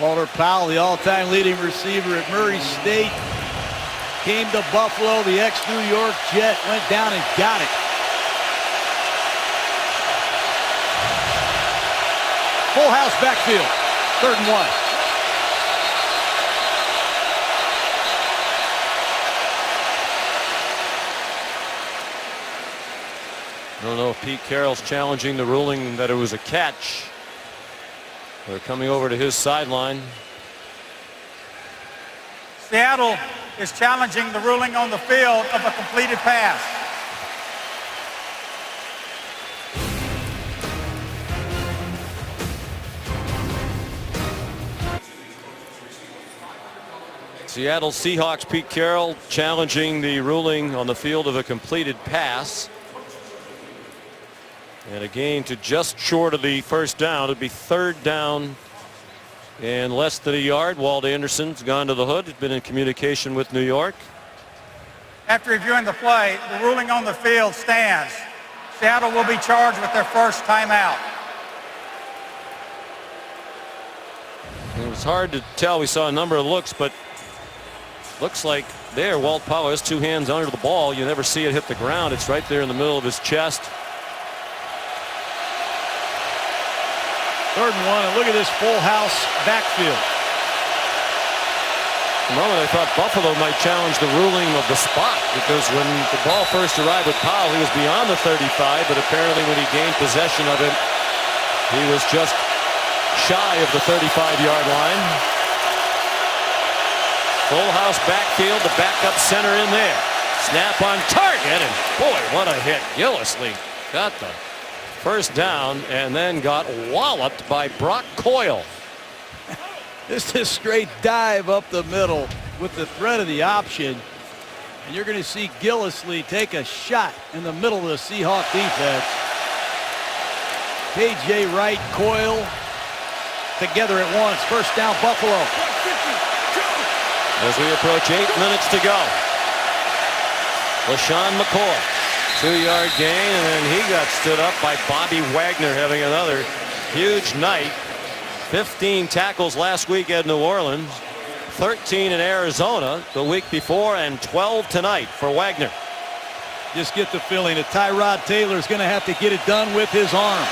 Walter Powell, the all-time leading receiver at Murray State, came to Buffalo. The ex-New York Jet went down and got it. Full house backfield. 3rd and 1. I don't know if Pete Carroll's challenging the ruling that it was a catch. They're coming over to his sideline. Seattle is challenging the ruling on the field of a completed pass. Seattle Seahawks Pete Carroll challenging the ruling on the field of a completed pass. And a gain to just short of the 1st down. It'd be 3rd down and less than a yard. Walt Anderson's gone to the hood. He's been in communication with New York. After reviewing the play, the ruling on the field stands. Seattle will be charged with their first timeout. It was hard to tell. We saw a number of looks, but looks like there Walt Powell has 2 hands under the ball. You never see it hit the ground. It's right there in the middle of his chest. 3rd and 1, and look at this full house backfield. For a moment I thought Buffalo might challenge the ruling of the spot, because when the ball first arrived with Powell, he was beyond the 35, but apparently when he gained possession of it, he was just shy of the 35-yard line. Full house backfield, the backup center in there. Snap on target, and boy, what a hit. Gillislee got the 1st down and then got walloped by Brock Coyle. This is straight dive up the middle with the threat of the option. And you're going to see Gillislee take a shot in the middle of the Seahawk defense. KJ Wright, Coyle together at once. 1st down Buffalo. As we approach 8 minutes to go. LaShawn McCoy 2-yard gain, and then he got stood up by Bobby Wagner, having another huge night. 15 tackles last week at New Orleans, 13 in Arizona the week before, and 12 tonight for Wagner. Just get the feeling that Tyrod Taylor is going to have to get it done with his arm.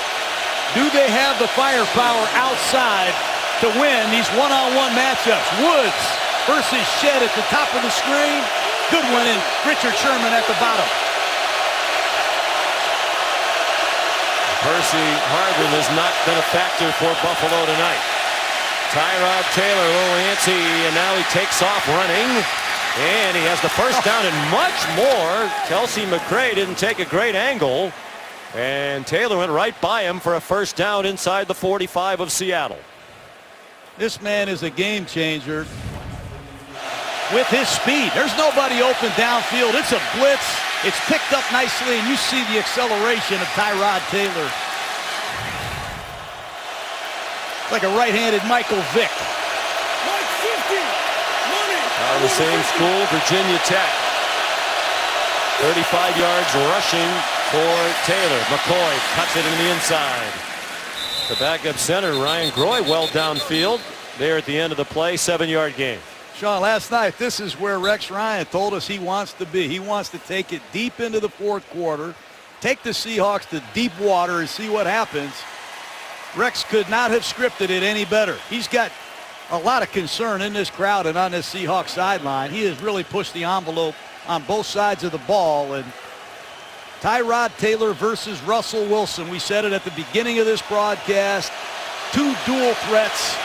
Do they have the firepower outside to win these one-on-one matchups? Woods versus Shed at the top of the screen. Good one in Richard Sherman at the bottom. Percy Harvin has not been a factor for Buffalo tonight. Tyrod Taylor, a little antsy, and now he takes off running. And he has the first down and much more. Kelsey McCray didn't take a great angle. And Taylor went right by him for a first down inside the 45 of Seattle. This man is a game changer with his speed. There's nobody open downfield. It's a blitz. It's picked up nicely, and you see the acceleration of Tyrod Taylor. Like a right-handed Michael Vick. Out of the same school, Virginia Tech. 35 yards rushing for Taylor. McCoy cuts it in the inside. The backup center, Ryan Groy, well downfield. There at the end of the play, 7-yard gain. Sean, last night, this is where Rex Ryan told us he wants to be. He wants to take it deep into the fourth quarter, take the Seahawks to deep water and see what happens. Rex could not have scripted it any better. He's got a lot of concern in this crowd and on this Seahawks sideline. He has really pushed the envelope on both sides of the ball. And Tyrod Taylor versus Russell Wilson. We said it at the beginning of this broadcast. Two dual threats.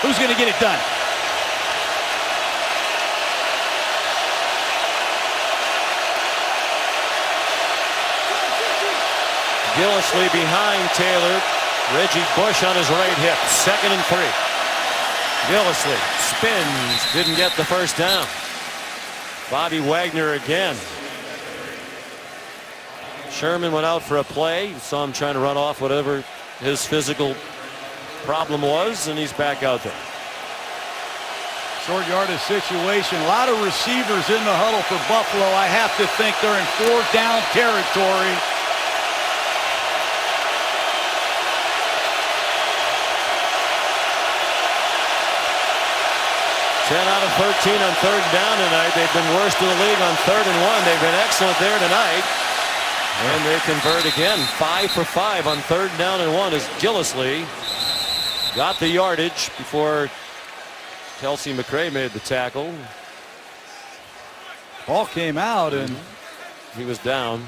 Who's going to get it done? Gillislee behind Taylor. Reggie Bush on his right hip. 2nd and 3. Gillislee spins. Didn't get the first down. Bobby Wagner again. Sherman went out for a play. You saw him trying to run off whatever his physical problem was, and he's back out there. Short yardage situation. A lot of receivers in the huddle for Buffalo. I have to think they're in 4th down territory. Ten out of 13 on 3rd down tonight. They've been worst in the league on 3rd and 1. They've been excellent there tonight. And they convert again. 5 for 5 on 3rd down and 1 as Gillislee got the yardage before Kelsey McCray made the tackle. Ball came out and he was down.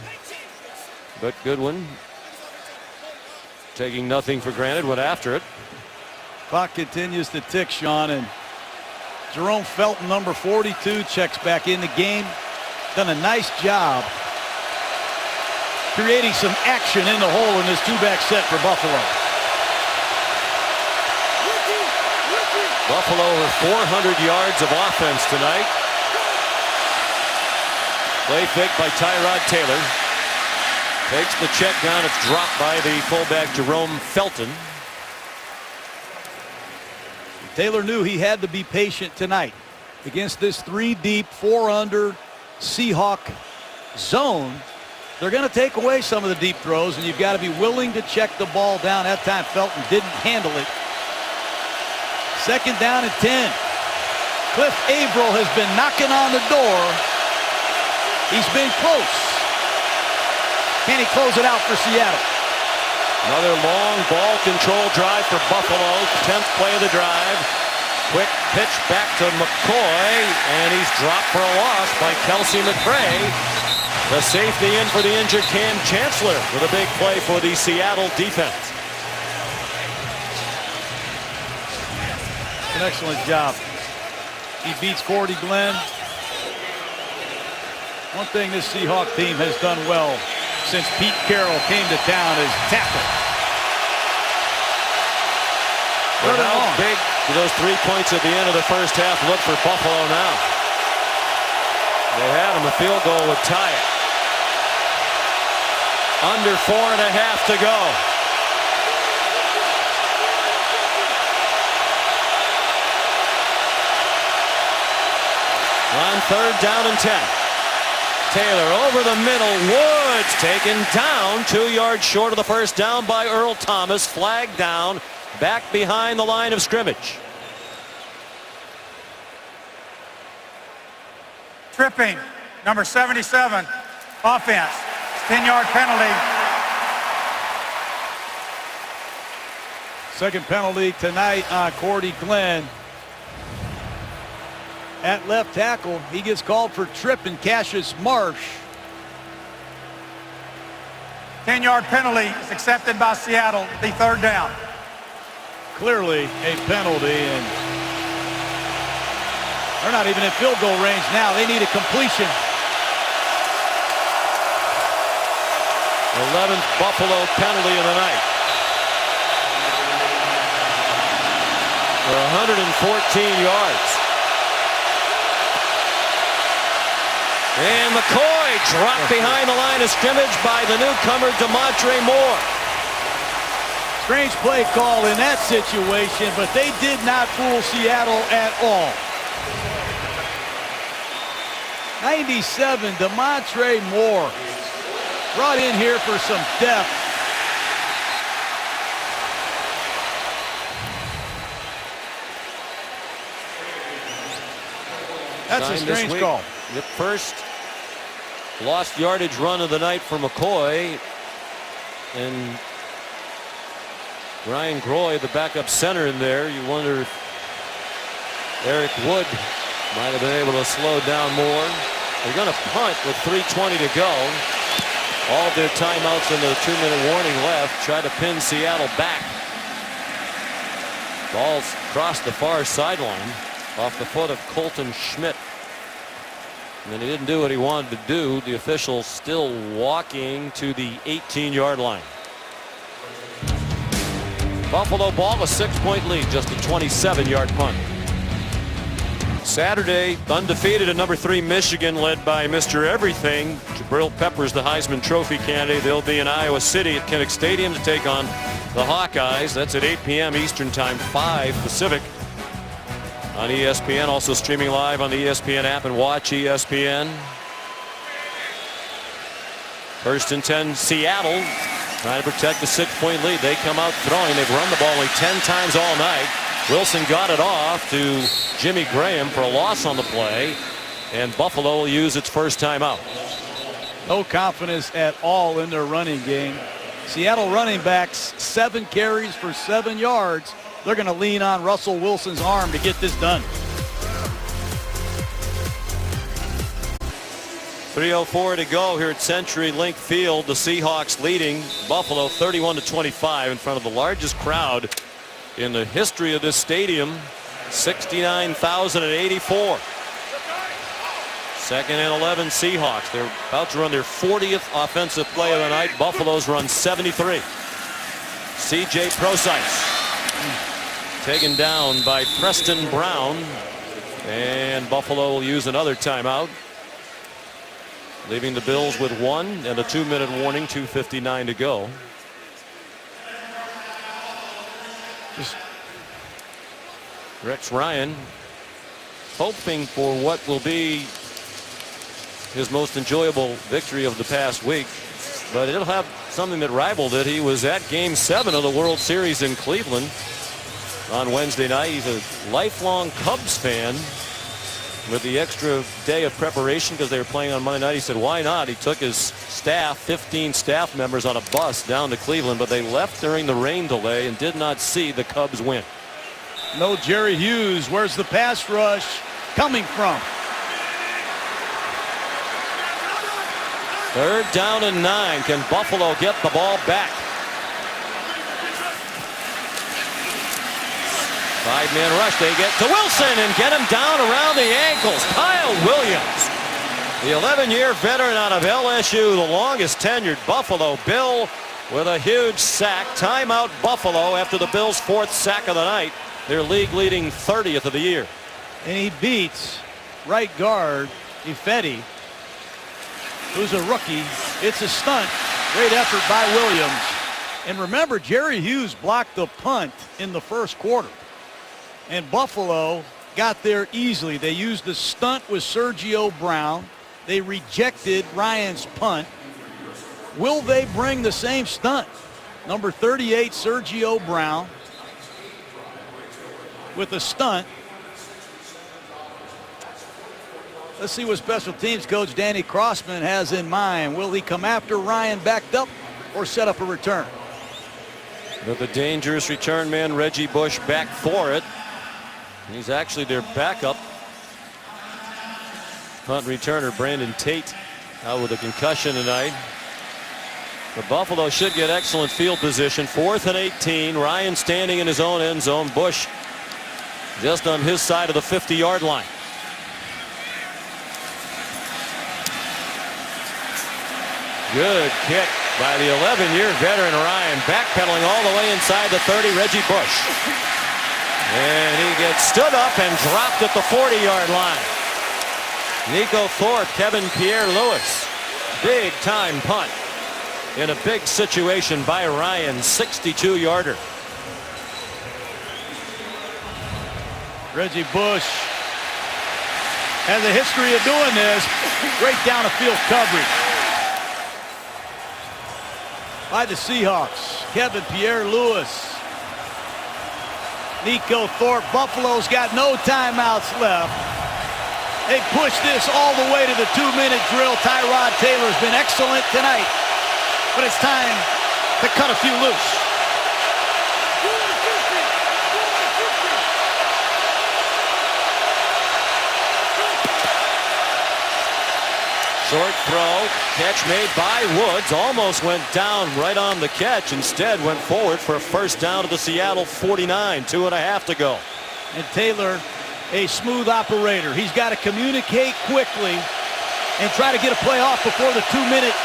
But Goodwin, taking nothing for granted, went after it. clock continues to tick, Sean, and Jerome Felton, number 42, checks back in the game. Done a nice job creating some action in the hole in this two-back set for Buffalo. Buffalo over 400 yards of offense tonight. Play fake by Tyrod Taylor. Takes the check down. It's dropped by the fullback Jerome Felton. Taylor knew he had to be patient tonight against this 3-deep, 4-under Seahawk zone. They're going to take away some of the deep throws, and you've got to be willing to check the ball down. That time Felton didn't handle it. 2nd down and 10. Cliff Averill has been knocking on the door. He's been close. Can he close it out for Seattle? Another long ball control drive for Buffalo. 10th play of the drive. Quick pitch back to McCoy, and he's dropped for a loss by Kelsey McCray. The safety in for the injured Cam Chancellor with a big play for the Seattle defense. An excellent job. He beats Cordy Glenn. One thing this Seahawk team has done well since Pete Carroll came to town is tackle. But how big do those 3 points at the end of the first half look for Buffalo now? They had him. A field goal would tie it. Under 4.5 to go. On 3rd down and 10. Taylor over the middle. Woods taken down 2 yards short of the first down by Earl Thomas. Flag down back behind the line of scrimmage. Tripping, number 77, offense. 10-yard penalty. Second penalty tonight on Cordy Glenn. At left tackle, he gets called for tripping Cassius Marsh. 10-yard penalty is accepted by Seattle, the 3rd down. Clearly a penalty, and they're not even in field goal range now. They need a completion. 11th Buffalo penalty of the night. For 114 yards. And McCoy dropped behind the line of scrimmage by the newcomer DeMontre Moore. Strange play call in that situation, but they did not fool Seattle at all. 97, DeMontre Moore. Brought in here for some depth. That's a strange call. The first lost yardage run of the night for McCoy. And Ryan Groy, the backup center in there. You wonder if Eric Wood might have been able to slow down more. They're going to punt with 3:20 to go. All of their timeouts and the 2-minute warning left. Try to pin Seattle back. Ball's crossed the far sideline off the foot of Colton Schmidt. And then he didn't do what he wanted to do. The official still walking to the 18-yard line. Buffalo ball, a 6-point lead, just a 27-yard punt. Saturday, undefeated at number 3 Michigan, led by Mr. Everything. Jabril Peppers, the Heisman Trophy candidate. They'll be in Iowa City at Kinnick Stadium to take on the Hawkeyes. That's at 8 p.m. Eastern Time, 5 Pacific. On ESPN, also streaming live on the ESPN app and watch ESPN. 1st and 10, Seattle trying to protect the 6-point lead. They come out throwing. They've run the ball only 10 times all night. Wilson got it off to Jimmy Graham for a loss on the play, and Buffalo will use its first timeout. No confidence at all in their running game. Seattle running backs 7 carries for 7 yards. They're going to lean on Russell Wilson's arm to get this done. 3:04 to go here at CenturyLink Field. The Seahawks leading Buffalo 31-25 in front of the largest crowd in the history of this stadium. 69,084. 2nd and 11 Seahawks. They're about to run their 40th offensive play of the night. Buffalo's run 73. C.J. Prosise taken down by Preston Brown, and Buffalo will use another timeout, leaving the Bills with 1 and a 2-minute warning. 2:59 to go. Rex Ryan hoping for what will be his most enjoyable victory of the past week, but it'll have something that rivaled it. He was at Game 7 of the World Series in Cleveland on Wednesday night. He's a lifelong Cubs fan. With the extra day of preparation because they were playing on Monday night, he said why not. He took his staff, 15 staff members, on a bus down to Cleveland, but they left during the rain delay and did not see the Cubs win. No Jerry Hughes. Where's the pass rush coming from? 3rd down and 9. Can Buffalo get the ball back? 5-man rush. They get to Wilson and get him down around the ankles. Kyle Williams, the 11-year veteran out of LSU, the longest tenured Buffalo Bill, with a huge sack. Timeout Buffalo after the Bills' 4th sack of the night. Their league-leading 30th of the year. And he beats right guard Ifedi, who's a rookie. It's a stunt. Great effort by Williams. And remember, Jerry Hughes blocked the punt in the 1st quarter. And Buffalo got there easily. They used the stunt with Sergio Brown. They rejected Ryan's punt. Will they bring the same stunt? Number 38, Sergio Brown, with a stunt. Let's see what special teams coach Danny Crossman has in mind. Will he come after Ryan backed up or set up a return? With the dangerous return man, Reggie Bush, back for it. He's actually their backup. Punt returner Brandon Tate out with a concussion tonight. The Buffalo should get excellent field position. 4th and 18. Ryan standing in his own end zone. Bush just on his side of the 50-yard line. Good kick by the 11-year veteran Ryan, backpedaling all the way inside the 30, Reggie Bush. And he gets stood up and dropped at the 40-yard line. Nico Thorpe, Kevin Pierre-Louis. Big time punt in a big situation by Ryan, 62-yarder. Reggie Bush has a history of doing this. Great down the field coverage by the Seahawks. Kevin Pierre-Louis. Nico Thorpe. Buffalo's got no timeouts left. They push this all the way to the 2-minute drill. Tyrod Taylor's been excellent tonight, but it's time to cut a few loose. Short throw, catch made by Woods, almost went down right on the catch. Instead went forward for a first down to the Seattle 49, 2.5 to go. And Taylor, a smooth operator. He's got to communicate quickly and try to get a play off before the 2-minute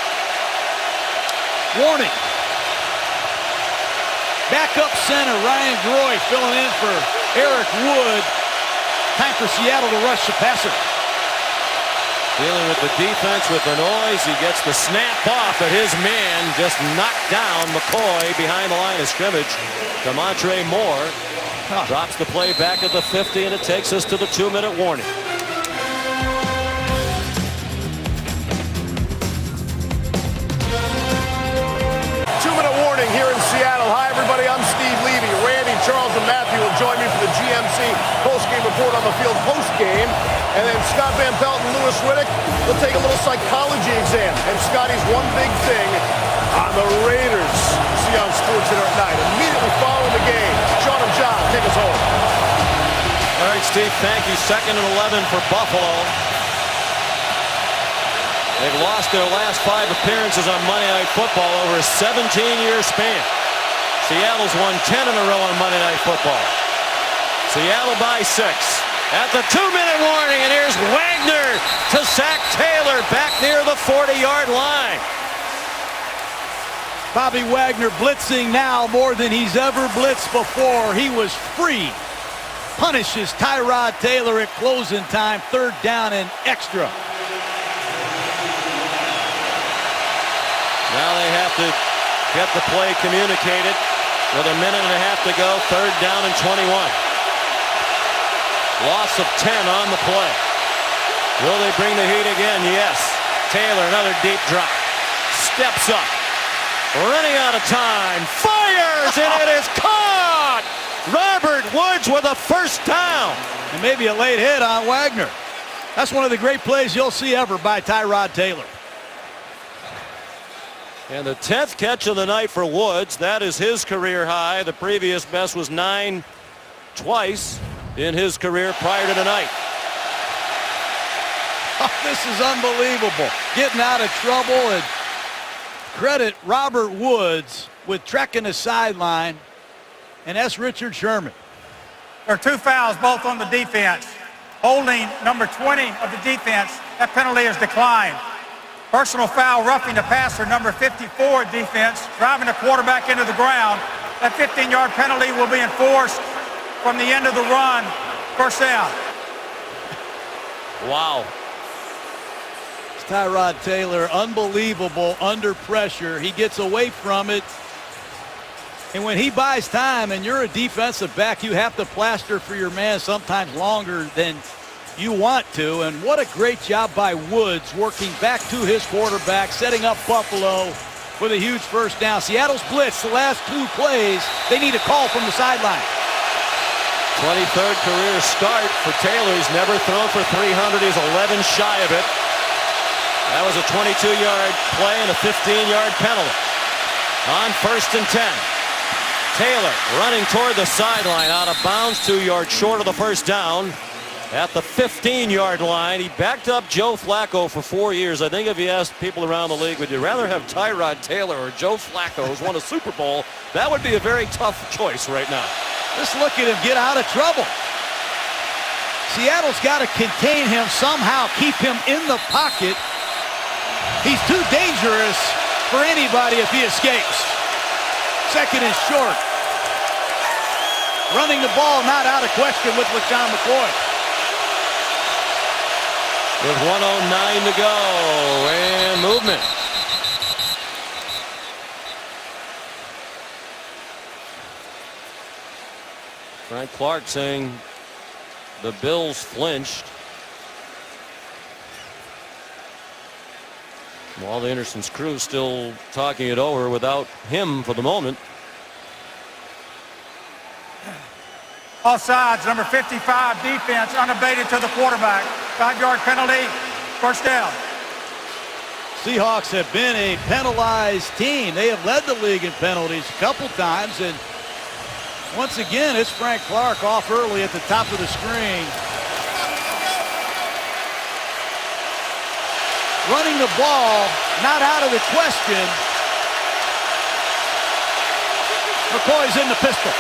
warning. Backup center Ryan Groy filling in for Eric Wood. Time for Seattle to rush the passer. Dealing with the defense with the noise. He gets the snap off, but his man just knocked down McCoy behind the line of scrimmage. Demontre Moore drops the play back at the 50, and it takes us to the 2-minute warning. Warning here in Seattle. Hi, everybody. I'm Steve Levy. Randy, Charles, and Matthew will join me for the GMC post-game report on the field post-game. And then Scott Van Pelt and Louis Riddick will take a little psychology exam. And Scotty's one big thing on the Raiders. See on SportsCenter at night. Immediately following the game, Sean and John, take us home. All right, Steve, thank you. 2nd and 11 for Buffalo. They've lost their last 5 appearances on Monday Night Football over a 17-year span. Seattle's won 10 in a row on Monday Night Football. Seattle by 6. At the 2-minute warning, and here's Wagner to sack Taylor back near the 40-yard line. Bobby Wagner blitzing now more than he's ever blitzed before. He was free. Punishes Tyrod Taylor at closing time. 3rd down and extra. Now they have to get the play communicated with a minute and a half to go. 3rd down and 21. Loss of 10 on the play. Will they bring the heat again? Yes. Taylor, another deep drop. Steps up. Running out of time. Fires, and it is caught! Robert Woods with a first down. And maybe a late hit on Wagner. That's one of the great plays you'll see ever by Tyrod Taylor. And the 10th catch of the night for Woods. That is his career high. The previous best was 9 twice in his career prior to tonight. Oh, this is unbelievable. Getting out of trouble, and credit Robert Woods with trekking the sideline, and that's Richard Sherman. There are 2 fouls, both on the defense. Holding number 20 of the defense. That penalty is declined. Personal foul, roughing the passer, number 54 defense, driving the quarterback into the ground. That 15-yard penalty will be enforced from the end of the run. First down. Wow. It's Tyrod Taylor, unbelievable under pressure. He gets away from it. And when he buys time and you're a defensive back, you have to plaster for your man sometimes longer than you want to. And what a great job by Woods working back to his quarterback, setting up Buffalo with a huge first down. Seattle's blitz the last 2 plays. They need a call from the sideline. 23rd career start for Taylor. He's never thrown for 300. He's 11 shy of it. That was a 22-yard play and a 15-yard penalty. On 1st and 10. Taylor running toward the sideline, out of bounds, 2 yards short of the first down. At the 15-yard line, he backed up Joe Flacco for 4 years. I think if you asked people around the league, would you rather have Tyrod Taylor or Joe Flacco, who's won a Super Bowl, that would be a very tough choice right now. Just look at him get out of trouble. Seattle's got to contain him somehow, keep him in the pocket. He's too dangerous for anybody if he escapes. 2nd and short. Running the ball not out of question with LeSean McCoy. With 1:09 to go and movement. Frank Clark saying the Bills flinched. While the Anderson's crew still talking it over without him for the moment. Offsides, number 55, defense, unabated to the quarterback. 5-yard penalty, first down. Seahawks have been a penalized team. They have led the league in penalties a couple times, and once again, it's Frank Clark off early at the top of the screen. Running the ball, not out of the question. McCoy's in the pistol.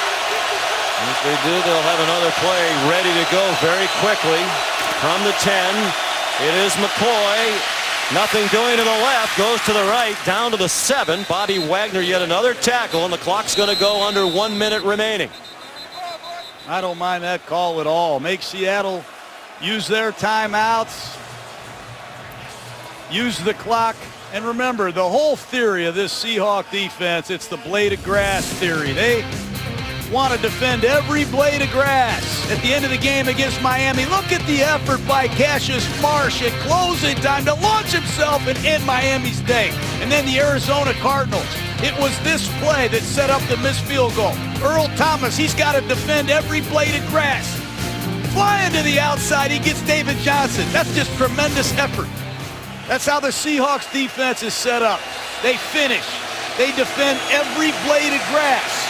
If they do, they'll have another play ready to go very quickly. From the 10, it is McCoy. Nothing doing to the left, goes to the right, down to the 7. Bobby Wagner yet another tackle, and the clock's going to go under 1 minute remaining. I don't mind that call at all. Make Seattle use their timeouts, use the clock. And remember, the whole theory of this Seahawk defense, it's the blade of grass theory. They want to defend every blade of grass. At the end of the game against Miami, look at the effort by Cassius Marsh at closing time to launch himself and end Miami's day. And then the Arizona Cardinals. It was this play that set up the missed field goal. Earl Thomas, he's got to defend every blade of grass. Flying to the outside, he gets David Johnson. That's just tremendous effort. That's how the Seahawks defense is set up. They finish. They defend every blade of grass.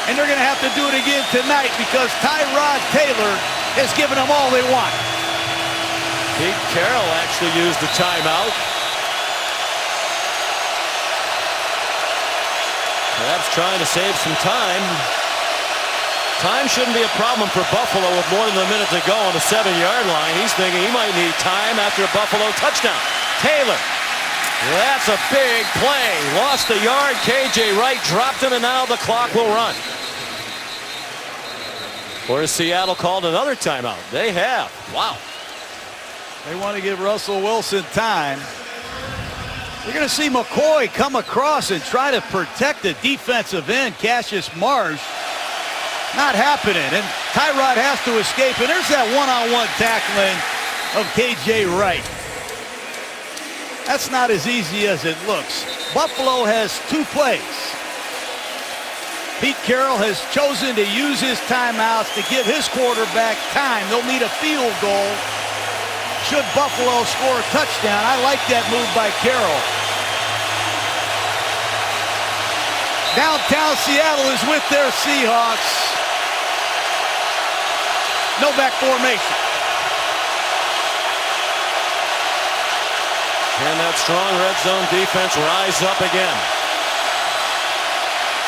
And they're going to have to do it again tonight because Tyrod Taylor has given them all they want. Pete Carroll actually used the timeout. Perhaps trying to save some time. Time shouldn't be a problem for Buffalo with more than a minute to go on the 7-yard line. He's thinking he might need time after a Buffalo touchdown. Taylor. That's a big play. Lost a yard. KJ Wright dropped him, and now the clock will run. Or has Seattle called another timeout? They have. Wow. They want to give Russell Wilson time. You're going to see McCoy come across and try to protect the defensive end, Cassius Marsh. Not happening. And Tyrod has to escape. And there's that one-on-one tackling of KJ Wright. That's not as easy as it looks. Buffalo has 2 plays. Pete Carroll has chosen to use his timeouts to give his quarterback time. They'll need a field goal should Buffalo score a touchdown. I like that move by Carroll. Downtown Seattle is with their Seahawks. No back formation. Can that strong red zone defense rise up again?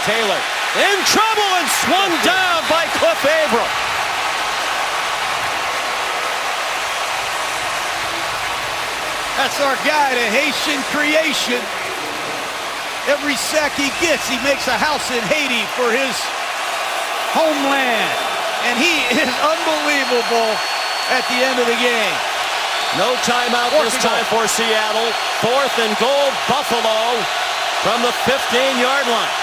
Taylor in trouble and swung down by Cliff Averill. That's our guy, the Haitian creation. Every sack he gets, he makes a house in Haiti for his homeland. And he is unbelievable at the end of the game. No timeout this time for Seattle. 4th and goal, Buffalo from the 15-yard line.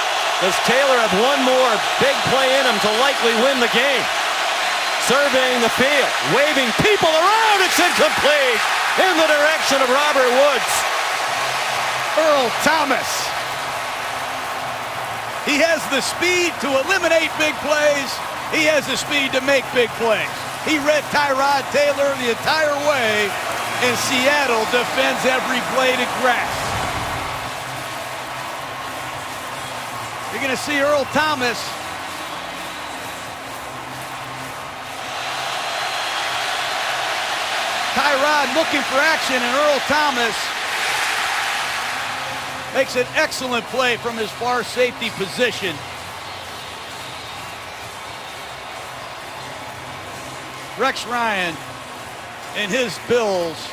Does Taylor have one more big play in him to likely win the game? Surveying the field, waving people around. It's incomplete in the direction of Robert Woods. Earl Thomas. He has the speed to eliminate big plays. He has the speed to make big plays. He read Tyrod Taylor the entire way, and Seattle defends every blade of grass. You're going to see Earl Thomas. Tyrod looking for action, and Earl Thomas makes an excellent play from his far safety position. Rex Ryan and his Bills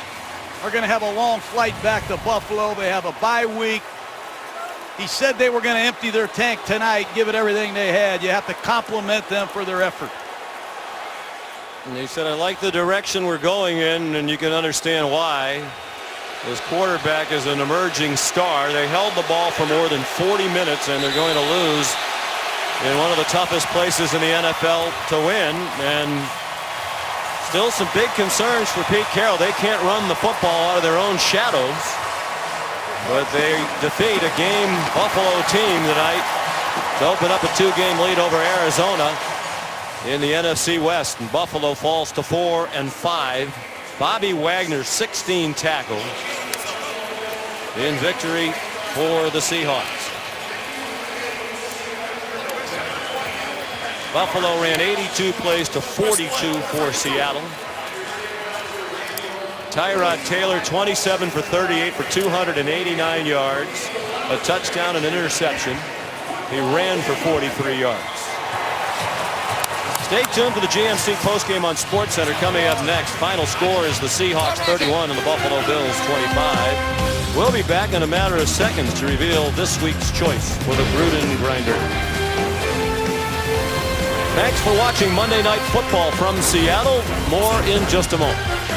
are going to have a long flight back to Buffalo. They have a bye week. He said they were going to empty their tank tonight, give it everything they had. You have to compliment them for their effort. And he said, I like the direction we're going in, and you can understand why. His quarterback is an emerging star. They held the ball for more than 40 minutes, and they're going to lose in one of the toughest places in the NFL to win. And still some big concerns for Pete Carroll. They can't run the football out of their own shadows. But they defeat a game Buffalo team tonight to open up a 2-game lead over Arizona in the NFC West. And Buffalo falls to 4-5. Bobby Wagner 16 tackles in victory for the Seahawks. Buffalo ran 82 plays to 42 for Seattle. Tyrod Taylor 27 for 38 for 289 yards, a touchdown and an interception. He ran for 43 yards. Stay tuned for the GMC postgame on SportsCenter coming up next. Final score is the Seahawks 31 and the Buffalo Bills 25. We'll be back in a matter of seconds to reveal this week's choice for the Gruden Grinder. Thanks for watching Monday Night Football from Seattle. More in just a moment.